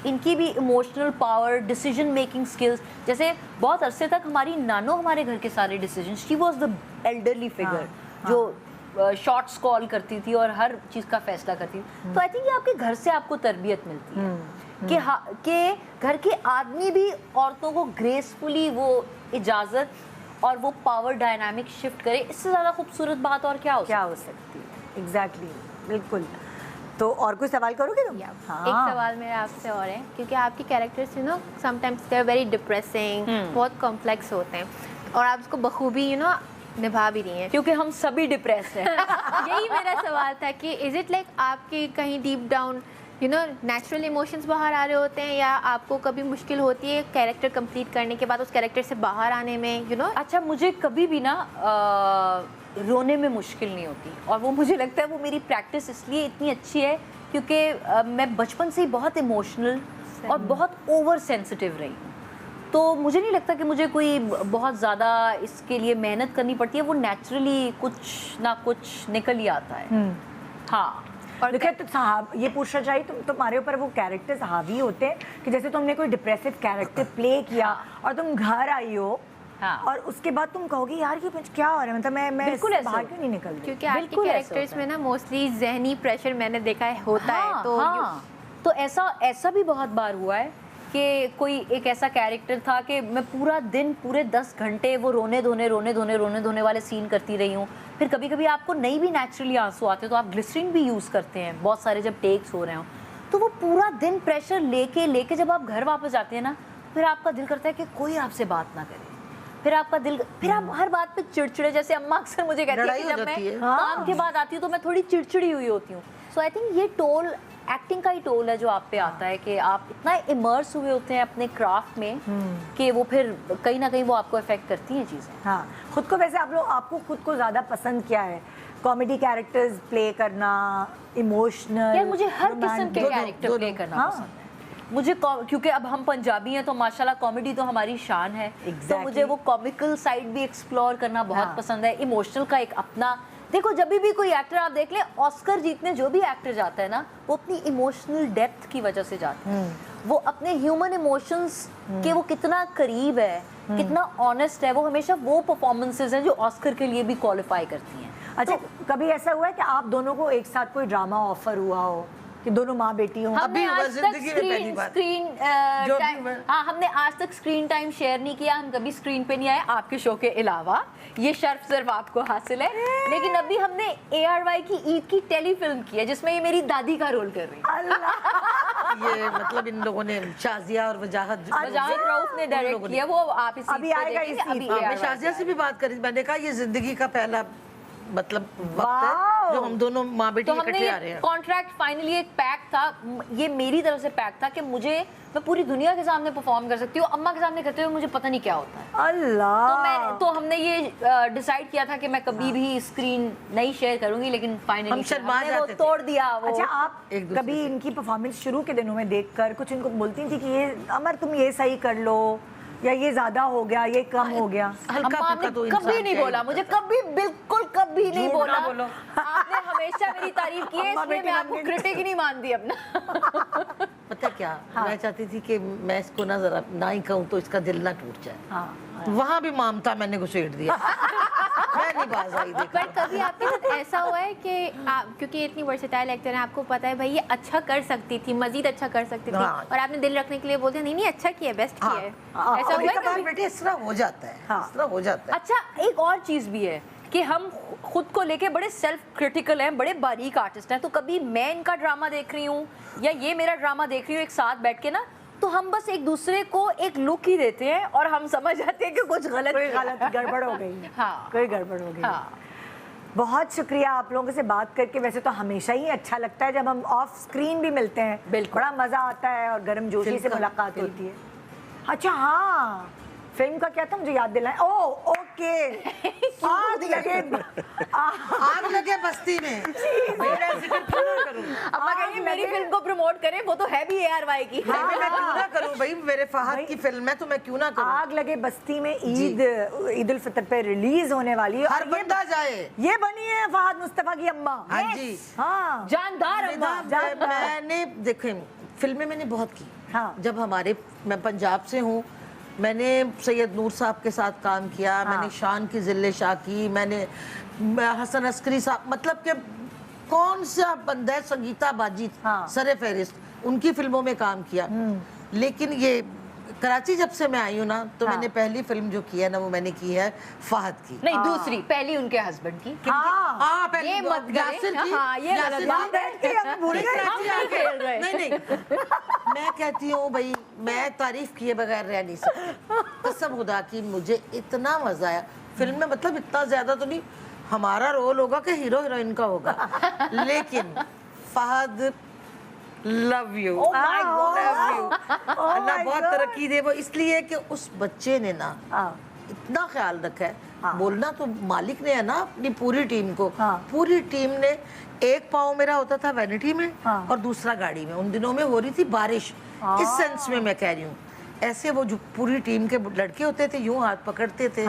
इनकी भी emotional power, decision making skills, जैसे बहुत अरसे तक हमारी नानो हमारे घर के सारे decision, she was the elderly figure जो शॉर्ट्स कॉल करती थी और हर चीज़ का फैसला करती थी। तो आई थिंक ये आपके घर से आपको तरबियत मिलती है कि घर के आदमी भी औरतों को ग्रेसफुली वो इजाज़त और वो पावर डायनामिक शिफ्ट करे। इससे ज़्यादा खूबसूरत बात और क्या हो सकती है। एग्जैक्टली, बिल्कुल। तो और कोई सवाल करोगे तुम? एक सवाल मेरा आपसे और है, क्योंकि आपके characters you know sometimes they are very depressing, बहुत कॉम्प्लेक्स होते हैं और आप उसको बखूबी यू नो निभा भी रही हैं, क्योंकि हम सभी डिप्रेस हैं। यही मेरा सवाल था कि इज इट लाइक आपके कहीं deep down you know natural emotions बाहर आ रहे होते हैं, या आपको कभी मुश्किल होती है कैरेक्टर कंप्लीट करने के बाद उस कैरेक्टर से बाहर आने में यू नो? अच्छा, मुझे कभी भी ना रोने में मुश्किल नहीं होती, और वो मुझे लगता है वो मेरी प्रैक्टिस इसलिए इतनी अच्छी है क्योंकि मैं बचपन से ही बहुत इमोशनल और बहुत ओवर सेंसिटिव रही हूँ। तो मुझे नहीं लगता कि मुझे कोई बहुत ज़्यादा इसके लिए मेहनत करनी पड़ती है, वो नेचुरली कुछ ना कुछ निकल ही आता है। हाँ, और देखिए तो ये पूछना चाहिए तुम्हारे ऊपर वो कैरेक्टर्स हावी होते हैं कि जैसे तुमने कोई डिप्रेसिव कैरेक्टर प्ले किया और तुम घर आई हो, हाँ, और उसके बाद तुम कहोगी यार ये क्या हो रहा है, मतलब मैं बिल्कुल इससे ऐसा बाहर क्यों नहीं निकल रही? क्योंकि आपके कैरेक्टर्स में ना मोस्टली जहनी प्रेशर मैंने देखा है होता है। तो तो ऐसा भी बहुत बार हुआ है कि कोई एक ऐसा कैरेक्टर था कि मैं पूरा दिन पूरे 10 घंटे वो रोने धोने वाले सीन करती रही हूँ। फिर कभी कभी आपको नहीं भी नेचुरली आंसू आते तो आप ग्लिसरीन भी यूज़ करते हैं बहुत सारे जब टेक्स हो रहे हो। तो वो पूरा दिन प्रेशर लेके जब आप घर वापस जाते हैं ना, फिर आपका दिल करता है कि कोई आपसे बात ना करे। फिर आप हर बात पे चिड़चिड़े, जैसे अम्मा अक्सर मुझे कहती है कि जब मैं काम के बाद आती हूँ तो मैं थोड़ी चिड़चिड़ी हुई होती हूँ। सो आई थिंक ये टोल एक्टिंग का ही टोल है जो आप पे आता है कि आप इतना इमर्स हुए होते हैं अपने क्राफ्ट में कि वो फिर कहीं ना कहीं वो आपको इफेक्ट करती हैं चीज़ें। हाँ, खुद को वैसे आपको खुद को ज़्यादा पसंद क्या है? कॉमेडी कैरेक्टर्स प्ले करना, इमोशनल? यार मुझे हर किस्म के कैरेक्टर प्ले करना पसंद है। मुझे क्योंकि अब हम पंजाबी हैं तो माशाल्लाह कॉमेडी तो हमारी शान है। तो मुझे वो कॉमिकल साइड भी एक्सप्लोर करना बहुत पसंद है। इमोशनल का एक अपना, देखो जब भी कोई एक्टर आप देख ले, ऑस्कर जीतने जो भी एक्टर जाता है ना, वो अपनी इमोशनल डेप्थ की वजह से जाता है। वो अपने ह्यूमन इमोशंस के वो कितना करीब है, कितना ऑनेस्ट है, वो हमेशा वो परफॉर्मेंसेज हैं जो ऑस्कर के लिए भी क्वालिफाई करती हैं। अच्छा, तो कभी ऐसा हुआ है कि आप दोनों को एक साथ कोई ड्रामा ऑफर हुआ हो कि दोनों माँ बेटी हो? हमने आज तक स्क्रीन टाइम शेयर नहीं किया, हम कभी स्क्रीन पे नहीं आए आपके शो के अलावा, ये शर्फ सिर्फ आपको हासिल है। लेकिन अभी हमने ARY की ईद की टेलीफिल्म की है जिसमें ये मेरी दादी का रोल कर रही है। ये मतलब इन लोगों ने शाजिया और वजाहत रऊफ ने डायरेक्ट किया, वो आप इसी अभी आएगा इस ईद पे। मैं शाजिया से भी बात करी, मैंने कहा ये जिंदगी का पहला मतलब वक्त है जो हम दोनों माँ बेटी तो इकट्ठे आ रहे हैं। कॉन्ट्रैक्ट फाइनली एक पैक था, ये मेरी तरफ से पैक था कि मैं पूरी दुनिया के सामने परफॉर्म कर सकती हूँ, अम्मा के सामने करते हुए मुझे पता नहीं क्या होता है। अल्लाह। तो हमने ये डिसाइड किया था कि मैं कभी भी स्क्रीन नहीं शेयर करूंगी, लेकिन फाइनली हम शर्मा जाते थे। तोड़ दिया वो। अच्छा, आप कभी इनकी परफॉर्मेंस शुरू के दिनों में देखकर कुछ इनको बोलती थी कि ये अमर तुम ये सही कर लो, या ये ज्यादा हो गया, ये कम हो गया? हल्का फुल्का तो कभी नहीं बोला मुझे, कभी बिल्कुल कभी नहीं बोला। आपने हमेशा मेरी तारीफ की है, इसलिए मैं आपको क्रिटिक ही नहीं मानती अपना। पता क्या, मैं चाहती थी कि मैं इसको ना जरा ना ही कहूँ तो इसका दिल ना टूट जाए। वहाँ भी ममता मैंने घुसेड़ दिया। मैं नहीं बाज आई। पर कभी आपके साथ ऐसा हुआ है कि आप, क्योंकि इतनी वर्सेटाइल एक्टर है, आपको पता है भाई ये अच्छा कर सकती थी, मजीद अच्छा कर सकती थी, और आपने दिल रखने के लिए बोलते हैं नहीं अच्छा किया, बेस्ट किया है, ऐसा हुआ है कभी? बेटे इस तरह हो जाता है, इस तरह हो जाता है। अच्छा, एक और चीज भी है कि हम खुद को लेके बड़े सेल्फ क्रिटिकल हैं, बड़े बारीक आर्टिस्ट हैं। तो कभी मैं इनका ड्रामा देख रही हूँ या ये मेरा ड्रामा देख रही हूँ एक साथ बैठ के ना, तो हम बस एक दूसरे को एक लुक ही देते हैं और हम समझ जाते हैं कि कुछ गलत गड़बड़ हो गई। हाँ, कोई गड़बड़ हो गई। हाँ। बहुत शुक्रिया आप लोगों से बात करके। वैसे तो हमेशा ही अच्छा लगता है जब हम ऑफ स्क्रीन भी मिलते हैं, बिल्कुल बड़ा मजा आता है और गर्मजोशी से मुलाकात होती है। अच्छा हाँ, फिल्म का क्या था मुझे याद दिलाएं। ओ ओके, आग लगे बस्ती में। मेरा जिक्र क्यों ना करूं? अम्मा कहेंगी मेरी फिल्म को प्रमोट करें, वो तो है भी ARY की। नहीं, मैं क्यों ना करूं भाई, मेरे फहद की फिल्म है तो मैं क्यों ना करूं। आग लगे बस्ती में ईद उल फितर पे रिलीज होने वाली है। हर और बंदा जाए। ये बनी है फहद मुस्तफा की अम्मा। हाँ जी। हाँ जानदार अम्मा। मैंने देखे फिल्में मैंने बहुत की। हाँ। जब मैं पंजाब से हूँ, मैंने सैयद नूर साहब के साथ काम किया, मैंने शान की जिले शाह की, मैंने हसन अस्करी साहब, मतलब कि कौन सा बंदा है, संगीता बाजी सरे फहरिस्त, उनकी फिल्मों में काम किया। लेकिन ये कराची जब से मैं आई हूँ ना, तो मैंने पहली फिल्म जो की है ना, वो मैंने की है फहद की। नहीं, दूसरी, पहली उनके हस्बैंड की। हाँ, पहली ये मत यासिर की। हाँ, ये यासिर की। भूल हम नहीं खेल रहे। नहीं मैं कहती हूँ भाई, मैं तारीफ किए बगैर रह नहीं सकती। कसम खुदा की मुझे इतना मजा आया फिल्म में, मतलब इतना ज्यादा तो नहीं, हमारा रोल होगा कि हीरो हीरोइन का होगा, लेकिन Fahadh love you, love you. Allah बहुत तरक्की दे। वो इसलिए कि उस बच्चे ने ना इतना ख्याल रखा है। बोलना तो मालिक ने है ना अपनी पूरी टीम को। पूरी टीम ने, एक पाँव मेरा होता था वैनिटी में और दूसरा गाड़ी में। उन दिनों में हो रही थी बारिश, इस सेंस में मैं कह रही हूँ। ऐसे वो जो पूरी टीम के लड़के होते थे, यूं हाथ पकड़ते थे।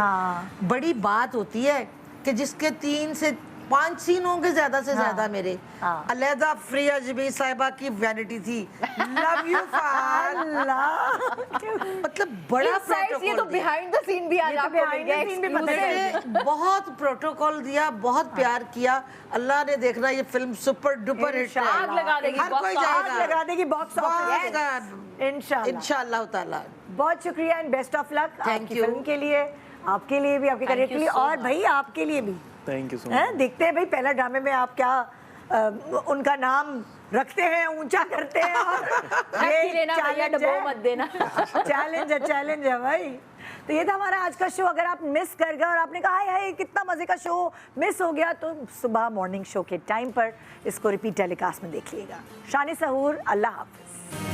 बड़ी बात होती है कि जिसके 3 से 5 सीन होंगे ज्यादा से ज्यादा मेरे। अलहदा फ्रिया जबी साहिबा की वैनिटी थी, लव यू मतलब बड़ा ये तो बिहाइंड द सीन भी आज आपको मिल गया, उसने बहुत प्रोटोकॉल दिया, बहुत प्यार किया। अल्लाह ने देखना ये फिल्म सुपर डुपर हिट है। आग लगा देगी, हर कोई आग जाएगा, लगा देगी बॉक्स ऑफिस। इंशाल्लाह इंशाल्लाह ताला। बहुत शुक्रिया and best of luck Thank आपकी you. फिल्म के लिए, आपके लिए भी, आपके करियर के लिए, और भाई आपके लिए भी। Thank you so much. हैं, देखते हैं भाई पहला ड्रामे में आप क्या उनका नाम रखते हैं, ऊंचा करते हैं। और ये लेना भैया, चैलेंज डबो है, मत देना। चैलेंज है भाई। तो ये था हमारा आज का शो। अगर आप मिस कर गए और आपने कहा है कितना मजे का शो मिस हो गया, तो सुबह मॉर्निंग शो के टाइम पर इसको रिपीट टेलीकास्ट में देख लीजिएगा। शान सहूर, अल्लाह हाफिज।